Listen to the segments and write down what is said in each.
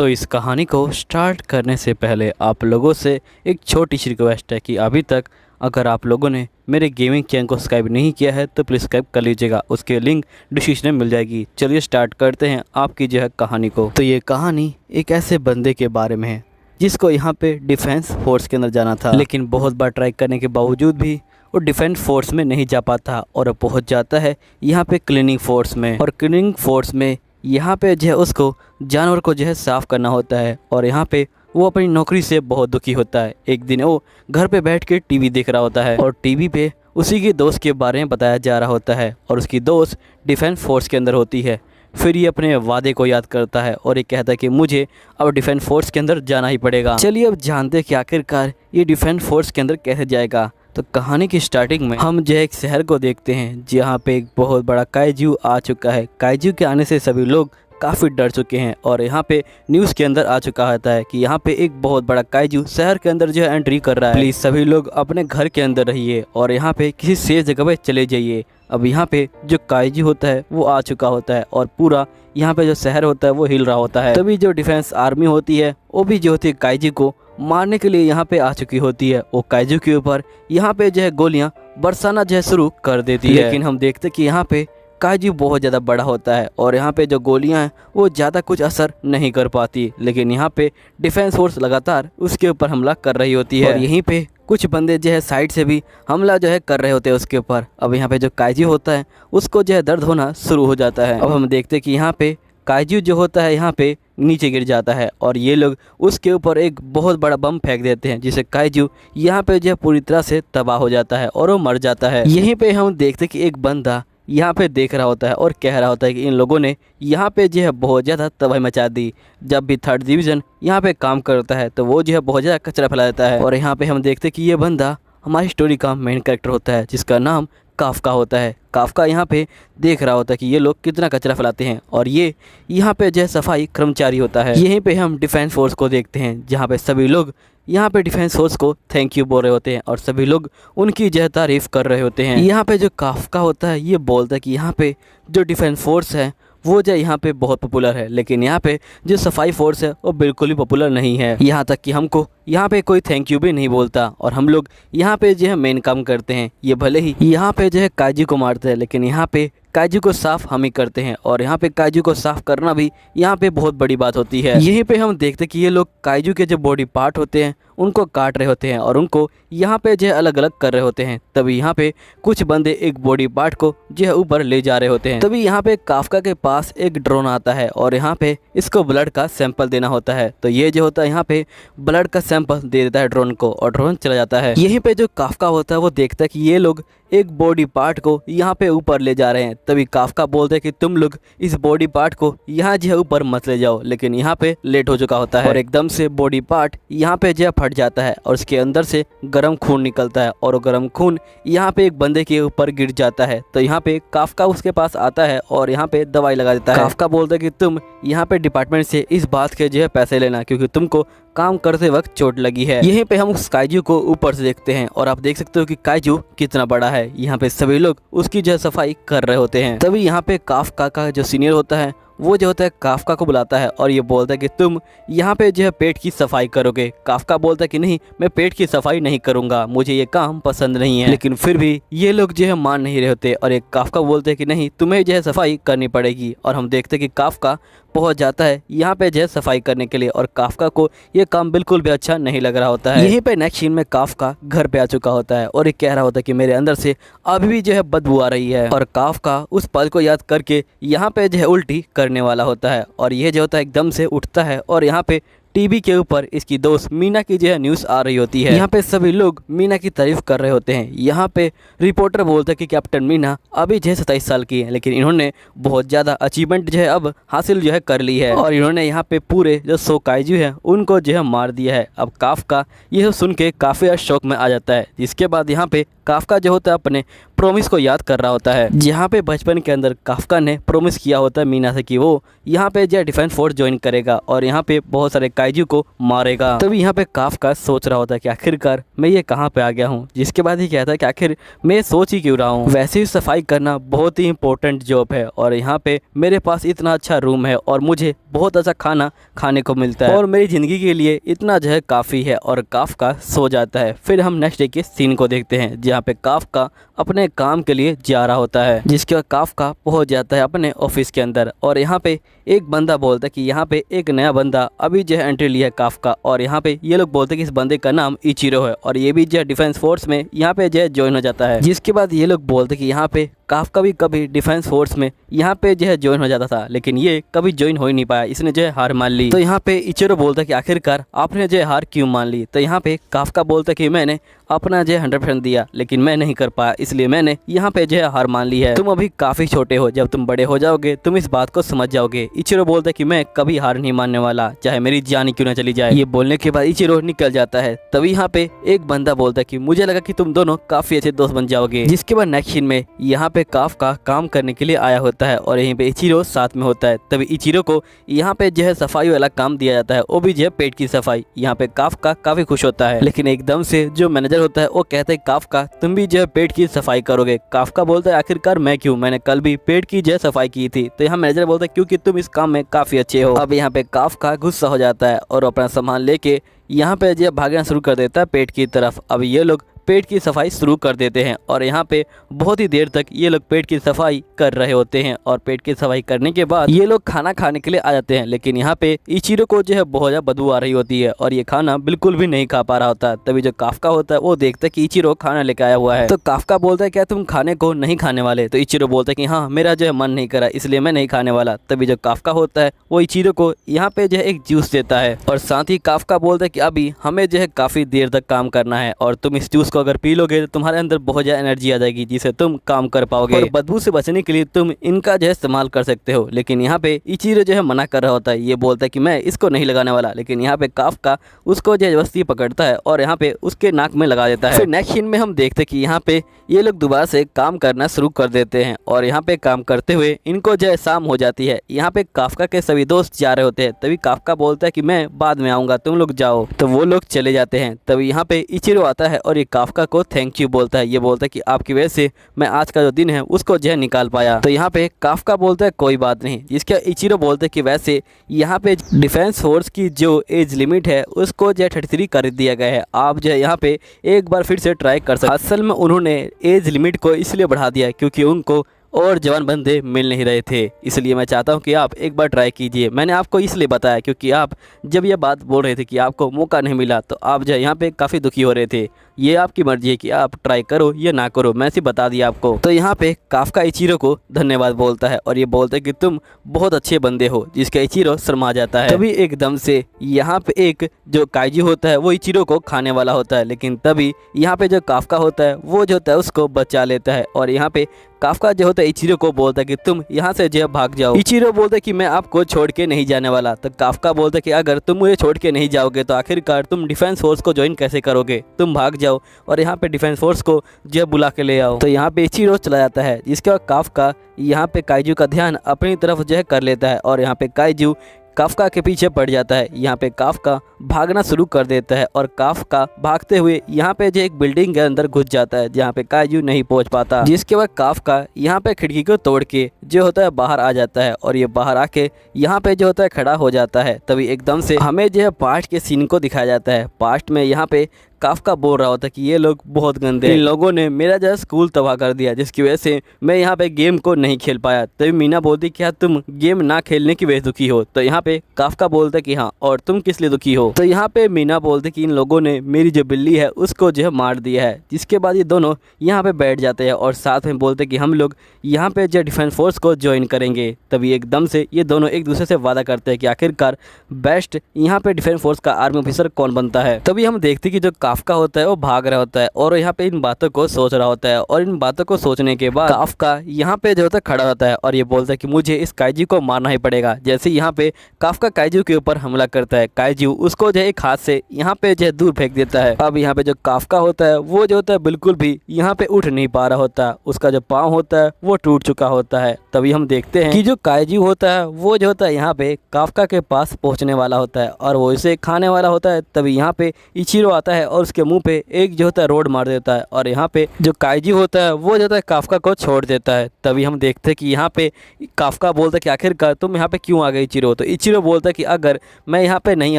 तो इस कहानी को स्टार्ट करने से पहले आप लोगों से एक छोटी सी रिक्वेस्ट है कि अभी तक अगर आप लोगों ने मेरे गेमिंग चैनल को सब्सक्राइब नहीं किया है तो प्लीज़ सब्सक्राइब कर लीजिएगा, उसके लिंक डिस्क्रिप्शन में मिल जाएगी। चलिए स्टार्ट करते हैं आपकी जो है कहानी को। तो ये कहानी एक ऐसे बंदे के बारे में है जिसको यहाँ पे डिफेंस फोर्स के अंदर जाना था, लेकिन बहुत बार ट्राई करने के बावजूद भी वो डिफेंस फोर्स में नहीं जा पाता और पहुँच जाता है यहाँ पे क्लीनिंग फोर्स में। और क्लीनिंग फोर्स में यहाँ पे जो है उसको जानवर को जो है साफ़ करना होता है और यहाँ पे वो अपनी नौकरी से बहुत दुखी होता है। एक दिन वो घर पे बैठ के टीवी देख रहा होता है और टीवी पे उसी के दोस्त के बारे में बताया जा रहा होता है और उसकी दोस्त डिफेंस फोर्स के अंदर होती है। फिर ये अपने वादे को याद करता है और ये कहता है कि मुझे अब डिफेंस फोर्स के अंदर जाना ही पड़ेगा। चलिए अब जानते हैं कि आखिरकार ये डिफेंस फोर्स के अंदर कैसे जाएगा। तो कहानी की स्टार्टिंग में हम जो एक शहर को देखते हैं जहाँ पे एक बहुत बड़ा काइजू आ चुका है। काइजू के आने से सभी लोग काफ़ी डर चुके हैं और यहाँ पे न्यूज़ के अंदर आ चुका होता है कि यहाँ पे एक बहुत बड़ा काइजू शहर के अंदर जो है एंट्री कर रहा है। प्लीज़ सभी लोग अपने घर के अंदर रहिए और यहाँ पे किसी सेफ जगह पे चले जाइए। अब यहाँ पे जो काइजू होता है वो आ चुका होता है और पूरा यहाँ पे जो शहर होता है वो हिल रहा होता है। तभी जो डिफेंस आर्मी होती है वो भी जो होती है काइजू को मारने के लिए यहाँ पे आ चुकी होती है। वो काइजू के ऊपर यहाँ पे जो है गोलियाँ बरसाना जो है शुरू कर देती है। लेकिन हम देखते कि यहाँ पे काइजू बहुत ज़्यादा बड़ा होता है और यहाँ पे जो गोलियाँ हैं वो ज़्यादा कुछ असर नहीं कर पाती, लेकिन यहाँ पे डिफेंस फोर्स लगातार उसके ऊपर हमला कर रही होती है और यहीं पे कुछ बंदे जो है साइड से भी हमला जो है कर रहे होते हैं उसके ऊपर। अब यहाँ पे जो काइजू होता है उसको जो है दर्द होना शुरू हो जाता है। अब हम देखते हैं कि यहाँ पे काइजू जो होता है यहाँ पे नीचे गिर जाता है और ये लोग उसके ऊपर एक बहुत बड़ा बम फेंक देते हैं जिससे काइजू यहाँ पे जो है पूरी तरह से तबाह हो जाता है और वो मर जाता है। यहीं पे हम देखते कि एक बंदा यहाँ पे देख रहा होता है और कह रहा होता है कि इन लोगों ने यहाँ पे जो है बहुत ज़्यादा तबाही मचा दी। जब भी थर्ड डिवीज़न यहाँ पे काम करता है तो वो जो है बहुत ज़्यादा कचरा फैला देता है। और यहाँ पे हम देखते हैं कि ये बंदा हमारी स्टोरी का मेन कैरेक्टर होता है जिसका नाम काफका होता है। काफका यहाँ पे देख रहा होता है कि ये लोग कितना कचरा फैलाते हैं और ये यहाँ पे जो है सफाई कर्मचारी होता है। यहीं पे हम डिफेंस फोर्स को देखते हैं जहाँ पे सभी लोग यहाँ पे डिफेंस फोर्स को थैंक यू बोल रहे होते हैं और सभी लोग उनकी जो है तारीफ कर रहे होते हैं। यहाँ पे जो काफका होता है ये बोलता है कि यहाँ पे जो डिफेंस फोर्स है वो जो यहाँ पे बहुत पॉपुलर है, लेकिन यहाँ पे जो सफाई फोर्स है वो बिल्कुल ही पॉपुलर नहीं है। यहाँ तक कि हमको यहाँ पे कोई थैंक यू भी नहीं बोलता और हम लोग यहाँ पे जो है मेन काम करते हैं। ये भले ही यहाँ पे जो है काइजू को मारते हैं लेकिन यहाँ पे काइजू को साफ हम ही करते हैं और यहाँ पे काइजू को साफ करना भी यहाँ पे बहुत बड़ी बात होती है। यहीं पे हम देखते कि ये लोग काइजू के जो बॉडी पार्ट होते हैं उनको काट रहे होते हैं और उनको यहाँ पे जो है अलग अलग कर रहे होते हैं। तभी यहाँ पे कुछ बंदे एक बॉडी पार्ट को जो है ऊपर ले जा रहे होते हैं। तभी यहाँ पे काफका के पास एक ड्रोन आता है और यहाँ पे इसको ब्लड का सैंपल देना होता है। तो ये जो होता है यहाँ पे ब्लड का सैंपल दे देता है ड्रोन को और ड्रोन चला जाता है। यहीं पे जो काफका होता है वो देखता है कि ये लोग एक बॉडी पार्ट को यहाँ पे ऊपर ले जा रहे हैं। तभी काफका बोलते हैं कि तुम लोग इस बॉडी पार्ट को यहाँ जो है ऊपर मत ले जाओ, लेकिन यहाँ पे लेट हो चुका होता है और एकदम से बॉडी पार्ट यहाँ पे जो है फट जाता है और उसके अंदर से गर्म खून निकलता है और गर्म खून यहाँ पे एक बंदे के ऊपर गिर जाता है। तो यहाँ पे काफका उसके पास आता है और यहाँ पे दवाई लगा देता है। काफका बोलता है कि तुम यहाँ पे डिपार्टमेंट से इस बात के जो है पैसे लेना क्योंकि तुमको काम करते वक्त चोट लगी है। यहीं पे हम उस काइजू को ऊपर से देखते हैं और आप देख सकते हो कि काइजू कितना बड़ा है। यहाँ पे सभी लोग उसकी जो है सफाई कर रहे होते हैं। तभी यहाँ पे काफका का जो सीनियर होता है वो जो होता है काफका को बुलाता है और ये बोलता है कि तुम यहाँ पे जो है पेट की सफाई करोगे। काफका बोलता है कि नहीं, मैं पेट की सफाई नहीं करूँगा, मुझे ये काम पसंद नहीं है। लेकिन फिर भी ये लोग जो है मान नहीं रहे होते और एक काफका बोलते हैं कि नहीं, तुम्हें जो है सफाई करनी पड़ेगी। और हम देखते हैं कि काफका पहुंच जाता है यहाँ पे जो है सफाई करने के लिए और काफका को ये काम बिल्कुल भी अच्छा नहीं लग रहा होता है। यहीं पे नेक्स्ट सीन में काफका घर पे आ चुका होता है और ये कह रहा होता है कि मेरे अंदर से अभी भी जो है बदबू आ रही है और काफका उस पल को याद करके यहाँ पे जो है उल्टी करने वाला होता है और ये जो होता है एकदम से उठता है और यहाँ पे टीवी के ऊपर इसकी दोस्त मीना की जो है न्यूज़ आ रही होती है। यहाँ पे सभी लोग मीना की तारीफ कर रहे होते हैं। यहाँ पे रिपोर्टर बोलता है कि कैप्टन मीना अभी जो है 27 साल की है लेकिन इन्होंने बहुत ज़्यादा अचीवमेंट जो है अब हासिल जो है कर ली है और इन्होंने यहाँ पे पूरे जो 100 काइजू है उनको जो है मार दिया है। अब काफका यह सुन के काफ़ी शौक में आ जाता है, जिसके बाद यहाँ पे काफका जो होता है अपने प्रोमिस को याद कर रहा होता है, जहाँ पे बचपन के अंदर काफका ने प्रोमिस किया होता है मीना से कि वो यहाँ पे जो डिफेंस फोर्स ज्वाइन करेगा और यहाँ पे बहुत सारे काइजू को मारेगा। तभी यहाँ पे काफका सोच रहा होता है कि आखिरकार मैं ये कहाँ पे आ गया हूँ, जिसके बाद ही कहता है कि आखिर मैं सोच ही क्यों रहा हूँ। वैसे ही सफाई करना बहुत ही इंपॉर्टेंट जॉब है और यहाँ पे मेरे पास इतना अच्छा रूम है और मुझे बहुत अच्छा खाना खाने को मिलता है और मेरी ज़िंदगी के लिए इतना जो है काफ़ी है। और काफका सो जाता है। फिर हम नेक्स्ट डे के सीन को देखते हैं, जहाँ पे काफका अपने काम के लिए जा रहा होता है, जिसके बाद काफका पहुंच जाता है अपने ऑफिस के अंदर और यहाँ पे एक बंदा बोलता है कि यहाँ पे एक नया बंदा अभी जो है एंट्री लिया है काफका, और यहाँ पे ये लोग बोलते हैं कि इस बंदे का नाम इचिरो है और ये भी जो है डिफेंस फोर्स में यहाँ पे जो है ज्वाइन हो जाता है। जिसके बाद ये लोग बोलते हैं कि यहाँ पे काफका भी कभी डिफेंस फोर्स में यहाँ पे जो है ज्वाइन हो जाता था, लेकिन ये कभी ज्वाइन हो ही नहीं पाया, इसने जो है हार मान ली। तो यहाँ पे इचिरो बोलता है कि आखिरकार आपने जो है हार क्यों मान ली। तो यहाँ पे काफका बोलता है कि मैंने अपना जो है 100% दिया, लेकिन मैं नहीं कर पाया, इसलिए मैंने यहाँ पे जो है हार मान ली है। तुम अभी काफी छोटे हो, जब तुम बड़े हो जाओगे तुम इस बात को समझ जाओगे। इचिरो बोलता है कि मैं कभी हार नहीं मानने वाला, चाहे मेरी जान ही क्यों ना चली जाए। ये बोलने के बाद इचिरो निकल जाता है। तभी यहाँ पे एक बंदा बोलता है कि मुझे लगा कि तुम दोनों काफी अच्छे दोस्त बन जाओगे। जिसके बाद नेक्स्ट सीन में यहाँ पे काफका काम करने के लिए आया होता है और यहीं पे इचिरो साथ में होता है। तभी इचिरो को यहाँ पे जो है सफाई वाला काम दिया जाता है, वो भी जो है पेट की सफाई। यहाँ पे काफका काफी खुश होता है, लेकिन एकदम से जो मैनेजर होता है वो कहता है काफका तुम भी जो है पेट की सफाई करोगे। काफका बोलता है आखिरकार मैं क्यों, मैंने कल भी पेट की जो है सफाई की थी। तो यहाँ मैनेजर बोलता है क्योंकि तुम इस काम में काफी अच्छे हो। अब यहाँ पे काफका गुस्सा हो जाता है और अपना सामान लेके यहाँ पे जो भागना शुरू कर देता है पेट की तरफ। अब ये लोग पेट की सफाई शुरू कर देते हैं और यहाँ पे बहुत ही देर तक ये लोग पेट की सफाई कर रहे होते हैं और पेट की सफाई करने के बाद ये लोग खाना खाने के लिए आ जाते हैं। लेकिन यहाँ पे इचिरो को जो है बहुत ज़्यादा बदबू आ रही होती है और ये खाना बिल्कुल भी नहीं खा पा रहा होता। तभी जो काफका होता है वो देखता है कि इचिरो खाना लेकर आया हुआ है। तो काफका बोलता है क्या तुम खाने को नहीं खाने वाले। तो इचिरो बोलता है कि हाँ मेरा जो है मन नहीं करा इसलिए मैं नहीं खाने वाला। तभी जो काफका होता है वो इचिरो को यहाँ पे जो है एक जूस देता है और साथ ही काफका बोलता है कि अभी हमें जो है काफ़ी देर तक काम करना है और तुम इस जूस को अगर पी लोगे तो तुम्हारे अंदर बहुत ज़्यादा एनर्जी आ जाएगी जिससे तुम काम कर पाओगे और बदबू से बचने के लिए तुम इनका जो है इस्तेमाल कर सकते हो। लेकिन यहाँ पे इचिरो जो है मना कर रहा होता है, ये बोलता है कि मैं इसको नहीं लगाने वाला। लेकिन यहाँ पे काफका उसको जो है जबरदस्ती पकड़ता है और यहाँ पे उसके नाक में लगा देता है। फिर नेक्स्ट सीन में हम देखते हैं कि यहाँ पे ये लोग दोबारा से काम करना शुरू कर देते हैं और यहाँ पे काम करते हुए इनको जो है शाम हो जाती है। यहाँ पे काफका के सभी दोस्त जा रहे होते हैं। तभी काफका बोलता है कि मैं बाद में आऊँगा, तुम लोग जाओ। तो वो लोग चले जाते हैं। तभी यहाँ पे इचिरो आता है और ये काफका को थैंक यू बोलता है। ये बोलता है कि आपकी वजह से मैं आज का जो दिन है उसको जो है निकाल पाया। तो यहाँ पे काफका बोलता है कोई बात नहीं। जिसका इचिरो बोलते हैं कि वैसे यहाँ पे डिफेंस फोर्स की जो एज लिमिट है उसको जो है 33 कर दिया गया है। आप जो है यहाँ पे एक बार फिर से ट्राई कर सकते। असल में उन्होंने एज लिमिट को इसलिए बढ़ा दिया क्योंकि उनको और जवान बंदे मिल नहीं रहे थे, इसलिए मैं चाहता हूं कि आप एक बार ट्राई कीजिए। मैंने आपको इसलिए बताया क्योंकि आप जब ये बात बोल रहे थे कि आपको मौका नहीं मिला तो आप जो है यहाँ पे काफ़ी दुखी हो रहे थे। ये आपकी मर्जी है कि आप ट्राई करो या ना करो, मैं सिर्फ बता दिया आपको। तो यहाँ पे काफका इचिरो को धन्यवाद बोलता है और ये बोलता है कि तुम बहुत अच्छे बंदे हो, जिसका इचिरो शर्मा जाता है। तभी एकदम से यहाँ पे एक जो काइजू होता है वो इचिरो को खाने वाला होता है, लेकिन तभी यहाँ पे जो काफका होता है वो जो होता है उसको बचा लेता है और यहाँ पे काफका जो होता है इचिरो को बोलता है कि तुम यहाँ से जो भाग जाओ। इचिरो बोलता है कि मैं आपको छोड़ के नहीं जाने वाला। तो काफका बोलता है कि अगर तुम मुझे छोड़ के नहीं जाओगे तो आखिरकार तुम डिफेंस फोर्स को ज्वाइन कैसे करोगे, तुम भाग जाओ और यहाँ पे डिफेंस फोर्स को जो बुला के ले आओ। तो यहाँ पे इचिरो चला जाता है, जिसके बाद काफका यहाँ पे काइजू का ध्यान अपनी तरफ जो है कर लेता है और यहाँ पे काइजू काफका के पीछे पड़ जाता है। यहाँ पे काफका भागना शुरू कर देता है और काफका भागते हुए यहाँ पे जो एक बिल्डिंग के अंदर घुस जाता है जहाँ पे काइजू नहीं पहुँच पाता। जिसके बाद काफका यहाँ पे खिड़की को तोड़ के जो होता है बाहर आ जाता है और ये बाहर आके यहाँ पे जो होता है खड़ा हो जाता है। तभी एकदम से हमें जो है पास्ट के सीन को दिखाया जाता है। पास्ट में यहाँ पे काफका बोल रहा होता है कि ये लोग बहुत गंदे हैं, इन लोगों ने मेरा जो स्कूल तबाह कर दिया जिसकी वजह से मैं यहाँ पे गेम को नहीं खेल पाया। तभी मीना बोलती क्या तुम गेम ना खेलने की वजह से दुखी हो। तो यहाँ पे काफका बोलता कि हाँ, और तुम किस लिए दुखी हो। तो यहाँ पे मीना बोलती कि इन लोगों ने मेरी जो बिल्ली है उसको जो है मार दिया है। जिसके बाद ये दोनों यहाँ पे बैठ जाते हैं और साथ में बोलते कि हम लोग यहाँ पे जो डिफेंस फोर्स को ज्वाइन करेंगे। तभी एकदम से ये दोनों एक दूसरे से वादा करते हैं कि आखिरकार बेस्ट यहाँ पे डिफेंस फोर्स का आर्मी ऑफिसर कौन बनता है। तभी हम देखते कि जो काफका होता है वो भाग रहा होता है और यहाँ पे इन बातों को सोच रहा होता है। और इन बातों को सोचने के बाद काफका यहाँ पे जो होता है खड़ा होता है और ये बोलता है कि मुझे इस काइजू को मारना ही पड़ेगा। जैसे यहाँ पे काफका काइजू के ऊपर हमला करता है, काइजू उसको जो है एक हाथ से यहाँ पे जो है दूर फेंक देता है। अब यहाँ पे जो काफका होता है वो जो होता है बिल्कुल भी यहाँ पे उठ नहीं पा रहा होता, उसका जो पाँव होता है वो टूट चुका होता है। तभी हम देखते हैं कि जो काइजू होता है वो जो होता है यहाँ पे काफका के पास पहुँचने वाला होता है और वो इसे खाने वाला होता है। तभी यहाँ पे इचिरो आता है और उसके मुंह पे एक जो होता है रोड मार देता है और यहाँ पे जो काइजू होता है वो जो होता है काफका को छोड़ देता है। तभी हम देखते हैं कि यहाँ पे काफका बोलता है कि आखिरकार तुम यहाँ पे क्यों आ गए इचिरो। तो इचिरो बोलता है कि अगर मैं यहाँ पे नहीं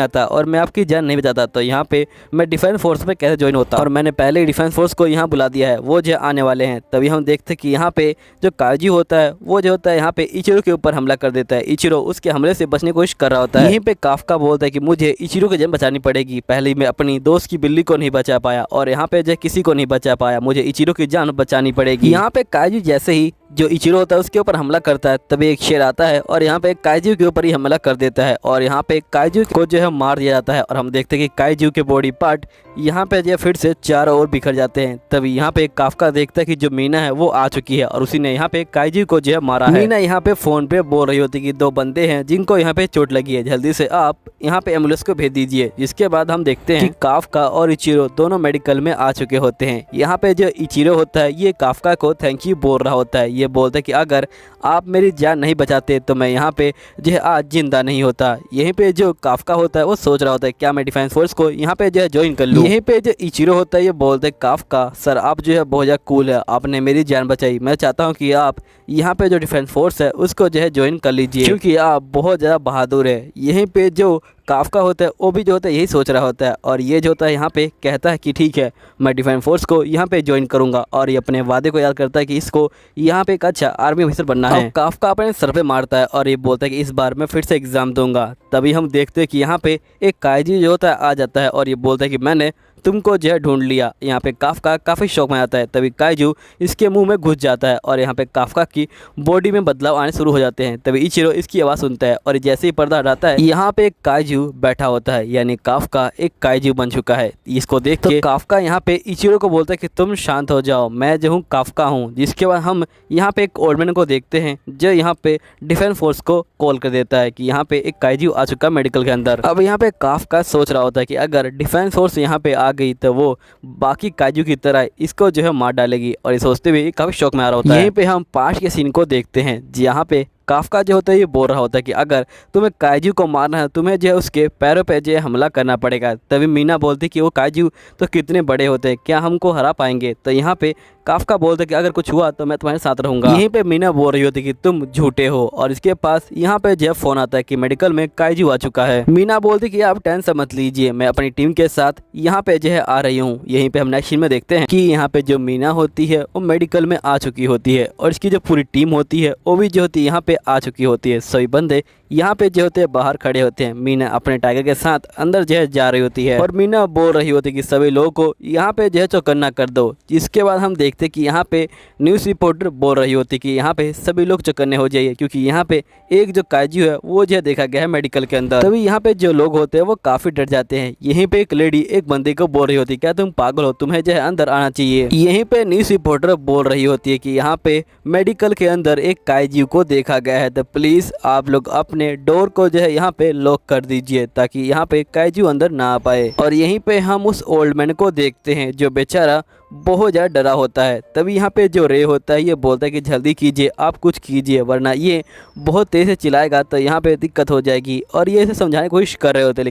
आता और मैं आपकी जान नहीं बचाता तो यहाँ पे मैं डिफेंस फोर्स में कैसे ज्वाइन होता, और मैंने पहले ही डिफेंस फोर्स को यहाँ बुला दिया है, वो जो आने वाले हैं। तभी हम देखते हैं कि यहाँ पे जो काइजू होता है वो जो होता है यहाँ पे इचिरो के ऊपर हमला कर देता है। इचिरो उसके हमले से बचने की कोशिश कर रहा होता है। यहीं पे काफका बोलता है कि मुझे इचिरो की जान बचानी पड़ेगी, पहले मैं अपनी दोस्त की बिल्ली को नहीं बचा पाया और यहाँ पे जो किसी को नहीं बचा पाया, मुझे इचिरो की जान बचानी पड़ेगी। यहाँ पे काइजू जैसे ही जो इचिरो होता है उसके ऊपर हमला करता है तभी एक शेर आता है और यहाँ पे काइजू के ऊपर ही हमला कर देता है और यहाँ पे काइजू को जो है मार दिया जाता है। और हम देखते हैं कि काइजू के बॉडी पार्ट यहाँ पे जो फिर से चारों ओर बिखर जाते हैं। तभी यहाँ पे काफका देखता है कि जो मीना है वो आ चुकी है और उसी ने यहाँ पे काइजू को जो है मारा है। मीना यहाँ पे फोन पे बोल रही होती कि 2 बंदे हैं जिनको यहाँ पे चोट लगी है, जल्दी से आप यहाँ पे एम्बुलेंस को भेज दीजिए। जिसके बाद हम देखते हैं कि काफका और इचिरो दोनों मेडिकल में आ चुके होते हैं। यहाँ पे जो इचिरो होता है ये काफका को थैंक यू बोल रहा होता है। ये बोलता है कि अगर आप मेरी जान नहीं बचाते तो मैं यहाँ पे जो है आज जिंदा नहीं होता। यहीं पे जो काफका होता है वो सोच रहा होता है क्या मैं डिफेंस फोर्स को यहाँ पे जो है ज्वाइन कर लूँ। यहीं पे जो इचिरो होता है ये बोलते है काफका सर आप जो है बहुत ज़्यादा कूल है, आपने मेरी जान बचाई, मैं चाहता हूँ कि आप यहाँ पे जो डिफेंस फोर्स है उसको जो है ज्वाइन कर लीजिए क्योंकि आप बहुत ज़्यादा बहादुर है। यहीं पे जो काफका होता है वो भी जो होता है यही सोच रहा होता है और ये जो होता है यहाँ पे कहता है कि ठीक है मैं डिफेंस फोर्स को यहाँ पे ज्वाइन करूँगा और ये अपने वादे को याद करता है कि इसको यहाँ पे एक अच्छा आर्मी ऑफिसर बनना है। काफका अपने सर पे मारता है और ये बोलता है कि इस बार मैं फिर से एग्ज़ाम दूंगा। तभी हम देखते हैं कि यहाँ पे एक काइजू जो होता है आ जाता है और ये बोलता है कि मैंने तुमको जो है ढूंढ लिया। यहाँ पे काफका काफ़ी शौक में आता है। तभी काइजू इसके मुंह में घुस जाता है और यहाँ पे काफका की बॉडी में बदलाव आने शुरू हो जाते हैं। तभी इचिरो इसकी आवाज़ सुनता है और जैसे ही पर्दा हटाता है यहाँ पे एक काइजू बैठा होता है, यानी काफका एक काइजू बन चुका है। इसको देख के काफका यहाँ पे इचिरो को बोलता है कि तुम शांत हो जाओ, मैं जो हूँ काफका हूँ। जिसके बाद हम यहाँ पे एक ओल्ड मैन को देखते हैं जो यहाँ पे डिफेंस फोर्स को कॉल कर देता है कि यहाँ पे एक काइजू आ चुका है मेडिकल के अंदर। अब यहाँ पे काफका सोच रहा होता है कि अगर डिफेंस फोर्स यहाँ पे आ गई तो वो बाकी काइजू की तरह इसको जो है मार डालेगी और ये सोचते हुए काफ़ी शौक में आ रहा होता है। यहीं पे हम पास के सीन को देखते हैं जहाँ पे काफका जो होता है ये बोल रहा होता है कि अगर तुम्हें काइजू को मारना है तुम्हें जो है उसके पैरों पे जो है हमला करना पड़ेगा। तभी मीना बोलती कि वो काइजू तो कितने बड़े होते हैं, क्या हमको हरा पाएंगे। तो यहाँ पे काफका बोलता है कि अगर कुछ हुआ तो मैं तुम्हारे साथ रहूंगा। यहीं पे मीना बोल रही होती कि तुम झूठे हो और इसके पास यहाँ पे जो फोन आता है कि मेडिकल में काइजू आ चुका है। मीना बोलती कि आप टेंशन मत लीजिए, मैं अपनी टीम के साथ यहाँ पे जो है आ रही हूँ। यहीं पे हम नेक्स्ट सीन में देखते हैं कि यहाँ पे जो मीना होती है वो मेडिकल में आ चुकी होती है और इसकी जो पूरी टीम होती है वो भी जो होती है यहाँ पे आ चुकी होती है। सभी बंदे यहाँ पे जो होते हैं बाहर खड़े होते हैं। मीना अपने टाइगर के साथ अंदर जो है जा रही होती है और मीना बोल रही होती है कि सभी लोगों को यहाँ पे जो है चौकन्ना कर दो। जिसके बाद हम देखते हैं कि यहाँ पे न्यूज़ रिपोर्टर बोल रही होती है कि यहाँ पे सभी लोग चौकन्ने हो जाइए क्योंकि यहाँ पे एक जो काइजू है वो जो है देखा गया है मेडिकल के अंदर। तभी यहाँ पे जो लोग होते हैं वो काफ़ी डर जाते हैं। यहीं पे एक लेडी एक बंदे को बोल रही होती है क्या तुम पागल हो, तुम्हें जो है अंदर आना चाहिए। यहीं पे न्यूज़ रिपोर्टर बोल रही होती है कि यहाँ पे मेडिकल के अंदर एक काइजू को देखा गया है, तो प्लीज़ आप लोग अपने डोर को जो है यहाँ पे लॉक कर दीजिए ताकि यहाँ पे काइजू अंदर ना आ पाए। और यहीं पे हम उस ओल्ड मैन को देखते हैं जो बेचारा बहुत ज़्यादा डरा होता है। तभी यहाँ पे जो रे होता है ये बोलता है कि जल्दी कीजिए, आप कुछ कीजिए वरना ये बहुत तेज़ से चिल्लाएगा तो यहाँ पे दिक्कत हो जाएगी। और ये इसे समझाने की कोशिश कर रहे होते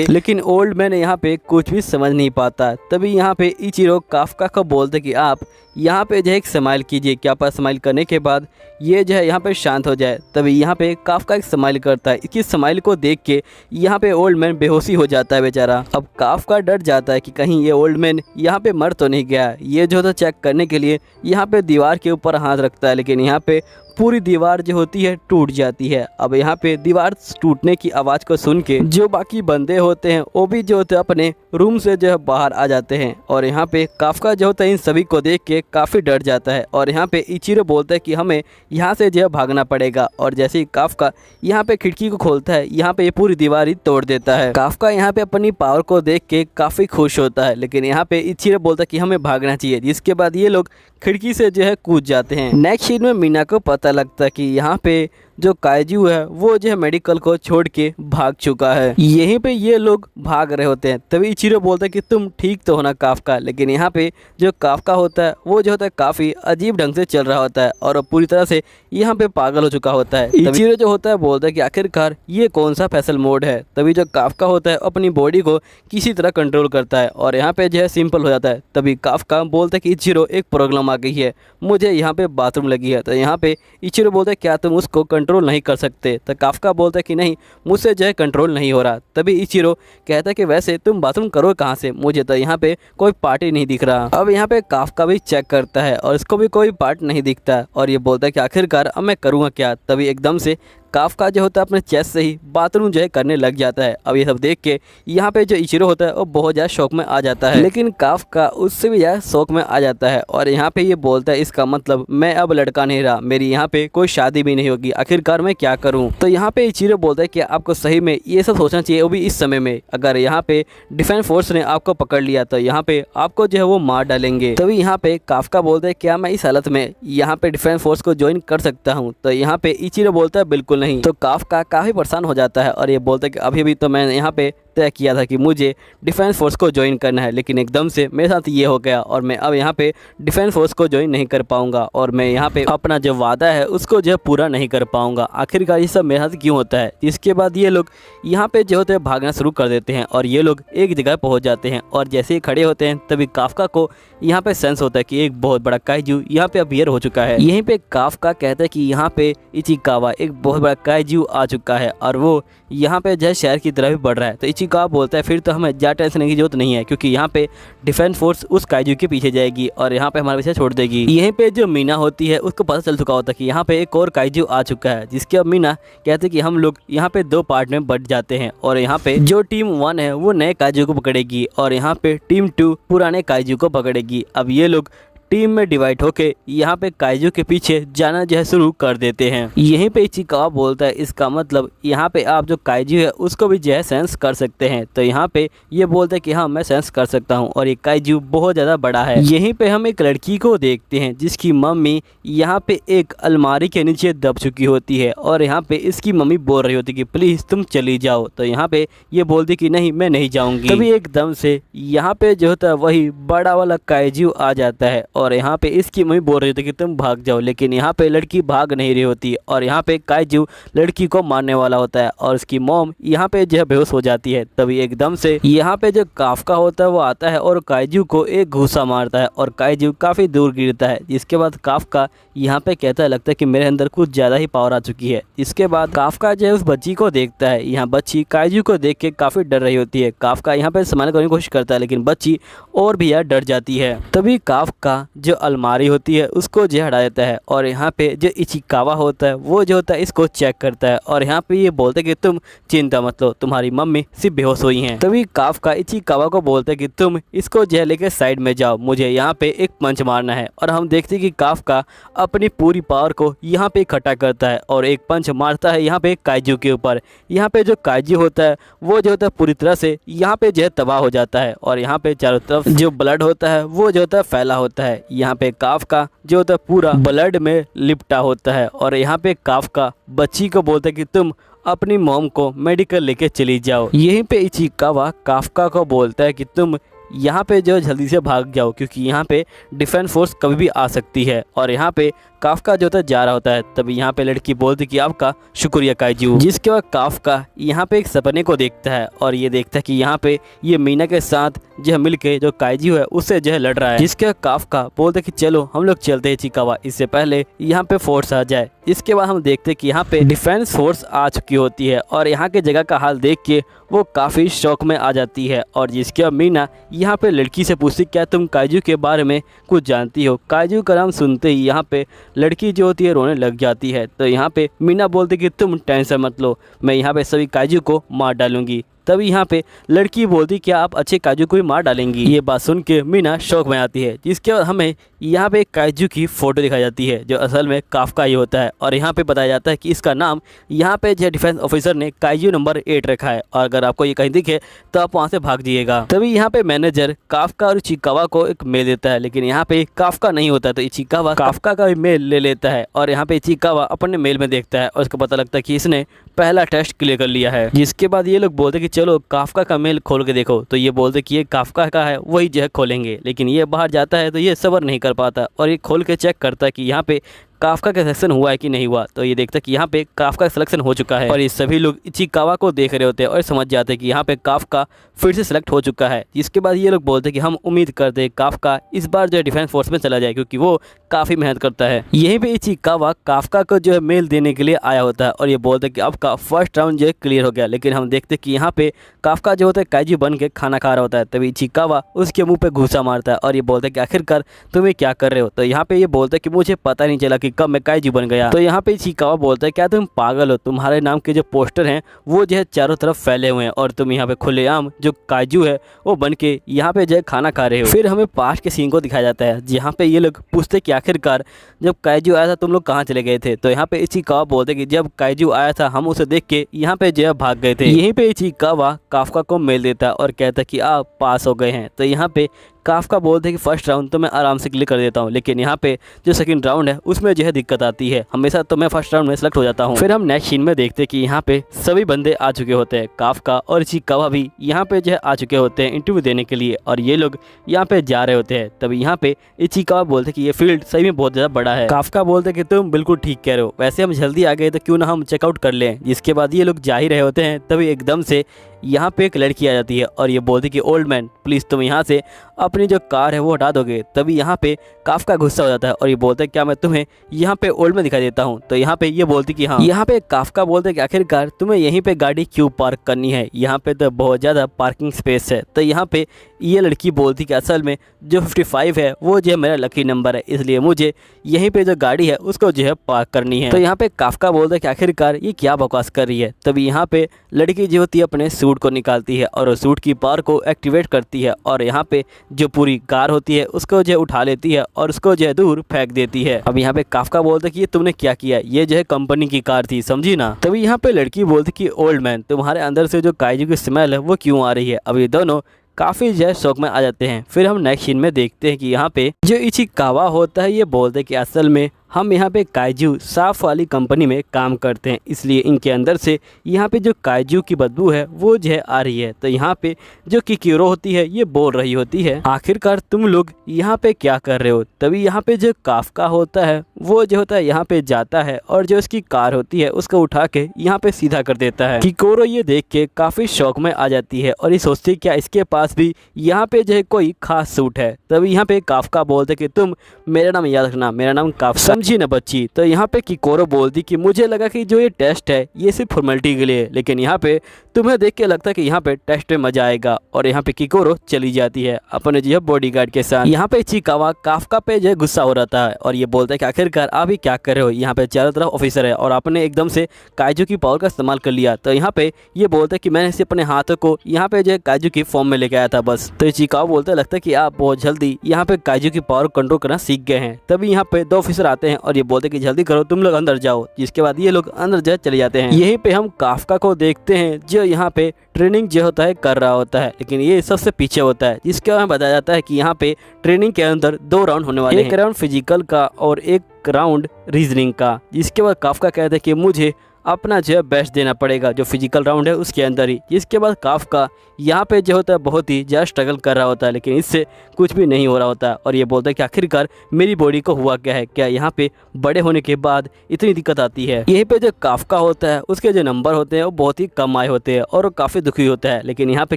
लेकिन ओल्ड मैन यहाँ पे कुछ भी समझ नहीं पाता। तभी यहाँ पे इचिरो काफका को बोलते कि आप यहाँ पे जो है एक स्माइल कीजिए, क्या पता स्माइल करने के बाद ये जो है यहाँ पे शांत हो जाए। तभी यहाँ पे काफका एक स्माइल करता है। इसकी स्माइल को देख के यहाँ पे ओल्ड मैन बेहोशी हो जाता है बेचारा। अब काफका डर जाता है कि कहीं ये ओल्ड मैन यहाँ पे मर तो नहीं गया। ये जो था चेक करने के लिए यहाँ पे दीवार के ऊपर हाथ रखता है लेकिन यहाँ पे पूरी दीवार जो होती है टूट जाती है। अब यहाँ पे दीवार टूटने की आवाज़ को सुन के जो बाकी बंदे होते हैं वो भी जो होते हैं अपने रूम से जो है बाहर आ जाते हैं। और यहाँ पे काफका जो होता है इन सभी को देख के काफ़ी डर जाता है और यहाँ पे इचिरो बोलता है कि हमें यहाँ से जो है भागना पड़ेगा। और जैसे ही काफका यहाँ पे खिड़की को खोलता है यहाँ पे ये पूरी दीवार ही तोड़ देता है। काफका यहाँ पे अपनी पावर को देख के काफ़ी खुश होता है, लेकिन यहाँ पे इचिरो बोलता है कि हमें भागना चाहिए, जिसके बाद ये लोग खिड़की से जो है कूद जाते हैं। नेक्स्ट सीन में मीना को पता लगता है कि यहाँ पे जो काइजू है वो जो है मेडिकल को छोड़ के भाग चुका है। यहीं पे ये लोग भाग रहे होते हैं, तभी इचिरो बोलता है कि तुम ठीक तो हो ना काफका। लेकिन यहाँ पे जो काफका होता है वो जो होता है काफ़ी अजीब ढंग से चल रहा होता है और पूरी तरह से यहाँ पे पागल हो चुका होता है। इचिरो जो होता है बोलता है कि आखिरकार ये कौन सा फैसल मोड है। तभी जो काफका होता है अपनी बॉडी को किसी तरह कंट्रोल करता है और यहाँ पे जो है सिंपल हो जाता है। तभी काफका बोलता है कि इचिरो एक प्रॉब्लम आ गई है, मुझे यहाँ पे बाथरूम लगी है। तो यहाँ पे इचिरो बोलता है क्या तुम उसको कंट्रोल नहीं कर सकते। तो काफका बोलता है कि नहीं, मुझसे जो है कंट्रोल नहीं हो रहा। तभी इचिरो कहता है कि वैसे तुम बाथरूम करो कहाँ से, मुझे तो यहाँ पे कोई पार्ट ही नहीं दिख रहा। अब यहाँ पे काफका भी चेक करता है और इसको भी कोई पार्ट नहीं दिखता और ये बोलता है कि आखिरकार अब मैं करूँगा क्या। तभी एकदम से काफका जो होता है अपने चेस्ट से ही बाथरूम जो है करने लग जाता है। अब ये सब देख के यहाँ पे जो इचिरो होता है वो बहुत ज़्यादा शौक में आ जाता है, लेकिन काफका उससे भी ज़्यादा शौक में आ जाता है और यहाँ पे ये बोलता है इसका मतलब मैं अब लड़का नहीं रहा, मेरी यहाँ पे कोई शादी भी नहीं होगी, आखिरकार मैं क्या करूँ। तो यहाँ पे इचिरो बोलता है कि आपको सही में ये सब सोचना चाहिए, वो भी इस समय में। अगर यहाँ पे डिफेंस फोर्स ने आपको पकड़ लिया तो यहाँ पे आपको जो है वो मार डालेंगे। तभी यहाँ पे काफका बोलता है क्या मैं इस हालत में यहाँ पे डिफेंस फोर्स को ज्वाइन कर सकता हूँ। तो यहाँ पे इचिरो बोलता है बिल्कुल नहीं। तो काफका काफ़ी परेशान हो जाता है और ये बोलता है कि अभी भी तो मैंने यहाँ पे तय किया था कि मुझे डिफेंस फोर्स को ज्वाइन करना है, लेकिन एकदम से मेरे साथ ये हो गया और मैं अब यहाँ पे डिफेंस फोर्स को ज्वाइन नहीं कर पाऊंगा और मैं यहाँ पे अपना जो वादा है उसको जो पूरा नहीं कर पाऊंगा। आखिरकार ये सब मेरे साथ क्यों होता है। इसके बाद ये लोग यहाँ पे जो होते हैं भागना शुरू कर देते हैं और ये लोग एक जगह पहुँच जाते हैं और जैसे ही खड़े होते हैं तभी काफका को यहाँ पे सेंस होता है कि एक बहुत बड़ा काइजू यहाँ पे अपीयर हो चुका है। यहीं पे काफका कहता है कि यहाँ पे इचिकावा एक बहुत बड़ा काइजू आ चुका है और वो यहाँ पे जो शहर की तरफ बढ़ रहा है। तो इचिकावा बोलता है फिर तो हमें ज़्यादा टेंशन की जरूरत नहीं है, क्योंकि यहाँ पे डिफेंस फोर्स उस काइजू के पीछे जाएगी और यहाँ पे हमारा पीछे छोड़ देगी। यहीं पे जो मीना होती है उसको पता चल चुका होता है कि यहाँ पे एक और काइजू आ चुका है, जिसके अब मीना कहते हैं कि हम लोग यहाँ पे 2 पार्ट में बट जाते हैं और यहाँ पे जो टीम 1 है वो नए काइजू को पकड़ेगी और यहाँ पे टीम 2 पुराने काइजू को पकड़ेगी। अब ये लोग टीम में डिवाइड होके यहाँ पे काइजू के पीछे जाना जो है शुरू कर देते हैं। यहीं पे इचिकावा बोलता है इसका मतलब यहाँ पे आप जो काइजू है उसको भी जो है सेंस कर सकते हैं। तो यहाँ पे ये बोलते हैं कि हाँ मैं सेंस कर सकता हूँ और ये काइजू बहुत ज़्यादा बड़ा है। यहीं पे हम एक लड़की को देखते हैं जिसकी मम्मी यहाँ पे एक अलमारी के नीचे दब चुकी होती है और यहाँ पे इसकी मम्मी बोल रही होती है कि प्लीज़ तुम चली जाओ। तो यहाँ पे ये बोलती कि नहीं मैं नहीं जाऊँगी। तभी एकदम से यहाँ पे जो होता है वही बड़ा वाला काइजू आ जाता है और यहाँ पे इसकी मम्मी बोल रही थी कि तुम भाग जाओ, लेकिन यहाँ पे लड़की भाग नहीं रही होती और यहाँ पे काइजू लड़की को मारने वाला होता है और उसकी मॉम यहाँ पे जो है बेहोश हो जाती है। तभी एकदम से यहाँ पे जो काफका होता है वो आता है और काइजू को एक घूसा मारता है और काइजू काफ़ी दूर गिरता है। जिसके बाद काफका यहाँ पे कहता है लगता है कि मेरे अंदर कुछ ज़्यादा ही पावर आ चुकी है। इसके बाद काफका जो है उस बच्ची को देखता है। यहाँ बच्ची काइजू को देख के काफ़ी डर रही होती है। काफका यहाँ पे संभालने की कोशिश करता है लेकिन बच्ची और भी यार डर जाती है। तभी काफका जो अलमारी होती है उसको जो हटा देता है और यहाँ पे जो इचिकावा होता है वो जो होता है इसको चेक करता है और यहाँ पे ये बोलते हैं कि तुम चिंता मत लो, तुम्हारी मम्मी सिर्फ बेहोश हुई हैं। तभी काफका इचिकावा को बोलते हैं कि तुम इसको जो लेके साइड में जाओ, मुझे यहाँ पे एक पंच मारना है। और हम देखते हैं कि काफका अपनी पूरी पावर को यहाँ पे इकट्ठा करता है और एक पंच मारता है यहाँ पे काइजू के ऊपर। यहाँ पे जो काइजू होता है वो जो होता है पूरी तरह से यहाँ पे जो है तबाह हो जाता है और यहाँ पे चारों तरफ जो ब्लड होता है वो जो होता है फैला होता है। यहाँ पे काफका जो होता है पूरा ब्लड में लिपटा होता है और यहाँ पे काफका बच्ची को बोलता है कि तुम अपनी मॉम को मेडिकल लेके चली जाओ। यहीं पे इचिकावा काफका को बोलता है कि तुम यहाँ पे जो जल्दी से भाग जाओ, क्योंकि यहाँ पे डिफेंस फोर्स कभी भी आ सकती है। और यहाँ पे काफका जो होता जा रहा होता है तभी यहाँ पे लड़की बोलती कि आपका शुक्रिया काइजू। जिसके बाद काफका यहाँ पे एक सपने को देखता है और ये देखता है कि यहाँ पे ये मीना के साथ जो है मिलके जो काइजू है उससे जो है लड़ रहा है, जिसके काफका बोलते कि चलो हम लोग चलते हैं इचिकावा, इससे पहले यहाँ पे फोर्स आ जाए। इसके बाद हम देखते कि यहाँ पे डिफेंस फोर्स आ चुकी होती है और यहाँ के जगह का हाल देख के वो काफ़ी शौक में आ जाती है। और जिसके बाद मीना यहाँ पे लड़की से पूछती क्या तुम काइजू के बारे में कुछ जानती हो। काइजू का नाम सुनते ही यहाँ पे लड़की जो होती है रोने लग जाती है। तो यहाँ पे मीना बोलती कि तुम टेंशन मत लो, मैं यहाँ पे सभी काइजू को मार डालूंगी। तभी यहाँ पे लड़की बोलती क्या आप अच्छे काजू को भी मार डालेंगी। ये बात सुन के मीना शौक में आती है। जिसके बाद हमें यहाँ पे काजू की फोटो दिखाई जाती है जो असल में काफका ही होता है और यहाँ पे बताया जाता है कि इसका नाम यहाँ पे जो डिफेंस ऑफिसर ने काजू नंबर 8 रखा है और अगर आपको ये कहीं दिखे तो आप वहाँ से भाग जाइएगा। तभी यहाँ पे मैनेजर काफका और इचिकावा को एक मेल देता है, लेकिन यहाँ पे काफका नहीं होता तो इचिकावा काफका का मेल ले लेता है और यहाँ पे इचिकावा अपने मेल में देखता है और उसको पता लगता है कि इसने पहला टेस्ट क्लियर कर लिया है। जिसके बाद ये लोग बोलते कि चलो काफका का मेल खोल के देखो, तो ये बोलते कि ये काफका का है वही जो है खोलेंगे, लेकिन ये बाहर जाता है तो ये सब्र नहीं कर पाता और ये खोल के चेक करता है कि यहाँ पे काफका का सिलेक्शन हुआ है कि नहीं हुआ। तो ये देखता है कि यहाँ पे काफका का सिलेक्शन हो चुका है और ये सभी लोग इचिकावा को देख रहे होते हैं और समझ जाते हैं कि यहाँ पे काफका फिर से सिलेक्ट हो चुका है। जिसके बाद ये लोग बोलते हैं कि हम उम्मीद करते हैं काफका इस बार जो है डिफेंस फोर्स में चला जाए क्योंकि वो काफ़ी मेहनत करता है। यहीं पे इचिकावा काफका को जो है मेल देने के लिए आया होता है और ये बोलते हैं कि आपका फर्स्ट राउंड जो है क्लियर हो गया, लेकिन हम देखते हैं कि यहाँ पे काफका जो होता है काइजू बन के खाना खा रहा होता है। तभी इचिकावा उसके मुंह पे घूसा मारता है और ये बोलते हैं कि आखिरकार तुम्हें क्या कर रहे हो। तो यहाँ पे ये बोलते हैं कि मुझे पता नहीं चला कि कब मैं काइजू बन गया। तो यहाँ पे इचिकावा बोलता है क्या तुम पागल हो, तुम्हारे नाम के जो पोस्टर हैं वो जो है चारों तरफ फैले हुए हैं और तुम यहाँ पे खुलेआम जो काइजू है वो बन के यहाँ पे जो है खाना खा रहे हो। फिर हमें पास्ट के सीन को दिखाया जाता है जहाँ पे ये लोग पूछते कि आखिरकार जब काइजू आया था तुम लोग कहाँ चले गए थे। तो यहाँ पे इचिकावा बोलते कि जब काइजू आया था हम उसे देख के यहाँ पे जो है भाग गए थे। यहीं पे इचिकावा काफका को मेल देता है और कहता है कि आप पास हो गए हैं। तो यहाँ पे काफका बोलते हैं कि फर्स्ट राउंड तो मैं आराम से क्लियर कर देता हूँ, लेकिन यहाँ पे जो सेकंड राउंड है उसमें जो है दिक्कत आती है, हमेशा तो मैं फर्स्ट राउंड में सेलेक्ट हो जाता हूँ। फिर हम नेक्स्ट सीन में देखते हैं कि यहाँ पे सभी बंदे आ चुके होते हैं, काफका और इचिकावा भी यहाँ पे जो है आ चुके होते हैं इंटरव्यू देने के लिए और ये लोग यहाँ पे जा रहे होते हैं। तभी यहाँ पे इचिकावा बोलते हैं कि ये फील्ड सही में बहुत ज़्यादा बड़ा है। काफका बोलते हैं कि तुम बिल्कुल ठीक कह रहे हो, वैसे हम जल्दी आ गए तो क्यों ना हम चेकआउट कर लें। जिसके बाद ये लोग जा ही रहे होते हैं तभी एकदम से यहाँ पे एक लड़की आ जाती है और ये बोलती कि ओल्ड मैन प्लीज़ तुम यहाँ से अपनी जो कार है वो हटा दोगे। तभी यहाँ पे काफका गुस्सा हो जाता है और ये बोलता है क्या मैं तुम्हें यहाँ पे ओल्ड मैन दिखाई देता हूँ। तो यहाँ पे ये बोलती कि हाँ। यहाँ पे काफका बोलते हैं कि आखिरकार तुम्हें यहीं पे गाड़ी क्यों पार्क करनी है, यहाँ पे तो बहुत ज़्यादा पार्किंग स्पेस है। तो यहाँ पे ये लड़की बोलती कि असल में जो 55 है वो जो है मेरा लकी नंबर है, इसलिए मुझे यहीं पे जो गाड़ी है उसको जो है पार्क करनी है। तो यहाँ पे काफका बोलता है कि आखिरकार ये क्या बकवास कर रही है। तभी यहाँ पे लड़की जो होती है अपने सूट को निकालती है और उस सूट की पावर को एक्टिवेट करती है और यहाँ पे जो पूरी कार होती है उसको जो है उठा लेती है और उसको जो है दूर फेंक देती है। अब यहाँ पे काफका बोलता है कि ये तुमने क्या किया, ये जो है कंपनी की कार थी, समझी ना। तभी यहाँ पे लड़की बोलती कि ओल्ड मैन तुम्हारे अंदर से जो काइजू की स्मेल है वो क्यों आ रही है। अब ये दोनों काफ़ी जो है शौक में आ जाते हैं। फिर हम नेक्स्ट सीन में देखते हैं कि यहाँ पे जो इचिकावा होता है ये बोलते हैं कि असल में हम यहाँ पे काइजू साफ वाली कंपनी में काम करते हैं, इसलिए इनके अंदर से यहाँ पे जो काइजू की बदबू है वो जो है आ रही है। तो यहाँ पे जो किकिरो होती है ये बोल रही होती है आखिरकार तुम लोग यहाँ पे क्या कर रहे हो। तभी यहाँ पे जो काफका होता है वो जो होता है यहाँ पे जाता है और जो उसकी कार होती है उसको उठा के यहाँ पे सीधा कर देता है। किकोरो ये देख के काफ़ी शौक में आ जाती है और ये सोचती है क्या इसके पास भी यहाँ पे जो है कोई खास सूट है। तभी यहाँ पे काफका बोलते कि तुम मेरा नाम याद रखना, मेरा नाम काफका समझी ना बच्ची। तो यहाँ पे किकोरो बोलती कि मुझे लगा कि जो ये टेस्ट है ये सिर्फ फॉर्मेलिटी के लिए, लेकिन यहाँ पे तुम्हें देख के लगता है कि यहाँ पे टेस्ट में मजा आएगा। और यहाँ पे किकोरो चली जाती है अपने जो है बॉडीगार्ड के साथ। यहाँ पे इचिकावा काफका पे जो है गुस्सा हो रहा है और ये बोलता है कि आखिरकार आप ही क्या कर रहे हो, यहाँ पे चारों तरफ ऑफिसर है और आपने एकदम से काइजू की पावर का इस्तेमाल कर लिया। तो यहाँ पे ये बोलता है कि मैंने इसे अपने हाथों को यहाँ पे जो है काइजू की फॉर्म में लेके आया था बस। तो इचिकावा बोलता है लगता है कि आप बहुत जल्दी यहाँ पे काइजू की पावर कंट्रोल करना सीख गए हैं। तभी यहाँ पे 2 ऑफिसर आते हैं और ये बोलते हैं कि जल्दी करो तुम लोग अंदर जाओ। जिसके बाद ये लोग अंदर जो चले जाते हैं। यहीं पे हम काफका को देखते हैं जो यहाँ पे ट्रेनिंग जो होता है कर रहा होता है, लेकिन ये सबसे पीछे होता है। जिसके बाद बताया जाता है कि यहाँ पे ट्रेनिंग के अंदर 2 राउंड होने वाले हैं, एक राउंड फिजिकल का और एक राउंड रीजनिंग का। जिसके बाद काफका कहता है कि मुझे अपना जो है बेस्ट देना पड़ेगा जो फिजिकल राउंड है उसके अंदर ही। इसके बाद काफका यहाँ पे जो होता है बहुत ही ज़्यादा स्ट्रगल कर रहा होता है, लेकिन इससे कुछ भी नहीं हो रहा होता है और ये बोलता है कि आखिरकार मेरी बॉडी को हुआ क्या है, क्या यहाँ पे बड़े होने के बाद इतनी दिक्कत आती है। यहीं पे जो काफका होता है उसके जो नंबर होते हैं वो बहुत ही कम आए होते हैं और वो काफ़ी दुखी होता है, लेकिन यहाँ पे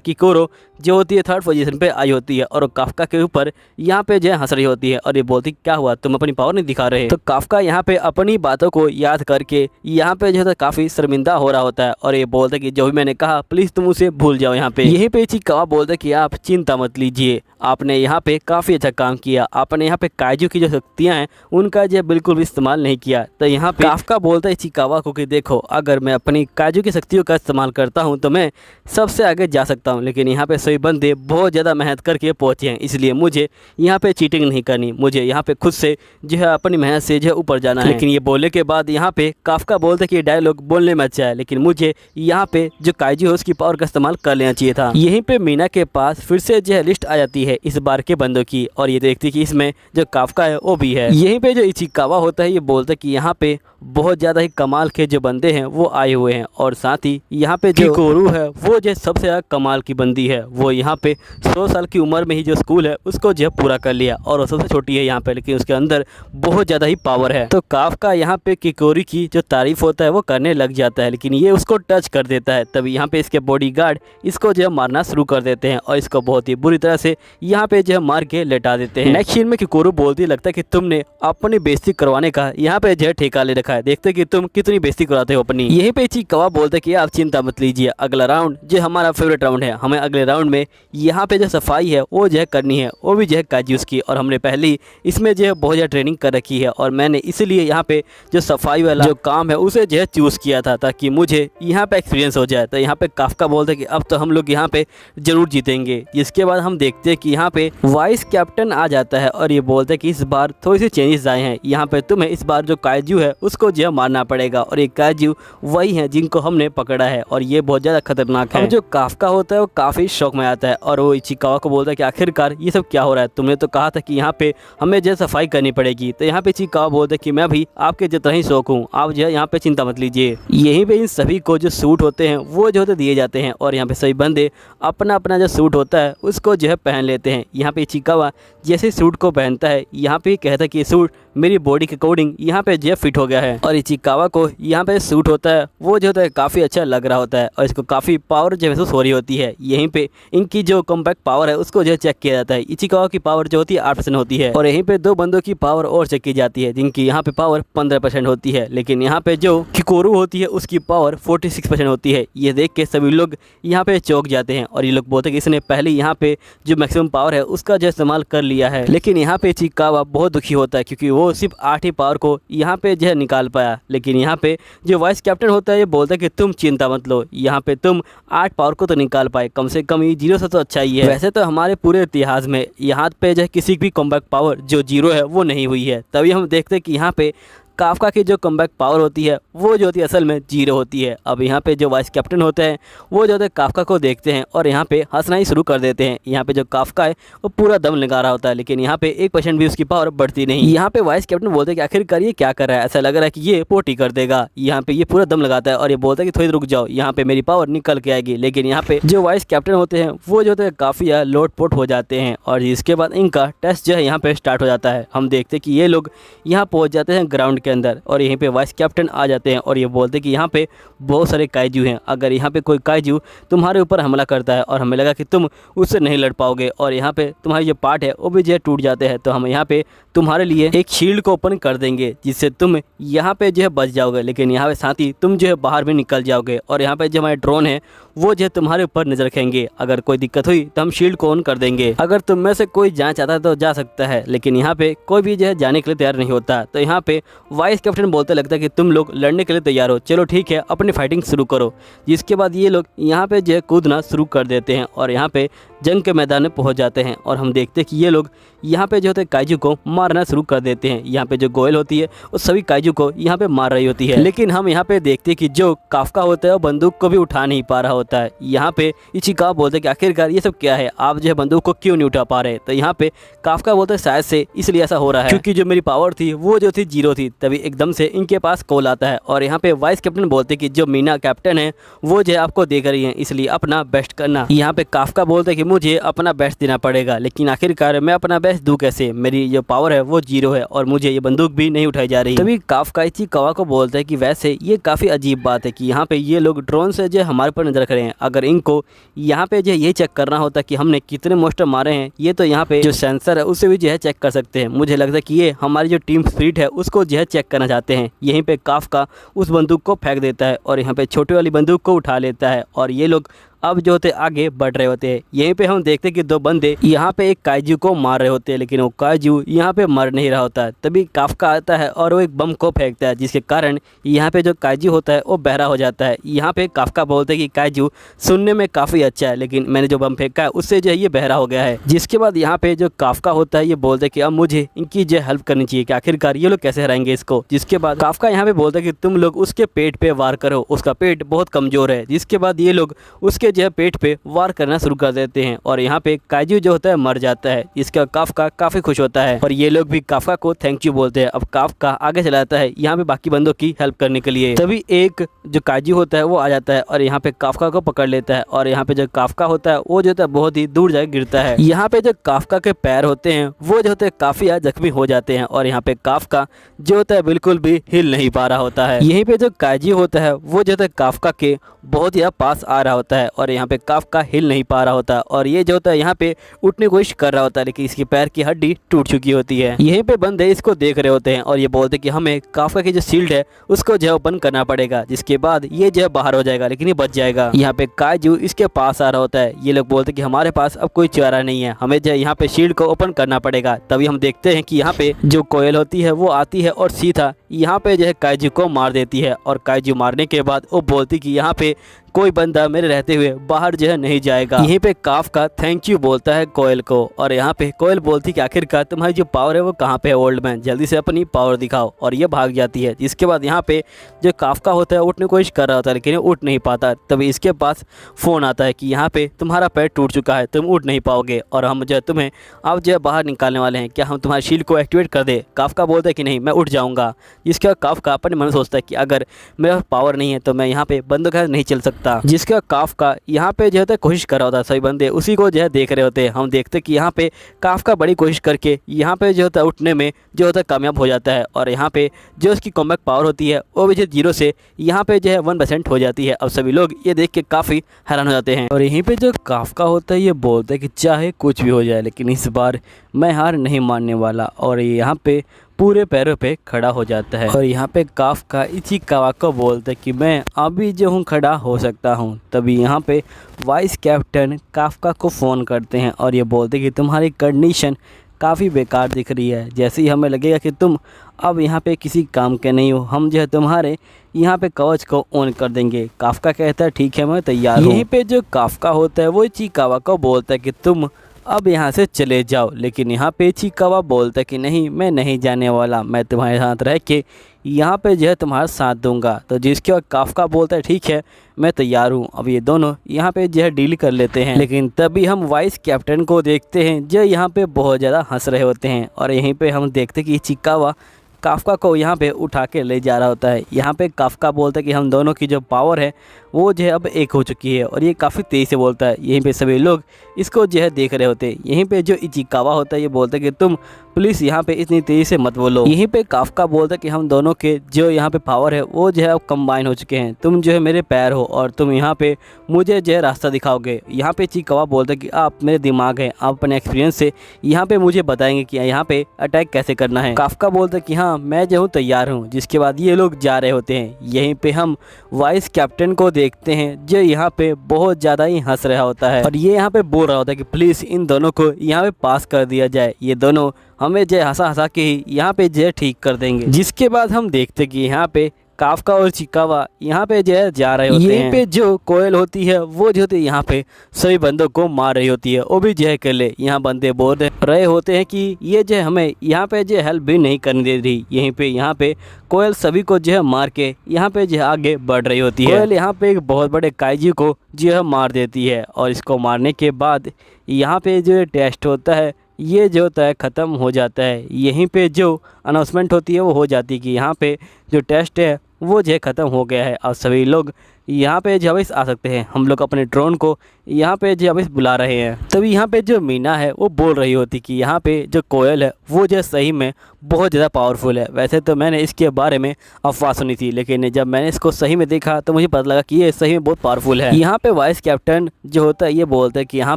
किकोरो जो होती है 3rd पोजीशन पे आई होती है और काफका के ऊपर यहाँ पे जो है हंस रही होती है और ये बोलती क्या हुआ, तुम अपनी पावर नहीं दिखा रहे। तो काफका यहाँ पे अपनी बातों को याद करके यहाँ पे जो है काफ़ी शर्मिंदा हो रहा होता है और ये बोलता है कि जो भी मैंने कहा प्लीज़ तुम उसे भूल जाओ। यहाँ पे यहीं पे इचिकावा बोलता है कि आप चिंता मत लीजिए, आपने यहाँ पे काफ़ी अच्छा काम किया, आपने यहाँ पे काइजू की जो शक्तियाँ हैं उनका जो बिल्कुल भी इस्तेमाल नहीं किया। तो यहाँ पे काफका बोलता है इचिकावा को कि देखो अगर मैं अपनी काइजू की शक्तियों का इस्तेमाल करता हूँ तो मैं सबसे आगे जा सकता हूँ, लेकिन यहाँ पे सभी बंदे बहुत ज़्यादा मेहनत करके पहुँचे हैं, इसलिए मुझे यहाँ पे चीटिंग नहीं करनी, मुझे यहाँ पे खुद से जो है अपनी मेहनत से जो है ऊपर जाना है। लेकिन ये बोलने के बाद यहाँ पे काफका बोलता है कि डायलॉग बोलने में अच्छा है, लेकिन मुझे यहाँ पे जो काइजू है उसकी पावर का इस्तेमाल कर लेना चाहिए था। यहीं पे मीना के पास फिर से जो है लिस्ट आ जाती है इस बार के बंदों की और ये देखती है कि इसमें जो काफका है वो भी है। यहीं पे जो इचिकावा होता है ये बोलता है कि यहाँ पे बहुत ज़्यादा ही कमाल के जो बंदे हैं वो आए हुए हैं और साथ ही यहाँ पे जो किकोरू है वो जो सबसे ज़्यादा कमाल की बंदी है, वो यहाँ पे 100 साल की उम्र में ही जो स्कूल है उसको जो पूरा कर लिया और वो सबसे छोटी है यहाँ पे, लेकिन उसके अंदर बहुत ज़्यादा ही पावर है। तो काफका यहाँ पे किकोरी की जो तारीफ होता है वो करने लग जाता है, लेकिन ये उसको टच कर देता है। तभी यहाँ पे इसके बॉडीगार्ड इसको जो है मारना शुरू कर देते हैं और इसको बहुत ही बुरी तरह से यहाँ पे जो है मार के लेटा देते हैं। नेक्स्ट सीन में किकोरू बोलती लगता है कि तुमने अपनी बेइज्जती करवाने का यहाँ पे जो है ठेका ले रखा है, देखते कि तुम कितनी बेइज्जती कराते हो अपनी। यहीं पे इचिकावा बोलते कि आप चिंता मत लीजिए, अगला राउंड जो हमारा फेवरेट राउंड है, हमें अगले राउंड में यहाँ पे जो सफाई है वो जो है करनी है, वो भी जो है काजूस की, और हमने पहले ही इसमें जो है बहुत ज़्यादा ट्रेनिंग कर रखी है और मैंने इसलिए यहाँ पे जो सफाई वाला जो काम है उसे जो है चूज़ किया था ताकि मुझे यहाँ पे एक्सपीरियंस हो जाए। तो यहाँ पे काफका बोलते कि अब तो हम लोग यहाँ पे जरूर जीतेंगे। इसके बाद हम देखते हैं कि यहाँ पे वाइस कैप्टन आ जाता है और ये बोलते हैं कि इस बार थोड़ी सी चेंजेस आए हैं, यहाँ पे तुम्हें इस बार जो काइजू है उसको जो है मारना पड़ेगा और ये काइजू वही है जिनको हमने पकड़ा है और ये बहुत ज़्यादा खतरनाक है। जो काफका होता है वो काफ़ी शौक में आता है और वो इचिकावा को बोलता है कि आखिरकार ये सब क्या हो रहा है, तुमने तो कहा था कि यहाँ पे हमें जो है सफाई करनी पड़ेगी। तो यहाँ पे इचिकावा बोलता है कि मैं भी आपके जितना ही शौक हूँ, आप जो है यहाँ पे चिंता मत लीजिए। यहीं पे इन सभी को जो सूट होते हैं वो जो होते दिए जाते हैं और यहाँ पे सभी बंदे अपना अपना जो सूट होता है उसको जो है पहन लेते हैं। यहाँ पे इचिकावा जैसे सूट को पहनता है यहाँ पे कहता है कि ये सूट मेरी बॉडी के अकॉर्डिंग यहाँ पे जो फिट हो गया है और इचिकावा को यहाँ पे सूट होता है वो जो होता है काफ़ी अच्छा लग रहा होता है और इसको काफ़ी पावर जो महसूस हो रही होती है। यहीं पे इनकी जो कॉम्पैक्ट पावर है उसको जो चेक किया जाता है। इचिकावा की पावर जो होती है 8% होती है और यहीं पे दो बंदों की पावर और चेक की जाती है जिनकी यहाँ पे पावर 15% होती है, लेकिन यहाँ पे जो किकोरू होती है उसकी पावर 46% होती है। ये देख के सभी लोग यहाँ पे चौंक जाते हैं और ये लोग बोलते हैं कि इसने पहले यहाँ पे जो मैक्सिमम पावर है उसका जो इस्तेमाल कर लिया है। लेकिन यहाँ पे इचिकावा बहुत दुखी होता है क्योंकि वो सिर्फ 8 ही पावर को यहाँ पे जो है निकाल पाया। लेकिन यहाँ पे जो वाइस कैप्टन होता है ये बोलता है कि तुम चिंता मत लो, यहाँ पे तुम 8 पावर को तो निकाल पाए, कम से कम ये 0 से तो अच्छा ही है। वैसे तो हमारे पूरे इतिहास में यहाँ पे जो है किसी भी कॉम्बैक्ट पावर जो 0 है वो नहीं हुई है। तभी हम देखते हैं कि यहाँ पे काफका की जो कमबैक पावर होती है वो जो होती है असल में 0 होती है। अब यहाँ पे जो वाइस कैप्टन होते हैं वो जो होते हैं काफका को देखते हैं और यहाँ पे हंसना ही शुरू कर देते हैं। यहाँ पे जो काफका है वो पूरा दम लगा रहा होता है लेकिन यहाँ पे 1% भी उसकी पावर बढ़ती नहीं। यहाँ पे वाइस कैप्टन बोलते हैं कि आखिरकार ये क्या कर रहा है, ऐसा लग रहा है कि ये पोटी कर देगा। यहाँ पे ये पूरा दम लगाता है और ये बोलता है कि थोड़ी रुक जाओ, यहाँ पे मेरी पावर निकल के आएगी। लेकिन यहाँ पे जो वाइस कैप्टन होते हैं वो जो होते हैं काफ़ी लोटपोट हो जाते हैं और इसके बाद इनका टेस्ट जो है यहाँ पे स्टार्ट हो जाता है। हम देखते हैं कि ये लोग यहाँ पहुँच जाते हैं ग्राउंड के अंदर और यहीं पे वाइस कैप्टन आ जाते हैं और ये बोलते हैं कि यहाँ पे बहुत सारे काइजू हैं, अगर यहाँ पे कोई काइजू तुम्हारे ऊपर हमला करता है और हमें लगा कि तुम उससे नहीं लड़ पाओगे और यहाँ पे तुम्हारी जो पार्ट है वो भी जो है टूट जाते हैं, तो हम यहाँ पे तुम्हारे लिए एक शील्ड को ओपन कर देंगे जिससे तुम यहाँ पे जो है बच जाओगे। लेकिन यहाँ पे साथ ही तुम जो है बाहर भी निकल जाओगे और यहाँ पे जो हमारे ड्रोन है वो जो है तुम्हारे ऊपर नजर रखेंगे। अगर कोई दिक्कत हुई तो हम शील्ड को ऑन कर देंगे। अगर तुम में से कोई जाना चाहता है तो जा सकता है, लेकिन यहाँ पे कोई भी जो है जाने के लिए तैयार नहीं होता। तो यहाँ पे वाइस कैप्टन बोलते लगता है कि तुम लोग लड़ने के लिए तैयार हो, चलो ठीक है अपनी फाइटिंग शुरू करो। जिसके बाद ये लोग यहाँ पे जो है कूदना शुरू कर देते हैं और यहाँ पे जंग के मैदान में पहुँच जाते हैं और हम देखते हैं कि ये लोग यहाँ पे जो होते हैं काइजू को मारना शुरू कर देते हैं। यहाँ पे जो गोयल होती है वो सभी काइजू को यहाँ पे मार रही होती है, लेकिन हम यहाँ पे देखते हैं कि जो काफका होता है वो बंदूक को भी उठा नहीं पा रहा होता है। यहाँ पे इचिकावा बोलते हैं कि आखिरकार ये सब क्या है, आप जो है बंदूक को क्यों नहीं उठा पा रहे। तो यहाँ पे काफका बोलते हैं शायद से इसलिए ऐसा हो रहा है क्योंकि जो मेरी पावर थी वो जो थी 0 थी, तभी एकदम से इनके पास कॉल आता है और यहाँ पे वाइस कैप्टन बोलते कि जो मीना कैप्टन है वो जो है आपको देख रही है, इसलिए अपना बेस्ट करना। यहाँ पे काफका बोलते कि मुझे अपना बेस्ट देना पड़ेगा, लेकिन आखिरकार मैं अपना बेस्ट दूं कैसे, मेरी जो पावर है वो 0 है और मुझे ये बंदूक भी नहीं उठाई जा रही। तभी काफका इचिकावा को बोलता है कि वैसे ये काफ़ी अजीब बात है कि यहाँ पे ये लोग ड्रोन से जो हमारे पर नजर रख रहे हैं, अगर इनको यहाँ पे जो ये चेक करना होता कि हमने कितने मोस्टर मारे हैं, ये तो यहाँ पे जो सेंसर है उससे भी जो है चेक कर सकते हैं। मुझे लगता है कि ये हमारी जो टीम स्पिरिट है उसको जो है चेक करना चाहते हैं। यहीं पे काफका उस बंदूक को फेंक देता है और यहाँ पे छोटी वाली बंदूक को उठा लेता है और ये लोग अब जो होते आगे बढ़ रहे होते हैं। यहीं पे हम देखते हैं कि 2 बंदे यहाँ पे एक काइजू को मार रहे होते हैं, लेकिन वो काइजू यहाँ पे मर नहीं रहा होता है। तभी काफका आता है और वो एक बम को फेंकता है, जिसके कारण यहाँ पे जो काइजू होता है वो बहरा हो जाता है। यहाँ पे काफका बोलते हैं कि काइजू सुनने में काफ़ी अच्छा है, लेकिन मैंने जो बम फेंका है उससे जो है ये बहरा हो गया है। जिसके बाद यहाँ पे जो काफका होता है ये बोलते हैं कि अब मुझे इनकी जो हेल्प करनी चाहिए कि आखिरकार ये लोग कैसे हराएंगे इसको। जिसके बाद काफका यहाँ पे बोलता है कि तुम लोग उसके पेट पे वार करो, उसका पेट बहुत कमज़ोर है। जिसके बाद ये लोग उसके जो है पेट पे वार करना शुरू कर देते हैं और यहाँ पे काइजू जो होता है मर जाता है। इसका काफका काफ़ी खुश होता है और ये लोग भी काफका को थैंक यू बोलते हैं। अब काफका आगे चला जाता है यहाँ पे बाकी बंदों की हेल्प करने के लिए। तभी एक जो काइजू होता है वो आ जाता है और यहाँ पे काफका को पकड़ लेता है और यहाँ पे जो काफका होता है वो जो होता है बहुत ही दूर जाकर गिरता है। यहाँ पे जो काफका के पैर होते हैं वो जो होते हैं काफ़ी जख्मी हो जाते हैं और यहाँ पे काफका जो होता है बिल्कुल भी हिल नहीं पा रहा होता है। यहीं पे जो काइजू होता है वो जो होता है काफका के बहुत ही पास आ रहा होता है और यहाँ पे काफका हिल नहीं पा रहा होता और ये जो होता है यहाँ पे उठने की कोशिश कर रहा होता है, लेकिन इसकी पैर की हड्डी टूट चुकी होती है। यहीं पे बंदे इसको देख रहे होते हैं और ये बोलते हैं कि हमें काफका की जो शील्ड है उसको जो है बंद करना पड़ेगा, जिसके बाद ये जो है बाहर हो जाएगा, लेकिन ये बच जाएगा। यहाँ पे काइजू इसके पास आ रहा होता है। ये लोग बोलते हैं कि हमारे पास अब कोई चारा नहीं है, हमें जो है यहाँ पे शील्ड को ओपन करना पड़ेगा। तभी हम देखते हैं कि यहाँ पे जो कोयल होती है वो आती है और सीधा यहाँ पे जो है काइजू को मार देती है और काइजू मारने के बाद वो बोलती कि यहाँ पे कोई बंदा मेरे रहते हुए बाहर जो है नहीं जाएगा। यहीं पे काफका थैंक यू बोलता है कोयल को और यहाँ पे कोयल बोलती कि आखिरकार तुम्हारी जो पावर है वो कहाँ पे है ओल्ड मैन, जल्दी से अपनी पावर दिखाओ, और ये भाग जाती है। जिसके बाद यहाँ पे जो काफका होता है उठने की कोशिश कर रहा होता है, लेकिन उठ नहीं पाता। तभी इसके पास फ़ोन आता है कि यहाँ पे तुम्हारा पैर टूट चुका है, तुम उठ नहीं पाओगे और हम जो है तुम्हें अब जो है बाहर निकालने वाले हैं, क्या हम तुम्हारी शील्ड को एक्टिवेट कर दे। काफका बोलता है कि नहीं, मैं उठ जाऊँगा। जिसके बाद काफका अपने मन में सोचता है कि अगर मेरे पास पावर नहीं है तो मैं यहाँ पे बंदों के साथ नहीं चल सकता। जिसका काफका यहाँ पे जो है कोशिश कर रहा होता है, सभी बंदे उसी को जो है देख रहे होते हैं। हम देखते हैं कि यहाँ पे काफका बड़ी कोशिश करके यहाँ पे जो होता है उठने में जो होता है कामयाब हो जाता है और यहाँ पे जो उसकी कॉम्बैट पावर होती है वो भी जो 0 से यहाँ पे जो है 1% हो जाती है। अब सभी लोग ये देख के काफ़ी हैरान हो जाते हैं और यहीं पे जो काफका होता है ये बोलता है कि चाहे कुछ भी हो जाए लेकिन इस बार मैं हार नहीं मानने वाला, और यहाँ पे पूरे पैरों पे खड़ा हो जाता है। और यहाँ पे काफका इचिकावा को बोलता है कि मैं अभी जो हूँ खड़ा हो सकता हूँ। तभी यहाँ पे वाइस कैप्टन काफका को फ़ोन करते हैं और ये बोलते हैं कि तुम्हारी कंडीशन काफ़ी बेकार दिख रही है, जैसे ही हमें लगेगा कि तुम अब यहाँ पे किसी काम के नहीं हो, हम जो है तुम्हारे यहाँ पे कवच को ऑन कर देंगे। काफका कहता है ठीक है, मैं तैयार हूँ। यहीं पे जो काफका होता है वो इचिकावा को बोलता है कि तुम अब यहाँ से चले जाओ, लेकिन यहाँ पे इचिकावा बोलता है कि नहीं, मैं नहीं जाने वाला, मैं तुम्हारे साथ रह के यहाँ पे जो है तुम्हारा साथ दूंगा। तो जिसके बाद काफका बोलता है ठीक है, मैं तैयार हूँ। अब ये दोनों यहाँ पे जो है डील कर लेते हैं, लेकिन तभी हम वाइस कैप्टन को देखते हैं जो यहाँ पे बहुत ज़्यादा हंस रहे होते हैं और यहीं पे हम देखते हैं कि इचिकावा काफका को यहाँ पे उठा के ले जा रहा होता है। यहाँ पे काफका बोलता है कि हम दोनों की जो पावर है वो जो है अब एक हो चुकी है, और ये काफ़ी तेज़ी से बोलता है। यहीं पे सभी लोग इसको जो है देख रहे होते हैं। यहीं पे जो इचिकावा होता है ये बोलता है कि तुम प्लीज़ यहाँ पे इतनी तेज़ी से मत बोलो। यहीं पे काफका बोलता है कि हम दोनों के जो यहाँ पे पावर है वो जो है अब कंबाइन हो चुके हैं, तुम जो है मेरे पैर हो और तुम यहाँ पे मुझे जो है रास्ता दिखाओगे। यहाँ पे इचिकावा बोलता है कि आप मेरे दिमाग हैं, आप अपने एक्सपीरियंस से यहाँ पे मुझे बताएंगे कि यहाँ पे अटैक कैसे करना है। काफका बोलता है कि हाँ, मैं जो हूँ तैयार हूँ। जिसके बाद ये लोग जा रहे होते हैं। यहीं पे हम वाइस कैप्टन को देखते हैं जो यहाँ पे बहुत ज़्यादा ही हंस रहा होता है और ये यहाँ पे बोल रहा होता है कि प्लीज़ इन दोनों को यहाँ पे पास कर दिया जाए, ये दोनों हमें जो हंसा हंसा के ही यहाँ पे जो ठीक कर देंगे। जिसके बाद हम देखते कि यहाँ पे काफका और इचिकावा यहाँ पे जो है जा रहे होते हैं। यहीं पे जो कोयल होती है वो जो होती है यहाँ पे सभी बंदों को मार रही होती है, वो भी जो है अकेले। यहाँ बंदे बोल रहे होते हैं कि ये जो है हमें यहाँ पे जो हेल्प भी नहीं करने दे रही। यहीं पे यहाँ पे कोयल सभी को जो है मार के यहाँ पे जो है आगे बढ़ रही होती है। कोयल यहाँ पे एक बहुत बड़े काइजू को जो है मार देती है और इसको मारने के बाद यहाँ पे जो टेस्ट होता है ये जो होता है ख़त्म हो जाता है। यहीं पे जो अनाउंसमेंट होती है वो हो जाती है कि यहाँ पे जो टेस्ट है वो जो है ख़त्म हो गया है और सभी लोग यहाँ पे जो वापस आ सकते हैं। हम लोग अपने ड्रोन को यहाँ पे जो वापस बुला रहे हैं। तभी यहाँ पे जो मीना है वो बोल रही होती कि यहाँ पे जो कोयल है वो जो सही में बहुत ज़्यादा पावरफुल है। वैसे तो मैंने इसके बारे में अफवाह सुनी थी, लेकिन जब मैंने इसको सही में देखा तो मुझे पता लगा कि ये सही में बहुत पावरफुल है। यहाँ पे वाइस कैप्टन जो होता है ये बोलता है कि यहाँ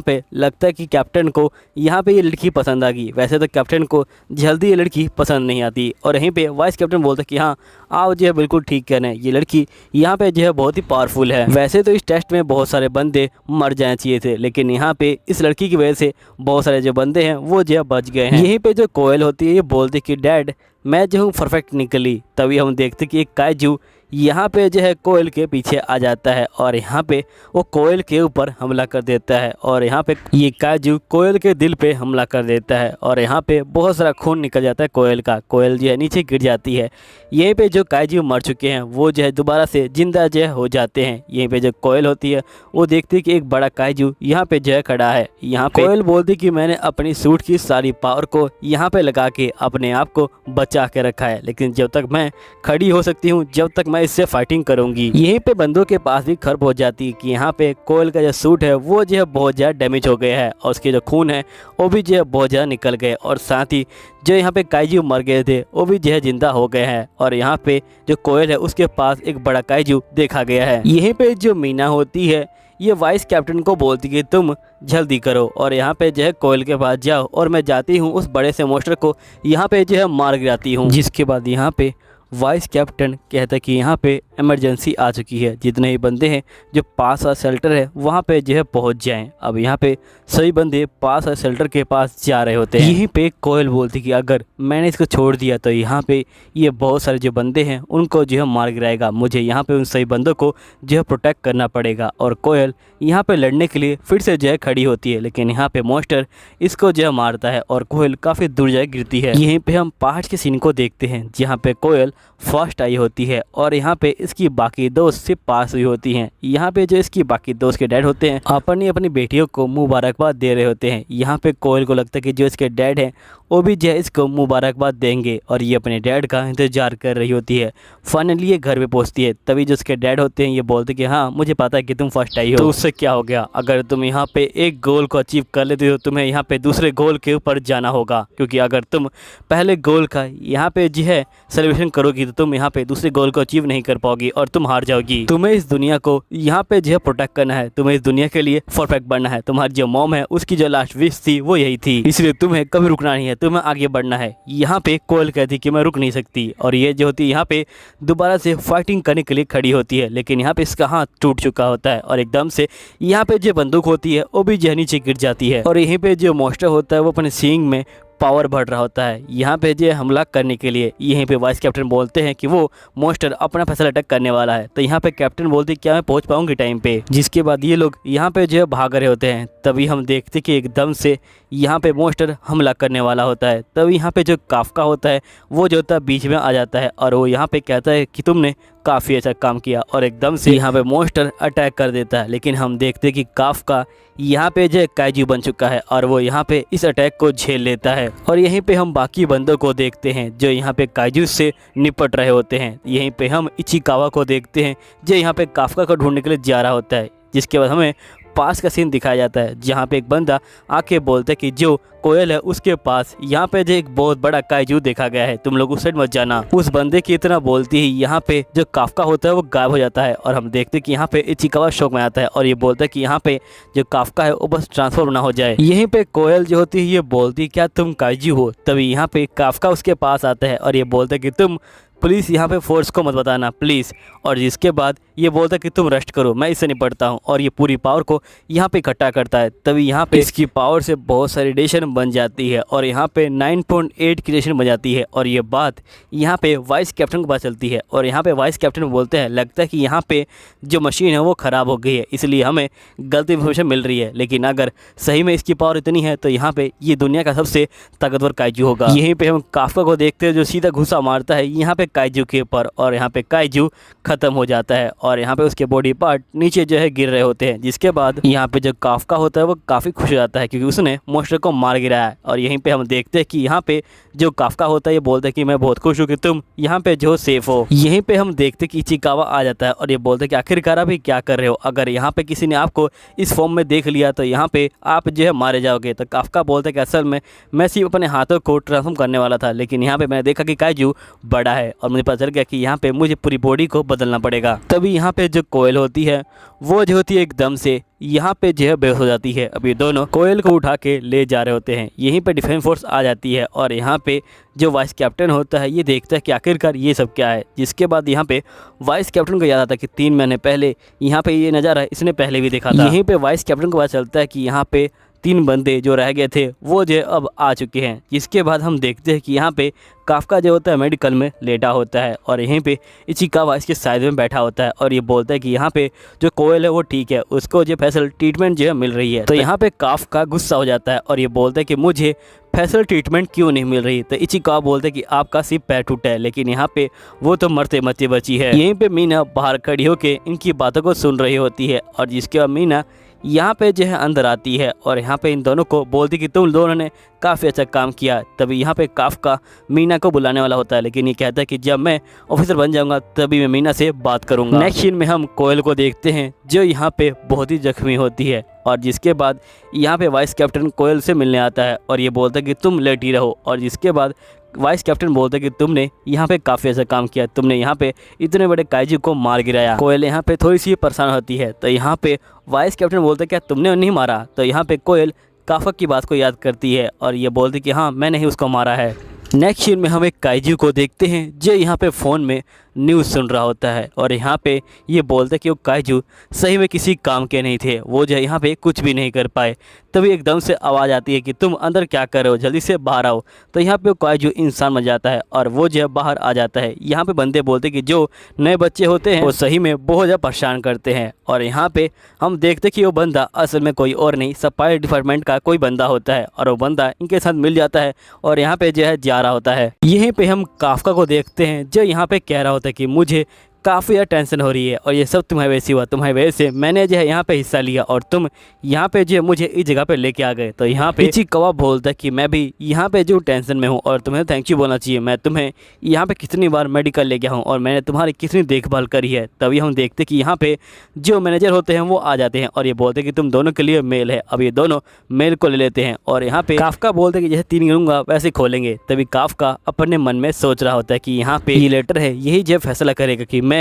पे लगता है कि कैप्टन को यहाँ पे ये लड़की पसंद आ गई। वैसे तो कैप्टन को जल्दी ये लड़की पसंद नहीं आती। और यहीं पे वाइस कैप्टन बोलता है कि हाँ आप जो है बिल्कुल ठीक कह रहे हैं, ये लड़की यहाँ पे जो है बहुत ही पावरफुल है। वैसे तो इस टेस्ट में बहुत सारे बंदे मर जाने चाहिए थे, लेकिन यहाँ पे इस लड़की की वजह से बहुत सारे जो बंदे हैं वो जो है बच गए हैं। यहीं पे जो कोयल होती है ये बोलती कि डैड मैं जो हूँ परफेक्ट निकली। तभी हम देखते कि एक काइजू यहाँ पे जो है कोयल के पीछे आ जाता है और यहाँ पे वो कोयल के ऊपर हमला कर देता है और यहाँ पे ये काइजू कोयल के दिल पे हमला कर देता है और यहाँ पे बहुत सारा खून निकल जाता है कोयल का। कोयल जो है नीचे गिर जाती है। यहीं पे जो काइजू मर चुके हैं वो जो है दोबारा से जिंदा जो है हो जाते हैं। यहीं पे जो कोयल होती है वो देखती है कि एक बड़ा काइजू यहाँ पे जो है खड़ा है। यहाँ पे कोयल बोलती कि मैंने अपनी सूट की सारी पावर को यहाँ पे लगा के अपने आप को बचा के रखा है, लेकिन जब तक मैं खड़ी हो सकती हूँ जब तक मैं इससे फाइटिंग करूंगी। यहीं पे बंदों के पास भी खबर पहुंच जाती है कि यहाँ पे कोयल का जो सूट है वो जो है बहुत ज़्यादा डैमेज हो गया है और उसके जो खून है वो भी जो है बहुत ज़्यादा निकल गए और साथ ही जो यहाँ पे काइजू मर गए थे वो भी जो है जिंदा हो गए हैं। और यहाँ पे जो कोयल है उसके पास एक बड़ा काइजू देखा गया है। यहीं पे जो मीना होती है ये वाइस कैप्टन को बोलती कि तुम जल्दी करो और यहाँ पे जो है कोयल के पास जाओ और मैं जाती हूँ उस बड़े से मोस्टर को यहाँ पे जो है मार गिराती हूँ। जिसके बाद यहाँ पे वाइस कैप्टन कहता है कि यहाँ पे इमरजेंसी आ चुकी है, जितने ही बंदे हैं जो पास वाला शेल्टर है वहाँ पे जो है पहुँच जाएं। अब यहाँ पे सभी बंदे पास वाले शेल्टर के पास जा रहे होते हैं। यहीं पे कोयल बोलती कि अगर मैंने इसको छोड़ दिया तो यहाँ पे ये बहुत सारे जो बंदे हैं उनको जो है मार गिराएगा। मुझे यहाँ पे उन सभी बंदों को जो है प्रोटेक्ट करना पड़ेगा। और कोयल यहाँ पे लड़ने के लिए फिर से जो है खड़ी होती है, लेकिन यहाँ पे मॉन्स्टर इसको जो है मारता है और कोयल काफ़ी दूर जाए गिरती है। यहीं पे हम पहाड़ के सीन को देखते हैं जहाँ पे कोयल फर्स्ट आई होती है और यहाँ पे इसकी बाकी दोस्त सिर्फ पास हुई होती हैं। यहाँ पे जो इसकी बाकी दोस्त के डैड होते हैं अपनी बेटियों को मुबारकबाद दे रहे होते हैं। यहाँ पे कोयल को लगता है कि जो इसके डैड हैं वो भी जो है इसको मुबारकबाद देंगे और ये अपने डैड का इंतजार कर रही होती है। फाइनली ये घर पे पहुँचती है। तभी जो उसके डैड होते हैं ये बोलते कि हाँ मुझे पता है कि तुम फर्स्ट आई हो, तो उससे क्या हो गया, अगर तुम यहाँ पे एक गोल को अचीव कर लेते हो तुम्हें यहाँ पे दूसरे गोल के ऊपर जाना होगा, क्योंकि अगर तुम पहले गोल का यहाँ पे जो है सेलिब्रेशन करोगी तो तुम यहाँ पे दूसरे गोल को अचीव नहीं कर पाओगी और तुम हार जाओगी। तुम्हें इस दुनिया को यहाँ पे जो है प्रोटेक्ट करना है, तुम्हें इस दुनिया के लिए परफेक्ट बनना है। तुम्हारी जो मॉम है उसकी जो लास्ट विश थी वो यही थी, इसलिए तुम्हें कभी रुकना नहीं है, तुम्हें आगे बढ़ना है। यहाँ पे कोयल कहती कि मैं रुक नहीं सकती और ये जो होती है यहाँ पे दोबारा से फाइटिंग करने के लिए खड़ी होती है, लेकिन यहाँ पे इसका हाथ टूट चुका होता है और एकदम से यहाँ पे जो बंदूक होती है वो भी जो नीचे गिर जाती है और यहीं पे जो मॉन्स्टर होता है वो अपने सींग में पावर बढ़ रहा होता है यहाँ पे जो हमला करने के लिए। यहीं पे वाइस कैप्टन बोलते हैं कि वो मॉन्स्टर अपना फैसला अटैक करने वाला है, तो यहाँ पे कैप्टन बोलते क्या मैं पहुँच पाऊंगी टाइम पे। जिसके बाद ये लोग यहाँ पे जो है भाग रहे होते हैं। तभी हम देखते कि एकदम से यहाँ पे मॉन्स्टर हमला करने वाला होता है। तभी यहाँ पे जो काफका होता है वो जो होता है बीच में आ जाता है और वो यहाँ पे कहता है कि तुमने काफ़ी अच्छा काम किया और एकदम से यहाँ पे मॉन्स्टर अटैक कर देता है। लेकिन हम देखते कि काफका यहाँ पे जो काइजू बन चुका है और वो यहाँ पे इस अटैक को झेल लेता है। और यहीं पे हम बाकी बंदों को देखते हैं जो यहाँ पे काइजू से निपट रहे होते हैं। यहीं पे हम इचिकावा को देखते हैं जो यहाँ पे काफका को ढूंढने के लिए जा रहा होता है। जिसके बाद हमें पास का सीन दिखाया जाता है जहाँ पे एक बंदा आके बोलता है कि जो कोयल है उसके पास यहाँ पे जो एक बहुत बड़ा काइजू देखा गया है, तुम लोग उस साइड मत जाना। उस बंदे की इतना बोलती ही यहाँ पे जो काफका होता है वो गायब हो जाता है और हम देखते हैं कि यहाँ पे इचिकावा शौक में आता है और ये बोलता है कि यहाँ पे जो काफका है वो बस ट्रांसफर ना हो जाए। यहीं पे कोयल जो होती है ये बोलती क्या तुम काइजू हो। तभी यहाँ पे काफका उसके पास आता है और ये बोलता है कि तुम प्लीज़ यहाँ पे फोर्स को मत बताना प्लीज़। और जिसके बाद ये बोलता है कि तुम रेस्ट करो मैं इससे निपटता हूँ और ये पूरी पावर को यहाँ पे इकट्ठा करता है। तभी यहाँ पे इसकी पावर से बहुत सारी रेडिएशन बन जाती है और यहाँ पे 9.8 की रेडिएशन बन जाती है और ये बात यहाँ पे वाइस कैप्टन को पता चलती है और यहाँ पे वाइस कैप्टन बोलते हैं लगता है कि यहाँ पे जो मशीन है वो ख़राब हो गई है इसलिए हमें गलत इन्फॉर्मेशन मिल रही है, लेकिन अगर सही में इसकी पावर इतनी है तो यहाँ पे ये दुनिया का सबसे ताकतवर काइजू होगा। यहीं पे हम काफका को देखते हैं जो सीधा घुसा मारता है यहाँ पे काइजू के ऊपर और यहाँ पे काइजू ख़त्म हो जाता है और यहाँ पे उसके बॉडी पार्ट नीचे जो है गिर रहे होते हैं। जिसके बाद यहाँ पे जो काफका होता है वो काफ़ी खुश हो जाता है क्योंकि उसने मॉन्स्टर को मार गिराया है। और यहीं पे हम देखते हैं कि यहाँ पे जो काफका होता है ये बोलता है कि मैं बहुत खुश हूँ कि तुम यहाँ पे जो सेफ हो। यहीं पे हम देखते हैं कि इचिकावा आ जाता है और ये बोलते हैं कि आखिरकार अभी क्या कर रहे हो, अगर यहाँ पे किसी ने आपको इस फॉर्म में देख लिया तो यहाँ पे आप जो है मारे जाओगे। तो काफका बोलता है कि असल में मैं सिर्फ अपने हाथों को ट्रांसफॉर्म करने वाला था, लेकिन यहाँ पे मैंने देखा कि काइजू बड़ा है और मुझे पता चल गया कि यहाँ पे मुझे पूरी बॉडी को बदलना पड़ेगा। तभी यहाँ पे जो कोयल होती है वो जो होती है एकदम से यहाँ पे जो है बेहोश हो जाती है। अब ये दोनों कोयल को उठा के ले जा रहे होते हैं। यहीं पे डिफेंस फोर्स आ जाती है और यहाँ पे जो वाइस कैप्टन होता है ये देखता है कि आखिरकार ये सब क्या है। जिसके बाद यहाँ पे वाइस कैप्टन को याद आता है कि 3 महीने पहले यहाँ पे ये नज़ारा इसने पहले भी देखा था। यहीं पे वाइस कैप्टन को पता चलता है कि यहाँ पे 3 बंदे जो रह गए थे वो जो अब आ चुके हैं। जिसके बाद हम देखते हैं कि यहाँ पे काफका जो होता है मेडिकल में लेटा होता है और यहीं पे इचिकावा इसके साइड में बैठा होता है और ये बोलता है कि यहाँ पे जो कोयल है वो ठीक है, उसको जो फैसल ट्रीटमेंट जो है मिल रही है। तो यहाँ पे काफका गुस्सा हो जाता है और ये बोलता है कि मुझे फैसल ट्रीटमेंट क्यों नहीं मिल रही। तो इचिकावा बोलते हैं कि आपका सिर्फ पैर टूटा है, लेकिन यहाँ पे वो तो मरते मरते बची है। यहीं पे मीना बाहर खड़ी होकर इनकी बातों को सुन रही होती है और जिसके बाद मीना यहाँ पे जो है अंदर आती है और यहाँ पे इन दोनों को बोलती कि तुम दोनों ने काफ़ी अच्छा काम किया। तभी यहाँ पे काफका मीना को बुलाने वाला होता है, लेकिन ये कहता है कि जब मैं ऑफिसर बन जाऊंगा तभी मैं मीना से बात करूंगा। नेक्स्ट सीन में हम कोयल को देखते हैं जो यहाँ पे बहुत ही जख्मी होती है और जिसके बाद यहाँ पे वाइस कैप्टन कोयल से मिलने आता है और ये बोलता है कि तुम लेटी रहो। और जिसके बाद वाइस कैप्टन बोलते कि तुमने यहाँ पे काफ़ी ऐसा काम किया, तुमने यहाँ पे इतने बड़े काइजू को मार गिराया। कोयल यहाँ पे थोड़ी सी परेशान होती है तो यहाँ पे वाइस कैप्टन बोलते क्या तुमने नहीं मारा। तो यहाँ पे कोयल काफका की बात को याद करती है और ये बोलती कि हाँ मैंने ही उसको मारा है। नेक्स्ट सीन में हम एक काइजू को देखते हैं जो यहाँ पे फ़ोन में न्यूज़ सुन रहा होता है और यहाँ पे ये बोलते हैं कि वो काइजू सही में किसी काम के नहीं थे, वो जो यहाँ पे कुछ भी नहीं कर पाए। तभी एकदम से आवाज़ आती है कि तुम अंदर क्या कर रहे हो, जल्दी से बाहर आओ। तो यहाँ पे वो काइजू इंसान बन जाता है और वो जो है बाहर आ जाता है। यहाँ पे बंदे बोलते कि जो नए बच्चे होते हैं वो सही में बहुत ज़्यादा परेशान करते हैं और यहाँ पे हम देखते कि वो बंदा असल में कोई और नहीं सफाई डिपार्टमेंट का कोई बंदा होता है और वो बंदा इनके साथ मिल जाता है और यहाँ पे जो है जा रहा होता है। यहीं पे हम काफका को देखते हैं जो यहाँ पे कह रहा होता है कि मुझे काफ़ी ज़्यादा टेंशन हो रही है और ये सब तुम्हारी वजह से हुआ, तुम्हारी वजह से मैंने जो है यहाँ पे हिस्सा लिया और तुम यहाँ पे जो है मुझे इस जगह पे लेके आ गए। तो यहाँ पे इचिकावा बोलता है कि मैं भी यहाँ पे जो टेंशन में हूँ और तुम्हें थैंक यू बोलना चाहिए, मैं तुम्हें यहाँ पे कितनी बार मेडिकल ले गया हूँ और मैंने तुम्हारी कितनी देखभाल करी है। तभी हम देखते कि यहाँ पे जो मैनेजर होते हैं वो आ जाते हैं और ये बोलते कि तुम दोनों के लिए मेल है। अब ये दोनों मेल को ले लेते हैं और यहाँ पे काफका बोलते कि जैसे 3 गिनूंगा वैसे खोलेंगे। तभी काफका अपने मन में सोच रहा होता है कि यहाँ पे ये लेटर है, यही जो फैसला करेगा कि मैं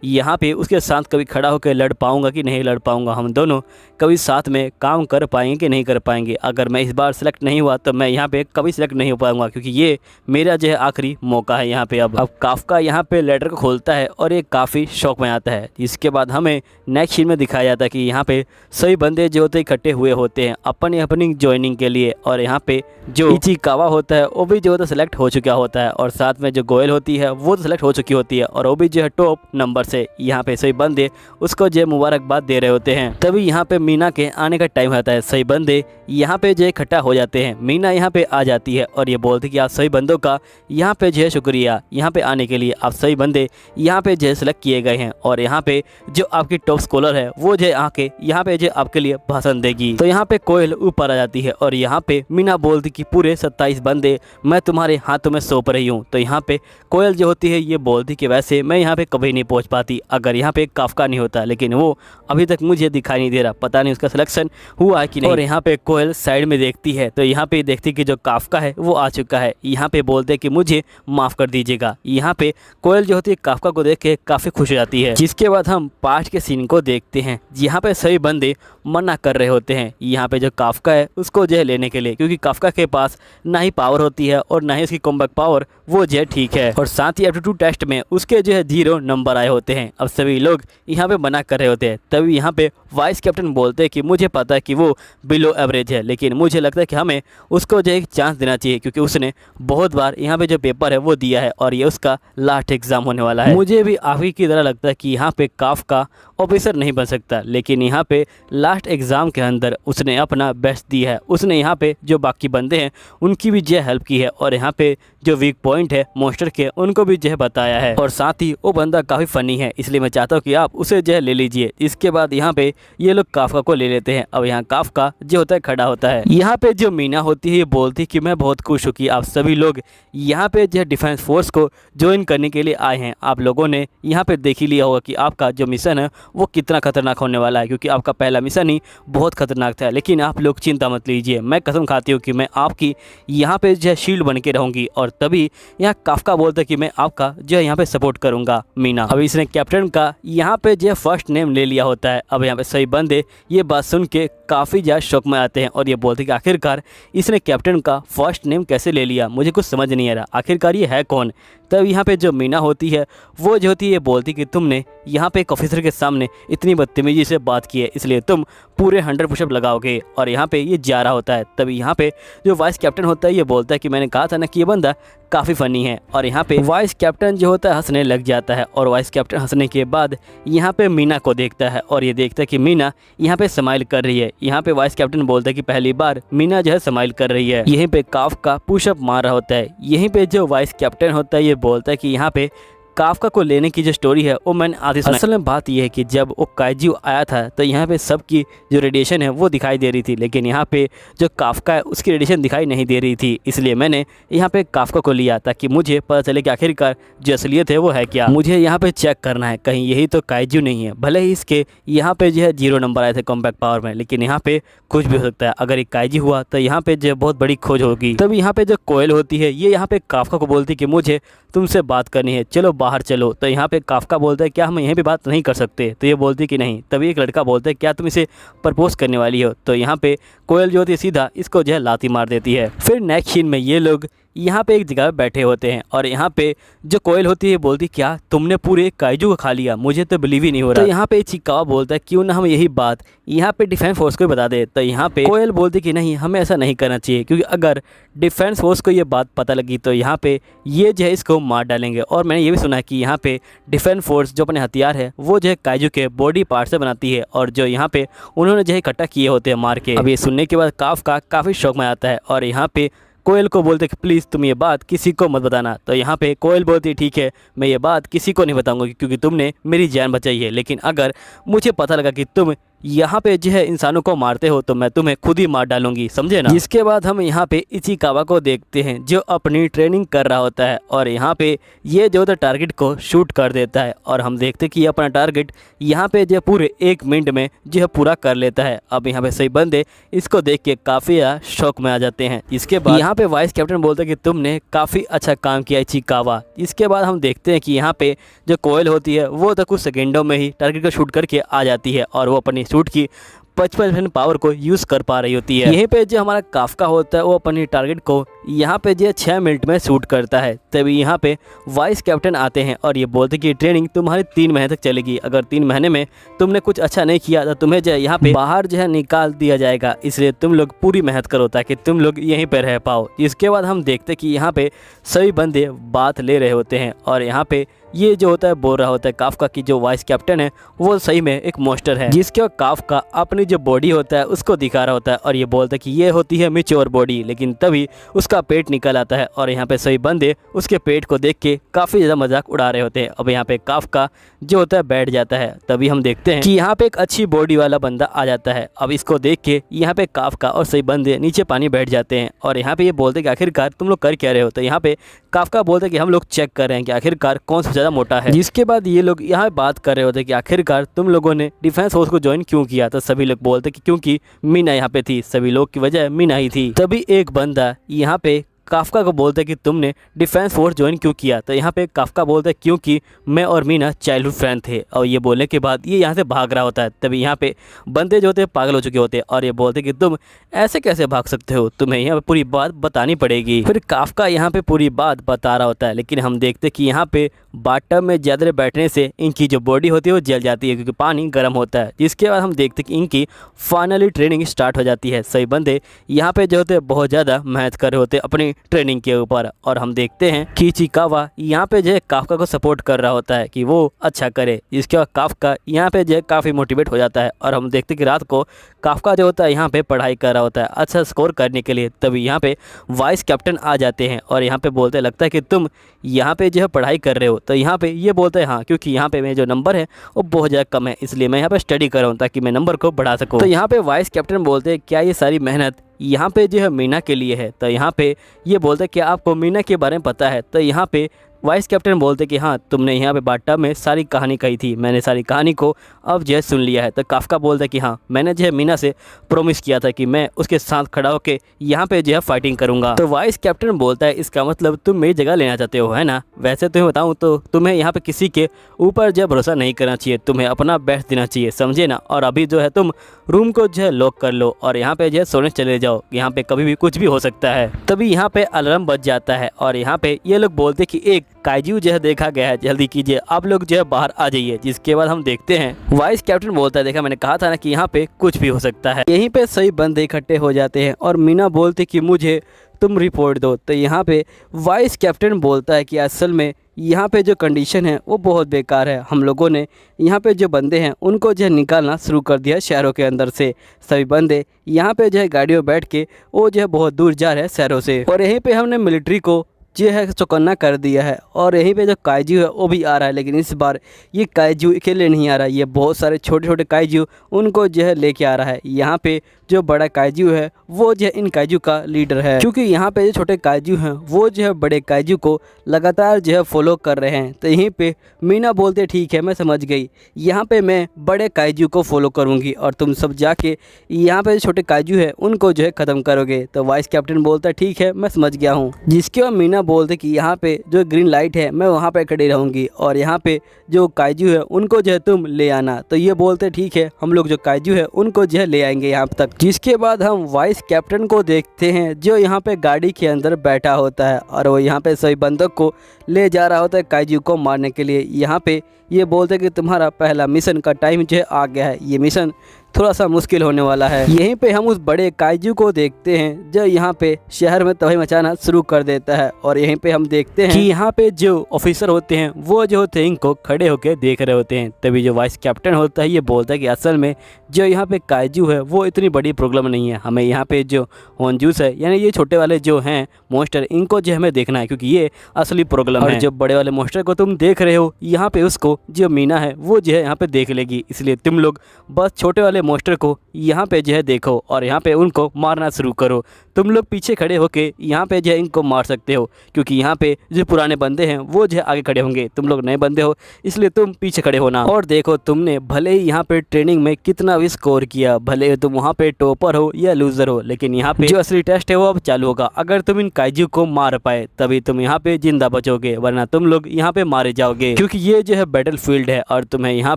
यहाँ पे उसके साथ कभी खड़ा होकर लड़ पाऊंगा कि नहीं लड़ पाऊंगा, हम दोनों कभी साथ में काम कर पाएंगे कि नहीं कर पाएंगे। अगर मैं इस बार सेलेक्ट नहीं हुआ तो मैं यहाँ पे कभी सेलेक्ट नहीं हो पाऊंगा क्योंकि ये मेरा जो है आखिरी मौका है यहाँ पे। अब काफका यहाँ पे लेटर को खोलता है और ये काफ़ी शौक में आता है। इसके बाद हमें नेक्स्ट सीन में दिखाया जाता है कि यहाँ पे सभी बंदे जो होते इकट्ठे हुए होते हैं अपनी अपनी ज्वाइनिंग के लिए और यहाँ पे जो इचिकावा होता है वो भी जो होता है सेलेक्ट हो चुका होता है और साथ में जो गोयल होती है वो तो सेलेक्ट हो चुकी होती है और वो भी जो है टॉप नंबर से यहाँ पे सही बंदे उसको जो मुबारकबाद दे रहे होते हैं। तभी यहाँ पे मीना के आने का टाइम आता है, सही बंदे यहाँ पे जो इकट्ठा हो जाते हैं। मीना यहाँ पे आ जाती है और ये बोलती कि आप सही बंदों का यहाँ पे जो है शुक्रिया यहाँ पे आने के लिए, आप सही बंदे यहाँ पे जो है सेलेक्ट किए गए हैं और यहाँ पे जो आपकी टॉप स्कॉलर है वो जो आके यहाँ पे जो आपके लिए भाषण देगी। तो यहाँ पे कोयल ऊपर आ जाती है और यहाँ पे मीना बोलती कि पूरे 27 बंदे मैं तुम्हारे हाथों में सौंप रही हूँ। तो यहाँ पे कोयल जो होती है ये बोलती कि वैसे मैं यहाँ पे कभी नहीं पहुँच पाती अगर यहाँ पे काफका नहीं होता, लेकिन वो अभी तक मुझे दिखाई नहीं दे रहा, पता नहीं उसका सिलेक्शन हुआ है कि नहीं। और यहाँ पे कोयल साइड में देखती है तो यहाँ पे देखती कि जो काफका है वो आ चुका है। यहाँ पे बोलते कि मुझे माफ़ कर दीजिएगा। यहाँ पे कोयल जो होती है काफका को देख के काफ़ी खुश हो जाती है। जिसके बाद हम पास्ट के सीन को देखते हैं। यहाँ पे सभी बंदे मना कर रहे होते हैं यहाँ पे जो काफका है उसको जो है लेने के लिए, क्योंकि काफका के पास ना ही पावर होती है और ना ही उसकी कॉम्बैट पावर वो जो है ठीक है और साथ ही एप्टीट्यूड टेस्ट में उसके जो है 0 नंबर आए होते हैं। अब सभी लोग यहाँ पे मना कर रहे होते हैं। तभी यहाँ पे वाइस कैप्टन बोलते हैं कि मुझे पता है कि वो बिलो एवरेज है, लेकिन मुझे लगता है कि हमें उसको जो एक चांस देना चाहिए क्योंकि उसने बहुत बार यहाँ पे जो पेपर है वो दिया है और ये उसका लास्ट एग्जाम होने वाला है। मुझे भी आखिरी की तरह लगता है कि यहाँ पे काफका ऑफिसर नहीं बन सकता, लेकिन यहाँ पे लास्ट एग्ज़ाम के अंदर उसने अपना बेस्ट दिया है। उसने यहाँ पे जो बाकी बंदे हैं उनकी भी जो हेल्प की है और यहाँ पे जो वीक पॉइंट है मॉन्स्टर के उनको भी जो है बताया है। और साथ ही वो बंदा काफ़ी फ़नी है, इसलिए मैं चाहता हूँ कि आप उसे जो है ले लीजिए। इसके बाद यहाँ पे ये लोग काफका को ले लेते हैं। अब यहाँ काफका जो होता है खड़ा होता है। यहाँ पे जो मीना होती है ये बोलती है कि मैं बहुत खुश हूँ कि आप सभी लोग यहाँ पे जो है डिफेंस फोर्स को ज्वाइन करने के लिए आए हैं। आप लोगों ने यहाँ पे देख ही लिया होगा कि आपका जो मिशन है वो कितना खतरनाक होने वाला है, क्योंकि आपका पहला मिशन ही बहुत खतरनाक था। लेकिन आप लोग चिंता मत लीजिए, मैं कसम खाती हूँ कि मैं आपकी यहाँ पे जो है शील्ड बन के रहूँगी। और तभी यहाँ काफका बोलता है कि मैं आपका जो है यहाँ पे सपोर्ट करूँगा मीना। अब इसने कैप्टन का यहाँ पे जो है फर्स्ट नेम ले लिया होता है। अब यहाँ पे सही बंदे ये बात सुन के काफ़ी ज़्यादा शौक में आते हैं और ये बोलते हैं कि आखिरकार इसने कैप्टन का फर्स्ट नेम कैसे ले लिया, मुझे कुछ समझ नहीं आ रहा, आखिरकार ये है कौन। तब यहाँ पे जो मीना होती है वो जो होती है ये बोलती कि तुमने यहाँ पे एक ऑफिसर के सामने इतनी बदतमीजी से बात की है, इसलिए तुम पूरे 100 पुशअप लगाओगे। और यहाँ पे ये जा रहा होता है। तभी यहाँ पे जो वाइस कैप्टन होता है ये बोलता है कि मैंने कहा था ना कि ये बंदा काफ़ी फ़नी है। और यहाँ पे वाइस कैप्टन जो होता है हंसने लग जाता है और वाइस कैप्टन हंसने के बाद यहाँ पे मीना को देखता है और ये देखता है कि मीना यहाँ पे स्माइल कर रही है। यहाँ पे वाइस कैप्टन बोलता है कि पहली बार मीना जो है स्माइल कर रही है। यहीं पे काफका पुशअप मार रहा होता है। यहीं पे जो वाइस कैप्टन होता है ये बोलता है कि यहाँ पे काफका को लेने की जो स्टोरी है वो मैंने आधी सुनी। असल में बात यह है कि जब वो काइजू आया था तो यहाँ पे सबकी जो रेडिएशन है वो दिखाई दे रही थी, लेकिन यहाँ पे जो काफका है उसकी रेडिएशन दिखाई नहीं दे रही थी। इसलिए मैंने यहाँ पे काफका को लिया ताकि मुझे पता चले कि आखिरकार जो असलियत है वो है क्या। मुझे यहाँ पे चेक करना है कहीं यही तो काइजू नहीं है। भले ही इसके यहाँ पे जो है 0 नंबर आए थे कॉम्पैक्ट पावर में, लेकिन यहाँ पे कुछ भी हो सकता है। अगर एक काइजू हुआ तो यहाँ पे जो बहुत बड़ी खोज होगी। तब यहाँ पे जो कोयल होती है ये यहाँ पे काफका को बोलती कि मुझे तुमसे बात करनी है, चलो बाहर चलो। तो यहाँ पे काफका बोलता है क्या हम यहीं पे बात नहीं कर सकते, तो ये बोलती कि नहीं। तभी एक लड़का बोलता है क्या तुम इसे प्रपोज करने वाली हो। तो यहाँ पे कोयल जो होती है सीधा इसको जो है लाती मार देती है। फिर नेक्स्ट सीन में ये लोग यहाँ पे एक जगह बैठे होते हैं और यहाँ पे जो कोयल होती है बोलती क्या तुमने पूरे काइजू को खा लिया, मुझे तो बिलीव ही नहीं हो रहा। तो यहाँ पे चिकावा बोलता है क्यों ना हम यही बात यहाँ पे डिफेंस फोर्स को बता दे। तो यहाँ पे कोयल बोलती कि नहीं हमें ऐसा नहीं करना चाहिए, क्योंकि अगर डिफेंस फोर्स को ये बात पता लगी तो यहाँ पे ये जो है इसको मार डालेंगे। और मैंने ये भी सुना है कि यहाँ पे डिफेंस फोर्स जो अपने हथियार है वो जो है काइजू के बॉडी पार्ट से बनाती है और जो यहाँ पे उन्होंने जो है इकट्ठा किए होते हैं मार के। अब ये सुनने के बाद काफका काफ़ी शौक में आता है और यहाँ पे कोयल को बोलते कि प्लीज़ तुम ये बात किसी को मत बताना। तो यहाँ पे कोयल बोलती ठीक है मैं ये बात किसी को नहीं बताऊंगा क्योंकि तुमने मेरी जान बचाई है, लेकिन अगर मुझे पता लगा कि तुम यहाँ पे जो है इंसानों को मारते हो तो मैं तुम्हें खुद ही मार डालूंगी, समझे ना। जिसके बाद हम यहाँ पे इचिकावा को देखते हैं जो अपनी ट्रेनिंग कर रहा होता है और यहाँ पे ये जो होता टारगेट को शूट कर देता है और हम देखते कि ये अपना टारगेट यहाँ पे जो पूरे 1 मिनट में जो है पूरा कर लेता है। अब यहाँ पे सही बंदे इसको देख के काफ़ी शौक में आ जाते हैं। इसके बाद यहाँ पे वाइस कैप्टन बोलते हैं कि तुमने काफ़ी अच्छा काम किया इचिकावा। इसके बाद हम देखते हैं कि यहाँ पे जो कोयल होती है वो तो कुछ सेकेंडों में ही टारगेट को शूट करके आ जाती है और वो अपनी शूट की 55% पावर को यूज़ कर पा रही होती है। यहीं पे जो हमारा काफका होता है वो अपनी टारगेट को यहाँ पे जो 6 मिनट में शूट करता है। तभी यहाँ पे वाइस कैप्टन आते हैं और ये बोलते हैं कि ट्रेनिंग तुम्हारी 3 महीने तक चलेगी, अगर 3 महीने में तुमने कुछ अच्छा नहीं किया तो तुम्हें जो है यहाँ पे बाहर जो है निकाल दिया जाएगा, इसलिए तुम लोग पूरी मेहनत करो ताकि तुम लोग यहीं पर रह पाओ। इसके बाद हम देखते हैं कि यहाँ पे सभी बंदे बात ले रहे होते हैं और यहाँ पे ये जो होता है बोल रहा होता है काफका की जो वाइस कैप्टन है वो सही में एक मॉन्स्टर है, जिसके काफका अपनी जो बॉडी होता है उसको दिखा रहा होता है और ये बोलता है कि ये होती है मैच्योर बॉडी, लेकिन तभी उसका पेट निकल आता है और यहाँ पे सही बंदे उसके पेट को देख के काफ़ी ज़्यादा मजाक उड़ा रहे होते हैं। अब यहाँ पे काफका जो होता है बैठ जाता है। तभी हम देखते हैं कि यहाँ पे एक अच्छी बॉडी वाला बंदा आ जाता है। अब इसको देख के यहाँ पे काफका और सही बंदे नीचे पानी बैठ जाते हैं और यहाँ पे ये बोलते हैं कि आखिरकार तुम लोग कर क्या रहे हो। तो यहाँ पे काफका बोलते हैं कि हम लोग चेक कर रहे हैं कि आखिरकार कौन सा ज़्यादा मोटा है। जिसके बाद ये लोग यहाँ बात कर रहे होते हैं कि आखिरकार तुम लोगों ने डिफेंस फोर्स को ज्वाइन क्यों किया। तो सभी लोग बोलते कि क्योंकि मीना यहाँ पे थी, सभी लोग की वजह मीना ही थी। तभी एक बंदा यहाँ पे काफका को बोलता है कि तुमने डिफेंस फोर्स ज्वाइन क्यों किया। तो यहाँ पे काफका बोलता है क्योंकि मैं और मीना चाइल्डहुड फ्रेंड थे। और ये बोलने के बाद ये यहाँ से भाग रहा होता है। तभी यहाँ पे बंदे जो होते हैं पागल हो चुके होते हैं और ये बोलते हैं कि तुम ऐसे कैसे भाग सकते हो, तुम्हें यहाँ पे पूरी बात बतानी पड़ेगी। फिर काफका यहाँ पे पूरी बात बता रहा होता है, लेकिन हम देखते कि यहाँ पे बाटम में ज़्यादा बैठने से इनकी जो बॉडी होती है वो जल जाती है क्योंकि पानी गर्म होता है। जिसके बाद हम देखते कि इनकी फाइनली ट्रेनिंग स्टार्ट हो जाती है। सही बंदे यहाँ पे जो होते हैं बहुत ज़्यादा मेहनत कर रहे होते हैं अपनी ट्रेनिंग के ऊपर। और हम देखते हैं कि इचिकावा यहाँ पे जो है काफका को सपोर्ट कर रहा होता है कि वो अच्छा करे। इसके बाद काफका यहाँ पे जो है काफ़ी मोटिवेट हो जाता है और हम देखते हैं कि रात को काफका जो होता है यहाँ पे पढ़ाई कर रहा होता है अच्छा स्कोर करने के लिए। तभी यहाँ पे वाइस कैप्टन आ जाते हैं और यहाँ पे बोलते लगता है कि तुम यहाँ पे जो है पढ़ाई कर रहे हो। तो यहाँ पे ये बोलते हैं हाँ, क्योंकि यहाँ पे मेरे जो नंबर है वो बहुत ज़्यादा कम है, इसलिए मैं यहाँ पे स्टडी कर रहा हूँ ताकि मैं नंबर को बढ़ा सकूँ। तो यहाँ पे वाइस कैप्टन बोलते हैं क्या ये सारी मेहनत यहाँ पे जो है मीना के लिए है। तो यहाँ पे ये बोलते हैं कि आपको मीना के बारे में पता है। तो यहाँ पे वाइस कैप्टन बोलते कि हाँ, तुमने यहाँ पे बाटा में सारी कहानी कही थी, मैंने सारी कहानी को अब जो है सुन लिया है। तो काफका बोलता है कि हाँ, मैंने जो है मीना से प्रॉमिस किया था कि मैं उसके साथ खड़ा होकर यहाँ पे जो है फाइटिंग करूँगा। तो वाइस कैप्टन बोलता है इसका मतलब तुम मेरी जगह लेना चाहते हो, है ना। वैसे तुम्हें बताऊँ तो तुम्हें यहाँ पे किसी के ऊपर जो है भरोसा नहीं करना चाहिए, तुम्हें अपना बेस्ट देना चाहिए, समझे ना। और अभी जो है तुम रूम को जो है लॉक कर लो और यहाँ पे जो है सोने चले जाओ, यहाँ पे कभी भी कुछ भी हो सकता है। तभी यहाँ पे अलार्म बज जाता है और यहाँ पे ये लोग बोलते कि एक काइजू जो है देखा गया है, जल्दी कीजिए आप लोग जो है बाहर आ जाइए। जिसके बाद हम देखते हैं वाइस कैप्टन बोलता है देखा मैंने कहा था ना कि यहाँ पे कुछ भी हो सकता है। यहीं पे सही बंदे इकट्ठे हो जाते हैं और मीना बोलती कि मुझे तुम रिपोर्ट दो। तो यहाँ पे वाइस कैप्टन बोलता है कि असल में यहाँ पे जो कंडीशन है वो बहुत बेकार है, हम लोगों ने यहाँ पे जो बंदे हैं उनको जो है निकालना शुरू कर दिया शहरों के अंदर से। सभी बंदे यहाँ पे जो है गाड़ियों बैठ के वो जो है बहुत दूर जा रहे हैं शहरों से। और यहीं पे हमने मिलिट्री को जो है चौकन्ना कर दिया है और यहीं पे जो काइजू है वो भी आ रहा है। लेकिन इस बार ये काइजू अकेले नहीं आ रहा है, ये बहुत सारे छोटे छोटे काइजू उनको जो है लेके आ रहा है। यहाँ पे जो बड़ा काइजू है वो जो है इन काइजू का लीडर है, क्योंकि यहाँ पे जो छोटे काइजू हैं वो जो है बड़े काइजू को लगातार जो है फॉलो कर रहे हैं। तो यहीं पे मीना बोलते ठीक है मैं समझ गई, यहाँ पे मैं बड़े काइजू को फॉलो करूँगी और तुम सब जाके यहाँ पे जो छोटे काइजू है उनको जो है ख़त्म करोगे। तो वाइस कैप्टन बोलता है ठीक है मैं समझ गया हूँ। जिसके बाद मीना बोलते कि यहाँ पे जो ग्रीन लाइट है मैं वहाँ पे खड़ी रहूँगी और यहाँ पे जो काइजू है उनको जो है तुम ले आना। तो ये बोलते ठीक है, हम लोग जो काइजू है उनको जो है ले आएंगे यहाँ तक। जिसके बाद हम वाइस कैप्टन को देखते हैं जो यहाँ पे गाड़ी के अंदर बैठा होता है और वो यहाँ पे सभी बंदों को ले जा रहा होता है काइजू को मारने के लिए। यहाँ पे ये बोलते कि तुम्हारा पहला मिशन का टाइम जो है आ गया है, ये मिशन थोड़ा सा मुश्किल होने वाला है। यहीं पे हम उस बड़े काइजू को देखते हैं जो यहाँ पे शहर में तबाही मचाना शुरू कर देता है। और यहीं पे हम देखते हैं कि यहाँ पे जो ऑफिसर होते हैं वो जो होते हैं इनको खड़े होकर देख रहे होते हैं। तभी जो वाइस कैप्टन होता है ये बोलता है कि असल में जो यहाँ पे काइजू है वो इतनी बड़ी प्रॉब्लम नहीं है, हमें यहाँ पे जो होंजूस है यानी ये छोटे वाले जो हैं मोस्टर इनको जो हमें देखना है, क्योंकि ये असली प्रॉब्लम है। और जो बड़े वाले मोस्टर को तुम देख रहे हो यहाँ पे उसको जो मीना है वो जो है यहाँ पे देख लेगी, इसलिए तुम लोग बस छोटे वाले मोस्टर को यहाँ पे जो है देखो और यहाँ पे उनको मारना शुरू करो। तुम लोग पीछे खड़े होके यहाँ पे जो है इनको मार सकते हो, क्योंकि यहाँ पे जो पुराने बंदे हैं वो जो है आगे खड़े होंगे, तुम लोग नए बंदे हो इसलिए तुम पीछे खड़े होना। और देखो तुमने भले ही यहाँ पे ट्रेनिंग में कितना भी स्कोर किया, भले ही तुम वहाँ पे टॉपर हो या लूजर हो, लेकिन यहाँ पे जो असली टेस्ट है वो अब चालू होगा। अगर तुम इन काइजू को मार पाए तभी तुम यहाँ पे जिंदा बचोगे, वरना तुम लोग यहाँ पे मारे जाओगे, क्योंकि ये जो है बैटल फील्ड है और तुम्हें यहाँ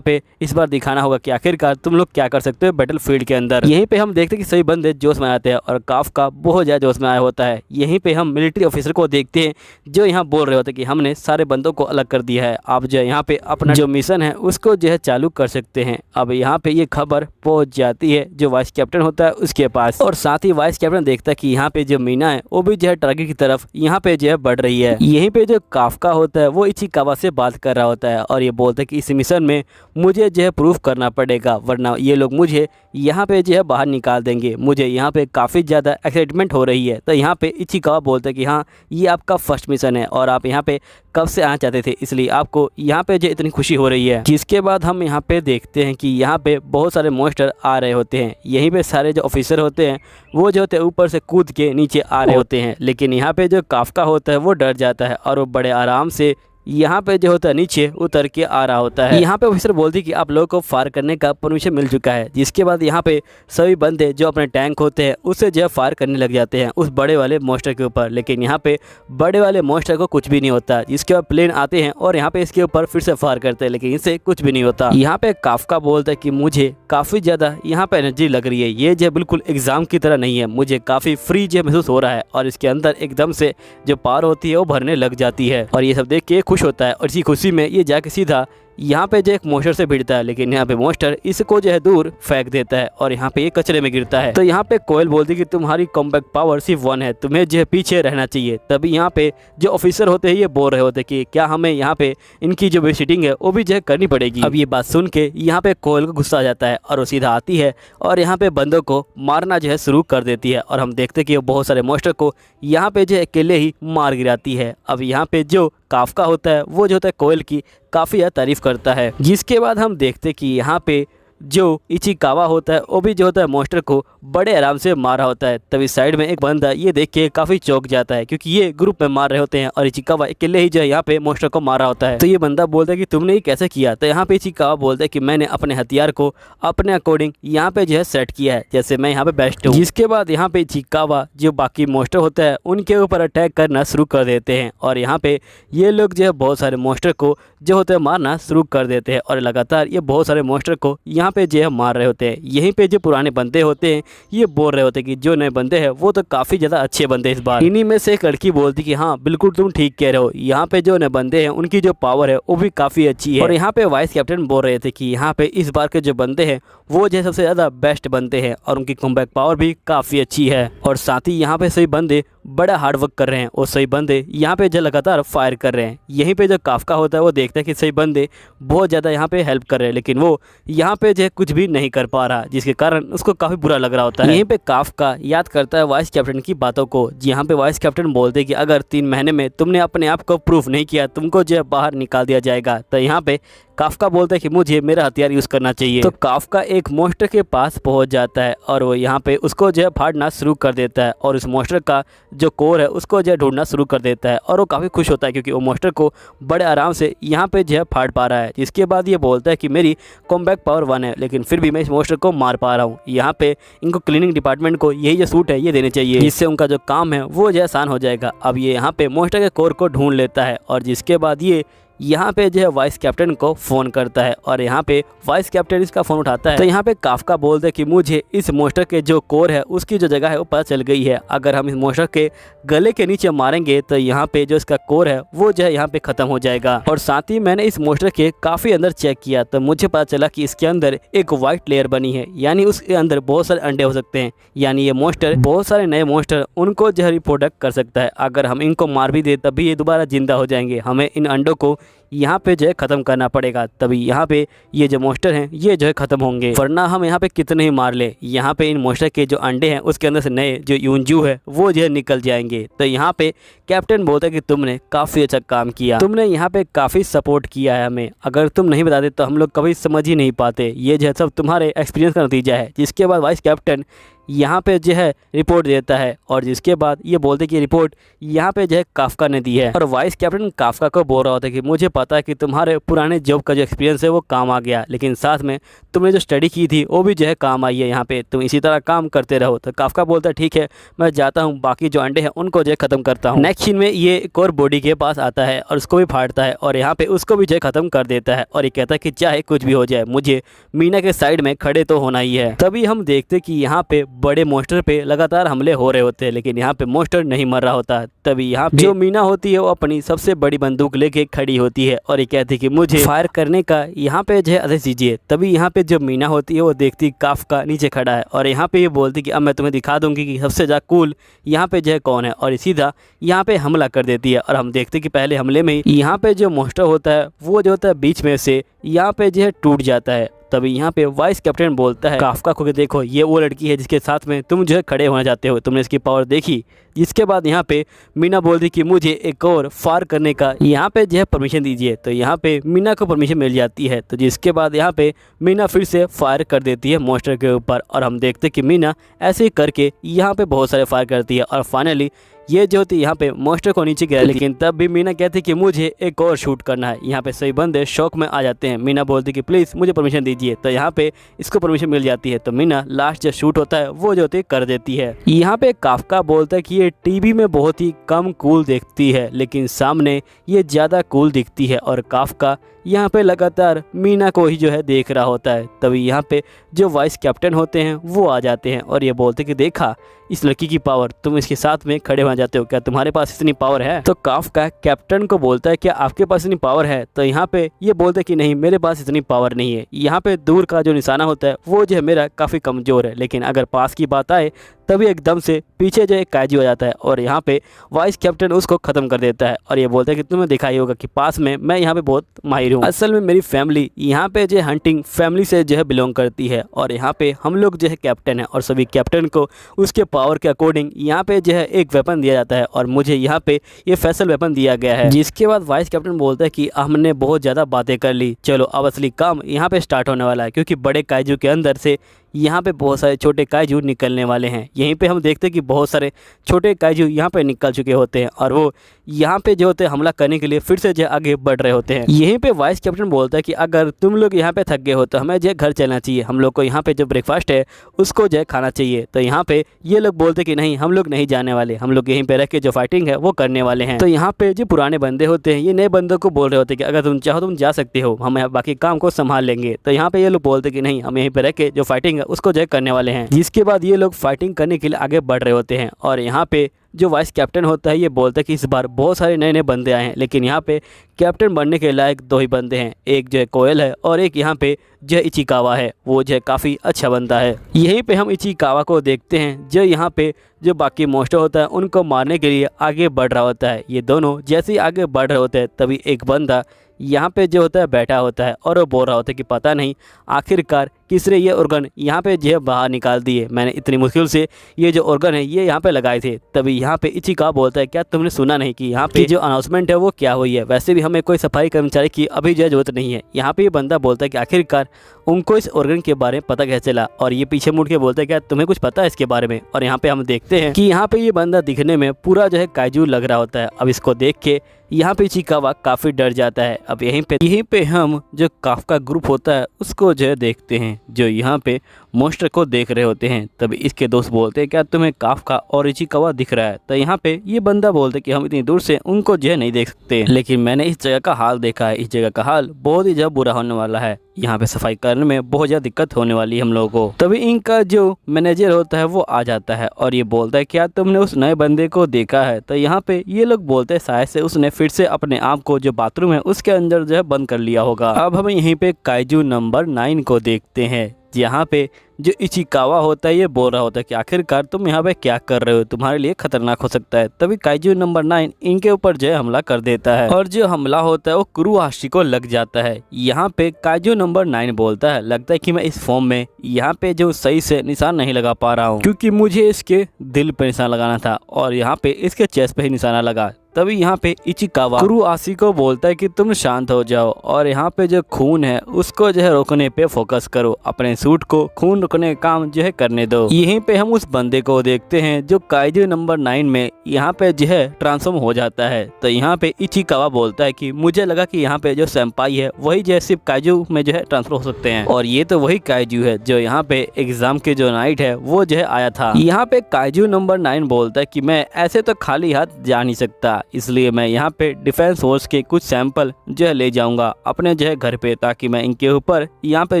पे इस बार दिखाना होगा कि आखिरकार तुम लोग क्या कर सकते हो बैटल फील्ड के अंदर। यहीं पे हम देखते हैं कि सभी बंदे जोश में आते हैं और काफका बहुत ज़्यादा जोश में आया होता है। यहीं पे हम मिलिट्री ऑफिसर को देखते हैं जो यहाँ बोल रहे होते हैं कि हमने सारे बंदों को अलग कर दिया है, आप जो है यहाँ पे अपना जो मिशन है उसको जो है चालू कर सकते हैं। अब यहाँ पे ये खबर पहुँच जाती है जो वाइस कैप्टन होता है उसके पास, और साथ ही वाइस कैप्टन देखता है कि यहाँ पे जो मीना है वो भी जो है टारगेट की तरफ यहाँ पे जो है बढ़ रही है। यहीं पे जो काफका होता है वो इचिकावा से बात कर रहा होता है और ये बोलता है कि इस मिशन में मुझे जो है प्रूफ करना पड़ेगा, वरना ये लोग मुझे यहाँ पे जो है बाहर निकाल देंगे। मुझे यहाँ पे काफ़ी ज़्यादा एक्साइटमेंट हो रही है। तो यहाँ पे इचिकावा बोलते हैं कि हाँ ये आपका फर्स्ट मिशन है और आप यहाँ पे कब से आना चाहते थे, इसलिए आपको यहाँ पे जो इतनी खुशी हो रही है। जिसके बाद हम यहाँ पे देखते हैं कि यहाँ पे बहुत सारे मॉन्स्टर आ रहे होते हैं। यहीं पे सारे जो ऑफिसर होते हैं वो जो होते हैं ऊपर से कूद के नीचे आ रहे होते हैं, लेकिन यहाँ पे जो काफका होता है वो डर जाता है और वो बड़े आराम से यहाँ पे जो होता है नीचे उतर के आ रहा होता है। यहाँ पे ऑफिसर बोलती कि आप लोगों को फायर करने का परमिशन मिल चुका है। जिसके बाद यहाँ पे सभी बंदे जो अपने टैंक होते हैं उससे जो है फायर करने लग जाते हैं उस बड़े वाले मॉन्स्टर के ऊपर, लेकिन यहाँ पे बड़े वाले मॉन्स्टर को कुछ भी नहीं होता। जिसके बाद प्लेन आते हैं और यहाँ पे इसके ऊपर फिर से फायर करते हैं, लेकिन इससे कुछ भी नहीं होता। यहाँ पे काफका बोलता है कि मुझे काफ़ी ज़्यादा यहाँ पे एनर्जी लग रही है, ये जो बिल्कुल एग्जाम की तरह नहीं है, मुझे काफ़ी फ्री जो महसूस हो रहा है और इसके अंदर एकदम से जो पावर होती है वो भरने लग जाती है। और ये सब देख के खुश होता है और इसी खुशी में ये जाके सीधा यहाँ पे जो एक मोस्टर से भिड़ता है, लेकिन यहाँ पे मोस्टर इसको जो है दूर फेंक देता है और यहाँ पे ये कचरे में गिरता है। तो यहाँ पे कोयल बोलती कि तुम्हारी कॉम्बैट पावर सिर्फ 1 है, तुम्हें जो है पीछे रहना चाहिए। तभी यहाँ पे जो ऑफिसर होते हैं ये बोल रहे होते कि क्या हमें यहाँ पे इनकी जो विजिटिंग है वो भी जो है करनी पड़ेगी। अब ये बात सुन के यहाँ पे कोयल को गुस्सा आ जाता है और वो सीधा आती है और यहाँ पे बंदों को मारना जो है शुरू कर देती है। और हम देखते कि वो बहुत सारे मोस्टर को यहाँ पे जो है अकेले ही मार गिराती है। अब यहाँ पे जो काफका होता है वो जो होता है कोयल की काफ़ी तारीफ करता है। जिसके बाद हम देखते कि यहाँ पे जो इचिकावा होता है वो भी जो होता है मोस्टर को बड़े आराम से मारा होता है। तभी साइड में एक बंदा ये देख के काफ़ी चौंक जाता है, क्योंकि ये ग्रुप में मार रहे होते हैं और इचिकावा अकेले ही जो है यहाँ पे मोस्टर को मारा होता है। तो ये बंदा बोलता है कि तुमने ये कैसे किया। तो यहाँ पे इचिकावा बोलता है कि मैंने अपने हथियार को अपने अकॉर्डिंग यहाँ पे जो है सेट किया है, जैसे मैं यहाँ पे बेस्ट हूँ। जिसके बाद यहाँ पे इचिकावा जो बाकी मोस्टर होता है उनके ऊपर अटैक करना शुरू कर देते हैं और यहाँ पे ये लोग जो है बहुत सारे मोस्टर को जो होते हैं मारना शुरू कर देते हैं और लगातार ये बहुत सारे मोस्टर को यहाँ पे जो है मार रहे होते हैं। यहीं पे जो पुराने बंदे होते हैं ये बोल रहे होते हैं कि जो नए बंदे हैं वो तो काफ़ी ज़्यादा अच्छे बंदे इस बार। इन्हीं में से एक लड़की बोलती कि हाँ बिल्कुल तुम ठीक कह रहे हो, यहाँ पे जो नए बंदे हैं उनकी जो पावर है वो भी काफ़ी अच्छी है। और यहाँ पे वाइस कैप्टन बोल रहे थे कि यहाँ पे इस बार के जो बंदे हैं वो जो है सबसे ज़्यादा बेस्ट बनते हैं और उनकी कॉम्बैट पावर भी काफ़ी अच्छी है। और साथ ही यहाँ पे सभी बंदे बड़ा हार्ड वर्क कर रहे हैं और सही बंदे यहाँ पे जो लगातार फायर कर रहे हैं। यहीं पे जो काफका होता है वो देखता है कि सही बंदे बहुत ज़्यादा यहाँ पे हेल्प कर रहे हैं, लेकिन वो यहाँ पे जो है कुछ भी नहीं कर पा रहा, जिसके कारण उसको काफ़ी बुरा लग रहा होता है। यहीं पे काफका याद करता है वाइस कैप्टन की बातों को। यहाँ पे वाइस कैप्टन बोलते हैं कि अगर 3 महीने में तुमने अपने आप को प्रूफ नहीं किया तुमको जो है बाहर निकाल दिया जाएगा। तो यहाँ पे काफका बोलता है कि मुझे मेरा हथियार यूज़ करना चाहिए। तो काफका एक मोस्टर के पास पहुंच जाता है और वो यहाँ पे उसको जो है फाड़ना शुरू कर देता है और उस मोस्टर का जो कोर है उसको जो है ढूंढना शुरू कर देता है और वो काफ़ी खुश होता है क्योंकि वो मोस्टर को बड़े आराम से यहाँ पे जो है फाड़ पा रहा है। जिसके बाद ये बोलता है कि मेरी कॉम्बैट पावर 1 है, लेकिन फिर भी मैं इस मोस्टर को मार पा रहा हूँ। यहाँ पे इनको क्लीनिंग डिपार्टमेंट को यही जो सूट है ये देने चाहिए, जिससे उनका जो काम है वो जो आसान हो जाएगा। अब ये यहाँ पे मोस्टर के कोर को ढूंढ लेता है और जिसके बाद ये यहाँ पे जो है वाइस कैप्टन को फ़ोन करता है और यहाँ पे वाइस कैप्टन इसका फ़ोन उठाता है। तो यहाँ पे काफका बोलते हैं कि मुझे इस मोस्टर के जो कोर है उसकी जो जगह है वो पता चल गई है। अगर हम इस मोस्टर के गले के नीचे मारेंगे तो यहाँ पे जो इसका कोर है वो जो है यहाँ पे ख़त्म हो जाएगा। और साथ ही मैंने इस मोस्टर के काफ़ी अंदर चेक किया तो मुझे पता चला कि इसके अंदर एक वाइट लेयर बनी है, यानी उसके अंदर बहुत सारे अंडे हो सकते हैं। यानी ये मोस्टर बहुत सारे नए मोस्टर उनको जो है रिप्रोडक्ट कर सकता है। अगर हम इनको मार भी दे तभी ये दोबारा जिंदा हो जाएंगे। हमें इन अंडों को यहाँ पे जो है ख़त्म करना पड़ेगा, तभी यहाँ पे ये जो मोस्टर हैं ये जो है ख़त्म होंगे। वरना हम यहाँ पे कितने ही मार ले, यहाँ पे इन मोस्टर के जो अंडे हैं उसके अंदर से नए जो यूंजू है वो जो है निकल जाएंगे। तो यहाँ पे कैप्टन बोलता है कि तुमने काफ़ी अच्छा काम किया, तुमने यहाँ पे काफ़ी सपोर्ट किया है हमें। अगर तुम नहीं बताते तो हम लोग कभी समझ ही नहीं पाते। ये जो है सब तुम्हारे एक्सपीरियंस का नतीजा है। जिसके बाद वाइस कैप्टन यहाँ पे जो है रिपोर्ट देता है और जिसके बाद ये बोलते कि रिपोर्ट यहाँ पे जो है काफका ने दी है। और वाइस कैप्टन काफका को बोल रहा होता है कि मुझे पता है कि तुम्हारे पुराने जॉब का जो एक्सपीरियंस है वो काम आ गया, लेकिन साथ में तुमने जो स्टडी की थी वो भी जो है काम आई है। यहाँ पे तुम इसी तरह काम करते रहो। तो काफका बोलता है ठीक है मैं जाता हूँ, बाकी जो अंडे हैं उनको जो है ख़त्म करता हूँ। नेक्स्ट सीन में ये एक और बॉडी के पास आता है और उसको भी फाड़ता है और यहाँ पे उसको भी जो है ख़त्म कर देता है और ये कहता है कि चाहे कुछ भी हो जाए मुझे मीना के साइड में खड़े तो होना ही है। तभी हम देखते कि यहाँ पे बड़े मोस्टर पे लगातार हमले हो रहे होते हैं, लेकिन यहाँ पे मोस्टर नहीं मर रहा होता। तभी यहाँ पे जो मीना होती है वो अपनी सबसे बड़ी बंदूक लेके खड़ी होती है और ये कहती है कि मुझे फायर करने का यहाँ पे जो है आदेश दीजिए। तभी यहाँ पे जो मीना होती है वो देखती काफका नीचे खड़ा है और यहाँ पे ये बोलती कि अब मैं तुम्हें दिखा दूंगी कि सबसे ज़्यादा कूल यहाँ पे जो है कौन है, और सीधा यहाँ पे हमला कर देती है। और हम देखते कि पहले हमले में यहाँ पे जो मोस्टर होता है वो जो होता है बीच में से यहाँ पे जो है टूट जाता है। तभी यहाँ पे वाइस कैप्टन बोलता है काफका को कि देखो ये वो लड़की है जिसके साथ में तुम जो है खड़े होना चाहते हो, तुमने इसकी पावर देखी। जिसके बाद यहाँ पे मीना बोलती कि मुझे एक और फायर करने का यहाँ पे जो है परमिशन दीजिए। तो यहाँ पे मीना को परमिशन मिल जाती है। तो जिसके बाद यहाँ पे मीना फिर से फायर कर देती है मोस्टर के ऊपर और हम देखते कि मीना ऐसे ही करके यहाँ पे बहुत सारे फायर करती है और फाइनली ये जो होती यहाँ पे मोस्टर को नीचे गिरा। लेकिन तब भी मीना कहती कि मुझे एक और शूट करना है। यहाँ पे सभी बंदे शौक में आ जाते हैं। मीना बोलती कि प्लीज़ मुझे परमिशन दीजिए। तो यहाँ पे इसको परमिशन मिल जाती है। तो मीना लास्ट जो शूट होता है वो जो होती कर देती है। यहाँ पे काफका बोलता है कि ये टीवी में बहुत ही कम कूल दिखती है, लेकिन सामने ये ज़्यादा कूल दिखती है। और काफका यहाँ पे लगातार मीना को ही जो है देख रहा होता है। तभी यहाँ पे जो वाइस कैप्टन होते हैं वो आ जाते हैं और ये बोलते कि देखा इस लड़की की पावर, तुम इसके साथ में खड़े हो जाते हो, क्या तुम्हारे पास इतनी पावर है? तो काफ्का कैप्टन को बोलता है क्या आपके पास इतनी पावर है? तो यहाँ पे ये बोलते कि नहीं, मेरे पास इतनी पावर नहीं है। यहाँ पे दूर का जो निशाना होता है वो जो है मेरा काफ़ी कमज़ोर है, लेकिन अगर पास की बात आए तभी एकदम से पीछे जो एक काइजू आ जाता है और यहाँ पे वाइस कैप्टन उसको ख़त्म कर देता है और ये बोलता है कि तुम्हें दिखाई होगा कि पास में मैं यहाँ पे बहुत माहिर हूँ। असल में मेरी फैमिली यहाँ पे जो हंटिंग फैमिली से जो है बिलोंग करती है और यहाँ पे हम लोग जो है कैप्टन है और सभी कैप्टन को उसके पावर के अकॉर्डिंग यहाँ पे जो है एक वेपन दिया जाता है और मुझे यहाँ पे ये फैसल वेपन दिया गया है। जिसके बाद वाइस कैप्टन बोलता है कि हमने बहुत ज़्यादा बातें कर ली, चलो अब असली काम यहाँ पे स्टार्ट होने वाला है, क्योंकि बड़े काइजू के अंदर से यहाँ पे बहुत सारे छोटे काइजू निकलने वाले हैं। यहीं पे हम देखते हैं कि बहुत सारे छोटे काइजू यहाँ पे निकल चुके होते हैं और वो यहाँ पे जो होते हैं हमला करने के लिए फिर से जो आगे बढ़ रहे होते हैं। यहीं पे वाइस कैप्टन बोलता है कि अगर तुम लोग यहाँ पे थक गए हो तो हमें जो घर चलना चाहिए, हम लोग को यहाँ पे जो ब्रेकफास्ट है उसको जो खाना चाहिए। तो यहाँ पे ये लोग बोलते कि नहीं, हम लोग नहीं जाने वाले, हम लोग यहीं पे रह के जो फाइटिंग है वो करने वाले हैं। तो यहाँ पे जो पुराने बंदे होते हैं ये नए बंदों को बोल रहे होते हैं कि अगर तुम चाहो तुम जा सकते हो, हम बाकी काम को संभाल लेंगे। तो यहाँ पे ये लोग बोलते कि नहीं, हम यहीं पे रह के जो फाइटिंग है उसको जो करने वाले हैं। जिसके बाद ये लोग फाइटिंग करने के लिए आगे बढ़ रहे होते हैं और यहाँ पे जो वाइस कैप्टन होता है ये बोलता है कि इस बार बहुत सारे नए नए बंदे आए हैं, लेकिन यहाँ पे कैप्टन बनने के लायक 2 ही बंदे हैं, एक जो है कोयल है और एक यहाँ पे जो है इचिकावा है, वो जो है काफ़ी अच्छा बंदा है। यहीं पे हम इचिकावा को देखते हैं जो यहाँ पे जो बाकी मोस्टर होता है उनको मारने के लिए आगे बढ़ रहा होता है। ये दोनों जैसे ही आगे बढ़ रहे होते हैं तभी एक बंदा यहाँ पे जो होता है बैठा होता है और वो बोल रहा होता है कि पता नहीं आखिरकार किसने ये ऑर्गन यहाँ पे जो है बाहर निकाल दिए, मैंने इतनी मुश्किल से ये जो ऑर्गन है ये यहाँ पे लगाए थे। तभी यहाँ पे इचिकावा बोलता है क्या तुमने सुना नहीं कि यहाँ पे जो अनाउंसमेंट है वो क्या हुई है? वैसे भी हमें कोई सफाई कर्मचारी की अभी जो जरूरत नहीं है। यहाँ पे ये बंदा बोलता है कि आखिरकार उनको इस ऑर्गन के बारे में पता कैसे चला, और ये पीछे मुड़ के बोलता है क्या तुम्हें कुछ पता है इसके बारे में? और यहाँ पे हम देखते हैं कि यहाँ पे ये बंदा दिखने में पूरा जो है काइजू लग रहा होता है। अब इसको देख के यहाँ पे इचिकावा काफ़ी डर जाता है। अब यहीं पे हम जो काफ्का ग्रुप होता है उसको जो है देखते हैं जो यहाँ पे मोस्टर को देख रहे होते हैं। तभी इसके दोस्त बोलते हैं क्या तुम्हें काफ्का और इचिकावा दिख रहा है? तो यहाँ पे ये बंदा बोलते कि हम इतनी दूर से उनको जो है नहीं देख सकते, लेकिन मैंने इस जगह का हाल देखा है, इस जगह का हाल बहुत ही ज़्यादा बुरा होने वाला है, यहाँ पे सफाई करने में बहुत ज़्यादा दिक्कत होने वाली है हम लोगों को। तभी इनका जो मैनेजर होता है वो आ जाता है और ये बोलता है क्या तुमने उस नए बंदे को देखा है? तो यहाँ पे ये लोग बोलते हैं शायद से उसने फिर से अपने आप को जो बाथरूम है उसके अंदर जो है बंद कर लिया होगा। अब हम यहीं पे काइजू नंबर 9 को देखते हैं, यहाँ पे जो इचिकावा होता है ये बोल रहा होता है कि आखिरकार तुम यहाँ पे क्या कर रहे हो, तुम्हारे लिए खतरनाक हो सकता है। तभी काइजू नंबर 9 इनके ऊपर जो है हमला कर देता है और जो हमला होता है वो कुरुहाशी को लग जाता है। यहाँ पे काइजू नंबर 9 बोलता है लगता है कि मैं इस फॉर्म में यहाँ पे जो सही से निशान नहीं लगा पा रहा हूँ, क्योंकि मुझे इसके दिल पे निशान लगाना था और यहाँ पे इसके चेस्ट पे ही निशाना लगा। तभी यहाँ पे इचिकावा कुरुहाशी को बोलता है कि तुम शांत हो जाओ और यहाँ पे जो खून है उसको जो है रोकने पे फोकस करो, अपने सूट को खून रोकने का काम जो है करने दो। यहीं पे हम उस बंदे को देखते हैं जो काइजू नंबर 9 में यहाँ पे जो है ट्रांसफॉर्म हो जाता है। तो यहाँ पे इचिकावा बोलता है कि मुझे लगा कि यहाँ पे जो सेंपाई है वही जो है सिर्फ काइजू में जो है ट्रांसफर हो सकते हैं, और ये तो वही काइजू है जो यहाँ पे एग्जाम के जो नाइट है वो जो है आया था। यहाँ पे काइजू नंबर 9 बोलता है कि मैं ऐसे तो खाली हाथ जा नहीं सकता, इसलिए मैं यहाँ पे डिफेंस फोर्स के कुछ सैंपल जो है ले जाऊंगा अपने जो है घर पे, ताकि मैं इनके ऊपर यहाँ पे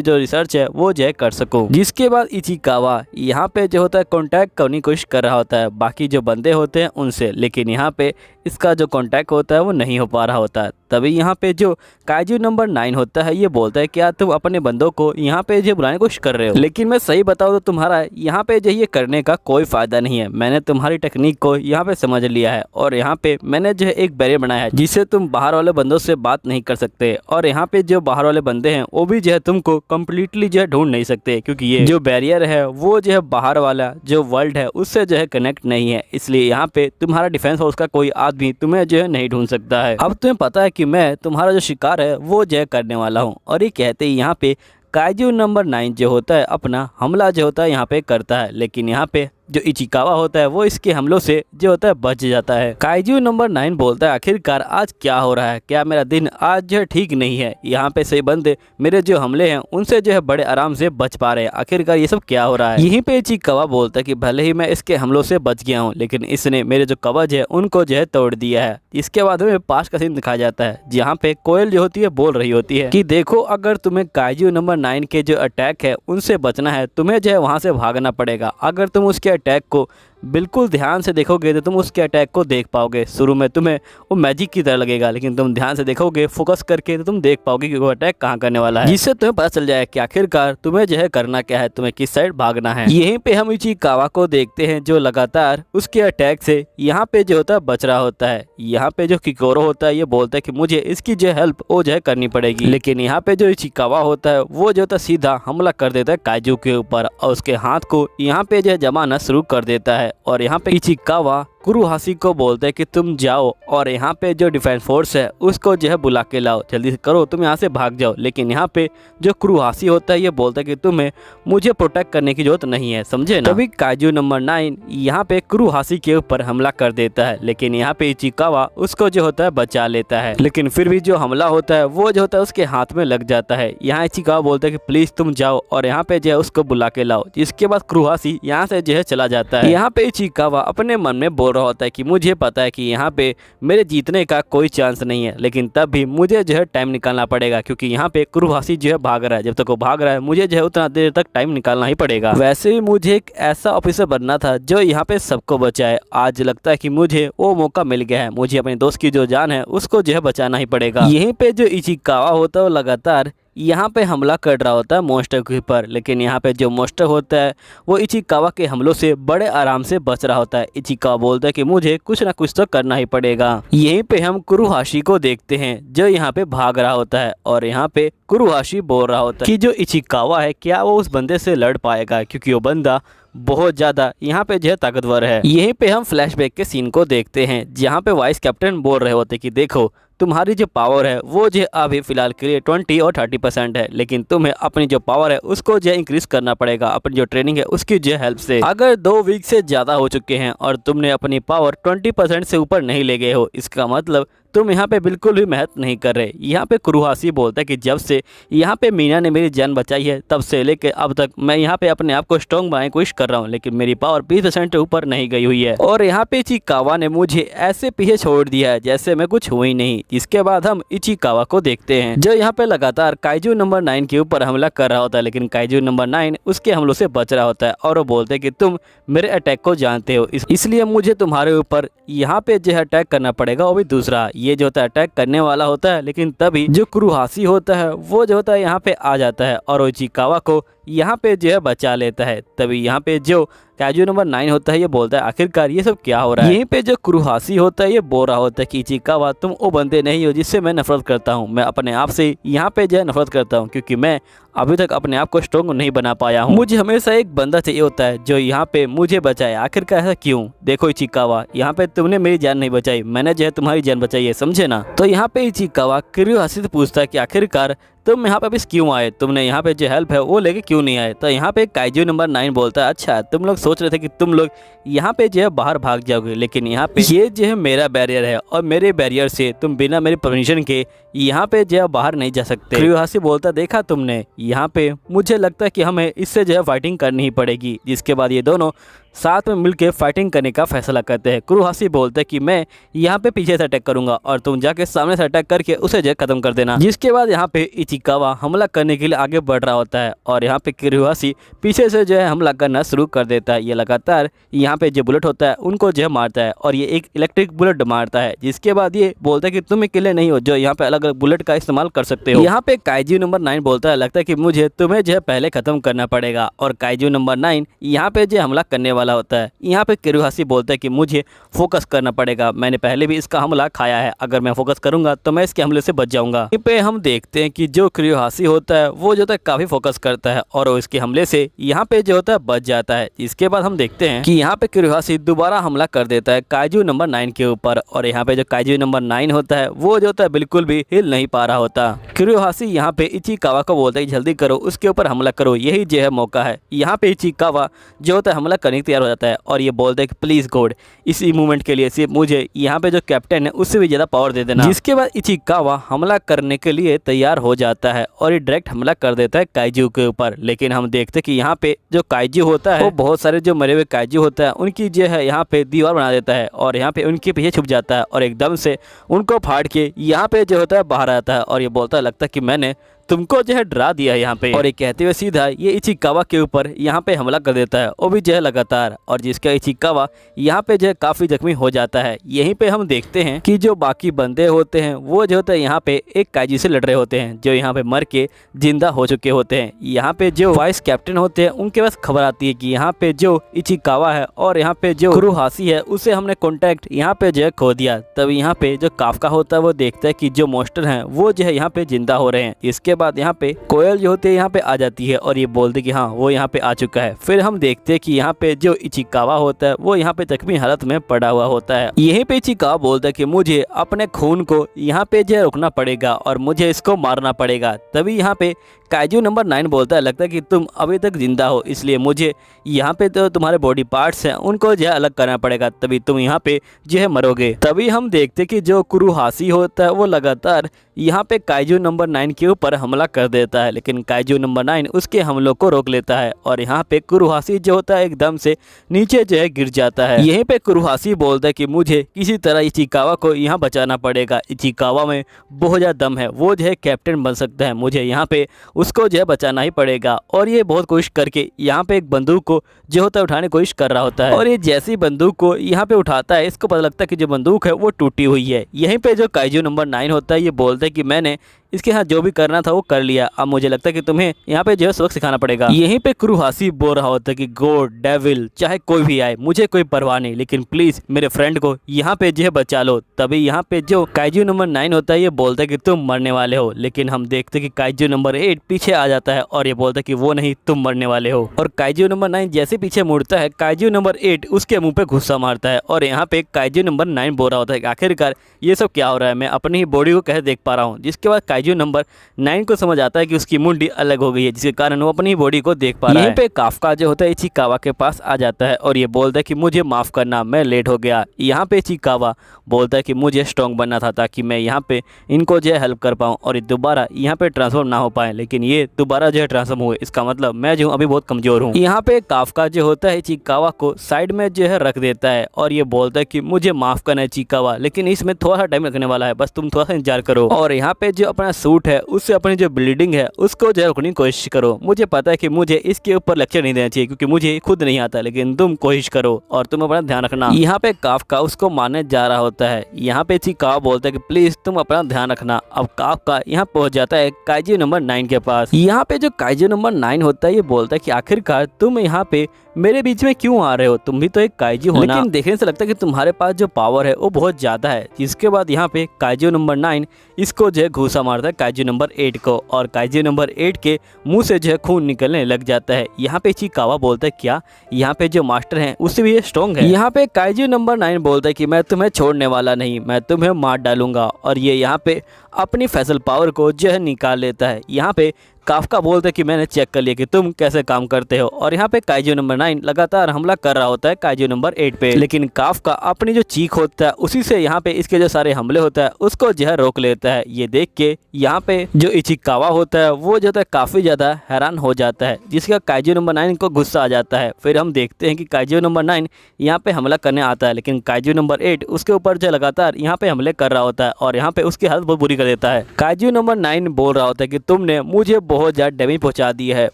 जो रिसर्च है वो जो है कर सकूं। जिसके बाद इचिकावा यहाँ पे जो होता है कांटेक्ट करने की कोशिश कर रहा होता है बाकी जो बंदे होते हैं उनसे, लेकिन यहाँ पे इसका जो कांटेक्ट होता है वो नहीं हो पा रहा होता है। तभी यहाँ पे जो काइजू नंबर 9 होता है ये बोलता है क्या तुम अपने बंदों को यहाँ पे जो बुलाने की कोशिश कर रहे हो, लेकिन मैं सही बताऊँ तो तुम्हारा यहाँ पे जो ये करने का कोई फायदा नहीं है। मैंने तुम्हारी टेक्निक को यहाँ पे समझ लिया है और यहाँ पे मैंने जो है एक बैरियर बनाया है जिससे तुम बाहर वाले बंदों से बात नहीं कर सकते, और यहाँ पे जो बाहर वाले बंदे हैं वो भी जो है तुमको कम्प्लीटली जो है ढूंढ नहीं सकते, क्योंकि ये जो बैरियर है वो जो है बाहर वाला जो वर्ल्ड है उससे जो है कनेक्ट नहीं है, इसलिए यहाँ पे तुम्हारा डिफेंस फोर्स का कोई आदमी तुम्हें जो है नहीं ढूंढ सकता है। अब तुम्हें पता है कि मैं तुम्हारा जो शिकार है वो जो है करने वाला हूँ। और ये कहते ही यहाँ पे काइजू नंबर 9 जो होता है अपना हमला जो होता है यहाँ पे करता है, लेकिन यहाँ पे जो इचिकावा होता है वो इसके हमलों से जो होता है बच जाता है। काइजू नंबर 9 बोलता है आखिरकार आज क्या हो रहा है, क्या मेरा दिन आज जो है ठीक नहीं है। यहाँ पे सही बंदे मेरे जो हमले हैं उनसे जो है बड़े आराम से बच पा रहे हैं, आखिरकार ये सब क्या हो रहा है। यहीं पे इचिकावा बोलता है कि भले ही मैं इसके हमलों से बच गया हूँ लेकिन इसने मेरे जो कवच है उनको जो है तोड़ दिया है। इसके बाद हमें पास का सीन दिखाया जाता है जहाँ पे कोयल जो होती है बोल रही होती है कि देखो अगर तुम्हें काइजू नंबर 9 के जो अटैक है उनसे बचना है तुम्हें जो है वहाँ से भागना पड़ेगा। अगर तुम उसके अटैक को बिल्कुल ध्यान से देखोगे तो तुम उसके अटैक को देख पाओगे। शुरू में तुम्हें वो मैजिक की तरह लगेगा लेकिन तुम ध्यान से देखोगे फोकस करके तो तुम देख पाओगे कि वो अटैक कहाँ करने वाला है, जिससे तुम्हें पता चल जाए कि आखिरकार तुम्हें जो है करना क्या है, तुम्हें किस साइड भागना है। यहीं पे हम इचिकावा को देखते हैं जो लगातार उसके अटैक से यहाँ पे जो होता है बच रहा होता है। यहाँ पे जो किकोरो होता है ये बोलता है कि मुझे इसकी जो हेल्प वो जो है करनी पड़ेगी, लेकिन यहाँ पे जो इचिकावा होता है वो जो होता है सीधा हमला कर देता है काइजू के ऊपर और उसके हाथ को यहाँ पे जो है जमाना शुरू कर देता है। और यहाँ पे इचिकावा कुरुहाशी को बोलते हैं कि तुम जाओ और यहाँ पे जो डिफेंस फोर्स है उसको जो है बुला के लाओ, जल्दी से करो, तुम यहाँ से भाग जाओ। लेकिन यहाँ पे जो कुरुहाशी होता है ये बोलता है कि तुम्हें मुझे प्रोटेक्ट करने की जरूरत नहीं है, समझे ना। तभी काइजू नंबर 9 यहाँ पे कुरुहाशी के ऊपर हमला कर देता है लेकिन यहाँ पे इचिकावा उसको जो होता है बचा लेता है, लेकिन फिर भी जो हमला होता है वो जो होता है उसके हाथ में लग जाता है। यहाँ इचिकावा बोलता है कि प्लीज तुम जाओ और यहाँ पे जो है उसको बुला के लाओ। इसके बाद कुरुहाशी यहाँ से जो है चला जाता है। यहाँ पे इचिकावा अपने मन में बोल रहा होता है कि मुझे पता है कि यहाँ पे मेरे जीतने का कोई चांस नहीं है, लेकिन तब भी मुझे जो है टाइम निकालना पड़ेगा क्योंकि यहाँ पे कुरुहाशी जो है भाग रहा है। जब तक वो भाग रहा है मुझे जो है उतना देर तक टाइम निकालना ही पड़ेगा। वैसे भी मुझे एक ऐसा ऑफिसर बनना था जो यहाँ पे सबको बचाए। आज लगता है कि मुझे वो मौका मिल गया है, मुझे अपने दोस्त की जो जान है उसको जो है बचाना ही पड़ेगा। यहीं पे जो इचिकावा होता है वो लगातार यहाँ पे हमला कर रहा होता है मोस्टर के ऊपर, लेकिन यहाँ पे जो मोस्टर होता है वो इचिकावा के हमलों से बड़े आराम से बच रहा होता है। इचिकावा बोलता है कि मुझे कुछ ना कुछ तो करना ही पड़ेगा। यहीं पे हम कुरुहाशी को देखते हैं जो यहाँ पे भाग रहा होता है और यहाँ पे कुरुहाशी बोल रहा होता है कि जो इचिकावा है क्या वो उस बंदे से लड़ पाएगा क्योंकि वो बंदा बहुत ज्यादा यहाँ पे जो है ताकतवर है। यहीं पे हम फ्लैशबैक के सीन को देखते हैं जहाँ पे वाइस कैप्टन बोल रहे होते कि देखो तुम्हारी जो पावर है वो जो अभी फिलहाल के लिए 20 और 30% है, लेकिन तुम्हें अपनी जो पावर है उसको जो इंक्रीज करना पड़ेगा अपनी जो ट्रेनिंग है उसकी जो हेल्प से। अगर 2 वीक से ज़्यादा हो चुके हैं और तुमने अपनी पावर 20% से ऊपर नहीं ले गए हो, इसका मतलब तुम यहाँ पे बिल्कुल भी मेहनत नहीं कर रहे। यहाँ पे कुरुहाशी बोलता है कि जब से यहाँ पे मीना ने मेरी जान बचाई है तब से लेके अब तक मैं यहाँ पे अपने आप को स्ट्रॉन्ग बनाने की कोशिश कर रहा हूँ, लेकिन मेरी पावर 20% से ऊपर नहीं गई हुई है। और यहाँ पे इचिकावा ने मुझे ऐसे पीछे छोड़ दिया है जैसे मैं कुछ हुई नहीं। इसके बाद हम इचिकावा को देखते हैं जो यहाँ पे लगातार काइजू नंबर 9 के ऊपर हमला कर रहा होता है, लेकिन काइजू नंबर 9 उसके हमलों से बच रहा होता है और वो बोलते हैं कि तुम मेरे अटैक को जानते हो, इसलिए मुझे तुम्हारे ऊपर यहाँ पे जो है अटैक करना पड़ेगा। वो भी दूसरा ये जो होता है अटैक करने वाला होता है, लेकिन तभी जो कुरुहाशी होता है वो जो होता है यहाँ पे आ जाता है और इचिकावा को यहाँ पे जो है बचा लेता है। तभी यहाँ पे जो काइजू नंबर 9 होता है ये बोलता है आखिरकार ये सब क्या हो रहा है। यहीं पे जो कुरुहाशी होता है ये बोल रहा होता है कि इचिकावा तुम वो बंदे नहीं हो जिससे मैं नफरत करता हूँ, मैं अपने आप से यहाँ पे जो है नफरत करता हूँ क्योंकि मैं अभी तक अपने आप को स्ट्रॉन्ग नहीं बना पाया हूँ। मुझे हमेशा एक बंदा चाहिए होता है जो यहाँ पे मुझे बचाए। आखिरकार ऐसा क्यों? देखो इचिकावा यहाँ पे तुमने मेरी जान नहीं बचाई, मैंने जो है तुम्हारी जान बचाई है, समझे ना। तो यहाँ पे इचिकावा कुरुहाशी से पूछता है कि आखिरकार तुम यहाँ पे अभी क्यों आए, तुमने यहाँ पे जो हेल्प है वो लेके क्यों नहीं आए। तो यहाँ पे काइजू नंबर 9 बोलता है अच्छा तुम लोग सोच रहे थे कि तुम लोग यहाँ पे जो है बाहर भाग जाओगे, लेकिन यहाँ पे ये जो है मेरा बैरियर है और मेरे बैरियर से तुम बिना मेरी परमिशन के यहाँ पे जो है बाहर नहीं जा सकते। कुरुहाशी बोलता देखा तुमने, यहाँ पे मुझे लगता है कि हमें इससे जो है फाइटिंग करनी ही पड़ेगी। जिसके बाद ये दोनों साथ में मिलकर फाइटिंग करने का फैसला करते हैं। कुरुहाशी बोलते हैं कि मैं यहाँ पे पीछे से अटैक करूंगा और तुम जाके सामने से अटैक करके उसे जो खत्म कर देना। जिसके बाद यहाँ पे इचिकावा हमला करने के लिए आगे बढ़ रहा होता है और यहाँ पे कुरुहाशी पीछे से जो है हमला करना शुरू कर देता है। ये लगातार यहाँ पे जो बुलेट होता है उनको जो है मारता है और ये एक इलेक्ट्रिक बुलेट मारता है। जिसके बाद ये बोलता है कि तुम अकेले नहीं हो जो यहाँ पे अलग अलग बुलेट का इस्तेमाल कर सकते हो। यहाँ पे काइजू नंबर 9 बोलता है लगता है कि मुझे तुम्हें जो है पहले खत्म करना पड़ेगा और काइजू नंबर 9 यहाँ पे जो हमला करने वाला होता है। यहाँ पे कुरुहाशी बोलता है कि मुझे फोकस करना पड़ेगा, मैंने पहले भी इसका हमला खाया है, अगर मैं फोकस करूंगा तो मैं इसके हमले से बच जाऊंगा। यहाँ पे हम देखते हैं कि जो कुरुहाशी होता है वो जो होता है काफी फोकस करता है और वो इसके हमले से यहाँ पे जो होता है बच जाता है। इसके बाद हम देखते हैं कि यहाँ पे कुरुहाशी दोबारा हमला कर देता है काइजू नंबर 9 के ऊपर और यहाँ पे जो काइजू नंबर 9 होता है वो जो होता है बिल्कुल भी हिल नहीं पा रहा होता। कुरुहाशी यहाँ पे इचिकावा को बोलता है जल्दी करो, उसके ऊपर हमला करो, यही जो है मौका है। यहाँ पे इचिकावा जो होता है हमला करने की तैयार हो जाता है और ये बोलता है कि प्लीज़ गॉड इसी मूवमेंट के लिए सिर्फ मुझे यहाँ पे जो कैप्टन है उससे भी ज़्यादा पावर दे देना। जिसके बाद इचिकावा हमला करने के लिए तैयार हो जाता है और ये डायरेक्ट हमला कर देता है काइजू के ऊपर। लेकिन हम देखते हैं कि यहाँ पे जो काइजू होता है वो बहुत सारे जो मरे हुए काइजू होता है उनकी जो है यहाँ पे दीवार बना देता है और यहाँ पे उनके पीछे छुप जाता है और एकदम से उनको फाड़ के यहाँ पे जो होता है बाहर आता है और ये बोलता है लगता है कि मैंने तुमको जो है डरा दिया है यहाँ पे। और ये कहते हुए सीधा ये इचिकावा के ऊपर यहाँ पे हमला कर देता है वो भी जो है लगातार, और जिसका इचिकावा यहाँ पे जो है काफ़ी जख्मी हो जाता है। यहीं पे हम देखते हैं कि जो बाकी बंदे होते हैं वो जो होता है यहाँ पे एक काइजू से लड़ रहे होते हैं जो यहाँ पे मर के जिंदा हो चुके होते हैं। यहाँ पे जो वाइस कैप्टन होते हैं उनके पास खबर आती है कि यहाँ पे जो इचिकावा है और यहाँ पे जो कुरुहाशी है उसे हमने कॉन्टैक्ट यहाँ पे जो है खो दिया। तब यहाँ पे जो काफका होता है वो देखता है कि जो मॉन्स्टर हैं वो जो है यहाँ पे जिंदा हो रहे हैं। इसके बाद यहाँ पे कोयल जो होती है यहाँ पे आ जाती है और ये बोलती कि हाँ वो यहाँ पे आ चुका है। फिर हम देखते हैं कि यहाँ पे जो इचिकावा होता है वो यहाँ पे जख्मी हालत में पड़ा हुआ होता है। यहीं पे इचिकावा बोलता है कि मुझे अपने खून को यहाँ पे जो रोकना पड़ेगा और मुझे इसको मारना पड़ेगा। तभी यहाँ पे काइजू नंबर 9 बोलता है लगता है कि तुम अभी तक जिंदा हो इसलिए मुझे यहाँ पे तो तुम्हारे बॉडी पार्ट्स हैं उनको जो है अलग करना पड़ेगा, तभी तुम यहाँ पे जो है मरोगे। तभी हम देखते कि जो कुरुहाशी होता है वो लगातार यहाँ पे काइजू नंबर 9 के ऊपर हमला कर देता है, लेकिन काइजू नंबर 9 उसके हमलों को रोक लेता है और यहाँ पे कुरुहाशी जो होता है एकदम से नीचे जो है गिर जाता है। यहीं पे कुरुहाशी बोलता है कि मुझे किसी तरह इचिकावा को यहाँ बचाना पड़ेगा। इचिकावा में बहुत ज़्यादा दम है, वो जो है कैप्टन बन सकता है, मुझे यहाँ पे उसको जो है बचाना ही पड़ेगा। और ये बहुत कोशिश करके यहाँ पे एक बंदूक को जो होता है उठाने की कोशिश कर रहा होता है और ये जैसी बंदूक को यहाँ पे उठाता है इसको पता लगता है कि जो बंदूक है वो टूटी हुई है। यहीं पे जो काइजू नंबर 9 होता है ये बोलता है कि मैंने इसके साथ जो भी करना था वो कर लिया, अब मुझे लगता है कि तुम्हें यहाँ पे जो है सबक सिखाना पड़ेगा। यहीं पे कुरुहाशी बोल रहा होता है कि गॉड डेविल चाहे कोई भी आए मुझे कोई परवाह नहीं, लेकिन प्लीज मेरे फ्रेंड को यहाँ पे जो है बचा लो। तभी यहाँ पे जो काइजू नंबर 9 होता है ये बोलता है कि तुम मरने वाले हो, लेकिन हम देखते कि काइजू नंबर 8 पीछे आ जाता है और ये बोलता है कि वो नहीं तुम मरने वाले हो। और काइजू नंबर 9 जैसे पीछे मुड़ता है काइजू नंबर 8 उसके मुंह पे गुस्सा मारता है और यहाँ पे काइजू नंबर 9 बोल रहा होता है कि आखिरकार ये सब क्या हो रहा है, मैं अपनी ही बॉडी को कैसे देख पा रहा हूँ। जिसके बाद काइजू नंबर 9 को समझ आता है कि उसकी मुंडी अलग हो गई है जिसके कारण वो अपनी बॉडी को देख पा रहा है। यहीं पे काफका जो होता है इचिकावा के पास आ जाता है और ये बोलता है कि मुझे माफ करना, मैं लेट हो गया। यहाँ पे इचिकावा बोलता है कि मुझे स्ट्रॉन्ग बनना था ताकि मैं यहाँ पे इनको जो है हेल्प कर पाऊँ और ये दोबारा यहाँ पे ट्रांसफॉर्म ना हो पाए, लेकिन ये दोबारा जो है ट्रांसफॉर्म हुए, इसका मतलब मैं जो हूँ अभी बहुत कमजोर हूँ। यहाँ पे काफका जो होता है इचिकावा को साइड में जो है रख देता है और ये बोलता है कि मुझे माफ करना है इचिकावा, लेकिन इसमें थोड़ा सा टाइम लगने वाला है, बस तुम थोड़ा सा इंतजार करो। और यहाँ पे जो अपना सूट है उससे अपनी जो ब्लीडिंग है उसको जो है रोकने की कोशिश करो। मुझे पता है कि मुझे इसके ऊपर लेक्चर नहीं देना चाहिए क्योंकि मुझे खुद नहीं आता, लेकिन तुम कोशिश करो और तुम अपना ध्यान रखना। यहाँ पे काफका उसको मारने जा रहा होता है। यहाँ पे इचिकावा बोलता है कि प्लीज तुम अपना ध्यान रखना। अब काफका यहाँ पहुंच जाता है काइजू नंबर 9 के पास। यहाँ पे जो काइजू नंबर 9 होता है ये बोलता है कि आखिरकार तुम यहाँ पे मेरे बीच में क्यों आ रहे हो, तुम भी तो एक काइजू हो ना, लेकिन देखने से लगता है कि तुम्हारे पास जो पावर है वो बहुत ज्यादा है। जिसके बाद यहाँ पे काइजू नंबर 9 इसको जो है घूसा मारता है काइजू नंबर 8 को और काइजू नंबर 8 के मुंह से जो है खून निकलने लग जाता है। यहाँ पे इचिकावा बोलता है क्या यहाँ पे जो मास्टर हैं उससे भी ये स्ट्रॉन्ग है। यहाँ पे काइजू नंबर 9 बोलता है कि मैं तुम्हें छोड़ने वाला नहीं, मैं तुम्हें मार डालूंगा और ये यहाँ पे अपनी फैसल पावर को जो है निकाल लेता है। यहाँ पे काफका बोलता है कि मैंने चेक कर लिया कि तुम कैसे काम करते हो और यहाँ पे काइजू नंबर 9 लगातार हमला कर रहा होता है काइजू नंबर 8 पे, लेकिन काफका अपनी जो चीख होता है उसी से यहाँ पे इसके जो सारे हमले होता है उसको जो है रोक लेता है। ये देख के यहाँ पे जो इचिकावा होता है वो जो है काफी ज्यादा हैरान हो जाता है, जिसका काइजू नंबर 9 को गुस्सा आ जाता है। फिर हम देखते हैं कि काइजू नंबर 9 यहाँ पे हमला करने आता है, लेकिन काइजू नंबर 8 उसके ऊपर जो लगातार यहाँ पे हमले कर रहा होता है और यहाँ पे उसकी हालत बहुत बुरी कर देता है। काइजू नंबर 9 बोल रहा होता है कि तुमने मुझे बहुत ज्यादा डैमेज पहुंचा दी है,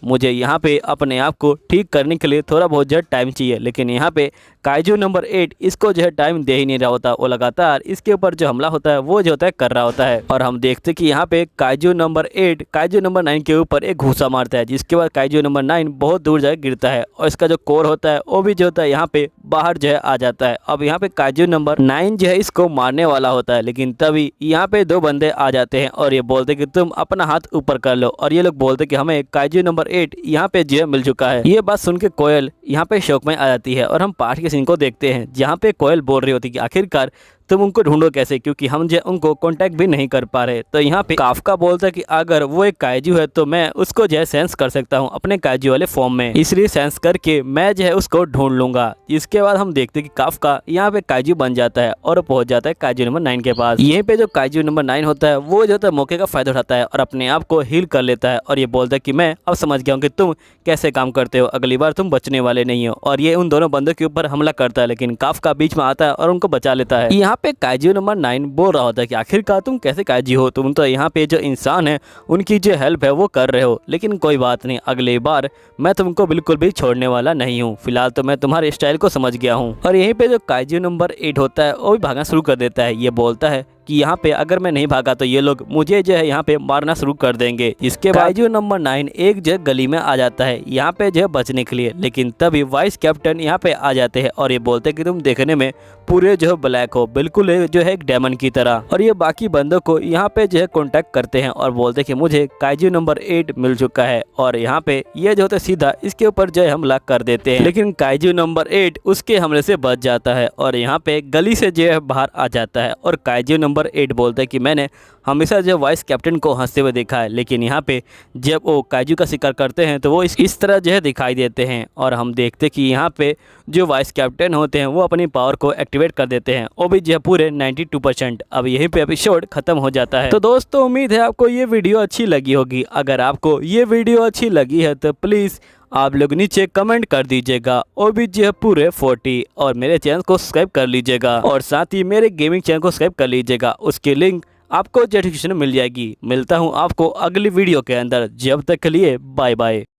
मुझे यहाँ पे अपने आप को ठीक करने के लिए थोड़ा बहुत जो टाइम चाहिए, लेकिन यहाँ पे काइजू नंबर 8 इसको जो है टाइम दे ही नहीं रहा होता, वो लगातार इसके ऊपर जो हमला होता है वो जो होता है कर रहा होता है। और हम देखते कि यहाँ पे काइजू नंबर 8 काइजू नंबर 9 के ऊपर एक घूसा मारता है, जिसके बाद काइजू नंबर 9 बहुत दूर जाकर गिरता है और इसका जो कोर होता है वो भी जो होता है यहाँ पे बाहर जो है आ जाता है। अब यहाँ पे काइजू नंबर 9 जो है इसको मारने वाला होता है, लेकिन तभी यहाँ पे 2 बंदे आ जाते हैं और ये बोलते कि तुम अपना हाथ ऊपर कर लो और ये लोग बोलते कि हमें काइजू नंबर 8 यहाँ पे जो है मिल चुका है। ये बात सुन के कोयल यहाँ पे शौक में आ जाती है और हम पार्ट के सीन को देखते हैं जहाँ पे कोयल बोल रही होती कि आखिरकार तुम उनको ढूंढो कैसे, क्योंकि हम जो उनको कांटेक्ट भी नहीं कर पा रहे। तो यहाँ पे काफका बोलता है कि अगर वो एक काइजू है तो मैं उसको जो है सेंस कर सकता हूँ अपने काइजू वाले फॉर्म में, इसलिए सेंस करके मैं जो है उसको ढूंढ लूंगा। इसके बाद हम देखते हैं कि काफका यहाँ पे काइजू बन जाता है और पहुंच जाता है काइजू नंबर 9 के पास। यहीं पे जो काइजू नंबर 9 होता है वो जो होता है मौके का फायदा उठाता है और अपने आप को हील कर लेता है और ये बोलता है कि मैं अब समझ गया हूँ कि तुम कैसे काम करते हो, अगली बार तुम बचने वाले नहीं हो। और ये उन दोनों बंदों के ऊपर हमला करता है, लेकिन काफका बीच में आता है और उनको बचा लेता है। यहाँ पे काइजू नंबर 9 बोल रहा होता है कि आखिरकार तुम कैसे काइजू हो, तुम तो यहाँ पे जो इंसान है उनकी जो हेल्प है वो कर रहे हो, लेकिन कोई बात नहीं, अगली बार मैं तुमको बिल्कुल भी छोड़ने वाला नहीं हूँ। फिलहाल तो मैं तुम्हारे स्टाइल को समझ गया हूँ। और यहीं पे जो काइजू नंबर 8 होता है वो भी भागना शुरू कर देता है। ये बोलता है कि यहाँ पे अगर मैं नहीं भागा तो ये लोग मुझे जो है यहाँ पे मारना शुरू कर देंगे। इसके बाद काइजू नंबर 9 एक जो गली में आ जाता है यहाँ पे जो है बचने के लिए, लेकिन तभी वाइस कैप्टन यहाँ पे आ जाते हैं और ये बोलते हैं कि तुम देखने में पूरे जो है ब्लैक हो, बिल्कुल जो है एक डायमंड की तरह। और ये बाकी बंदों को यहाँ पे जो है कॉन्टेक्ट करते हैं और बोलते हैं कि मुझे काइजू नंबर 8 मिल चुका है और यहाँ पे ये जो होता है सीधा इसके ऊपर जो है हमला कर देते हैं, लेकिन काइजू नंबर 8 उसके हमले से बच जाता है और यहाँ पे गली से जो है बाहर आ जाता है। और काइजू नंबर 8 बोलता है कि मैंने हमेशा जो वाइस कैप्टन को हंसते हुए देखा है, लेकिन यहाँ पे जब वो काइजू का शिकार करते हैं तो वो इस तरह जो है दिखाई देते हैं। और हम देखते कि यहाँ पे जो वाइस कैप्टन होते हैं वो अपनी पावर को एक्टिवेट कर देते हैं, वो भी जो है पूरे 92%। अब यहीं पे एपिसोड खत्म हो जाता है। तो दोस्तों उम्मीद है आपको ये वीडियो अच्छी लगी होगी। अगर आपको ये वीडियो अच्छी लगी है तो प्लीज़ आप लोग नीचे कमेंट कर दीजिएगा और भी जो है पूरे 40 और मेरे चैनल को सब्सक्राइब कर लीजिएगा और साथ ही मेरे गेमिंग चैनल को सब्सक्राइब कर लीजिएगा। उसकी लिंक आपको डिस्क्रिप्शन में मिल जाएगी। मिलता हूँ आपको अगली वीडियो के अंदर, जब तक के लिए बाय बाय।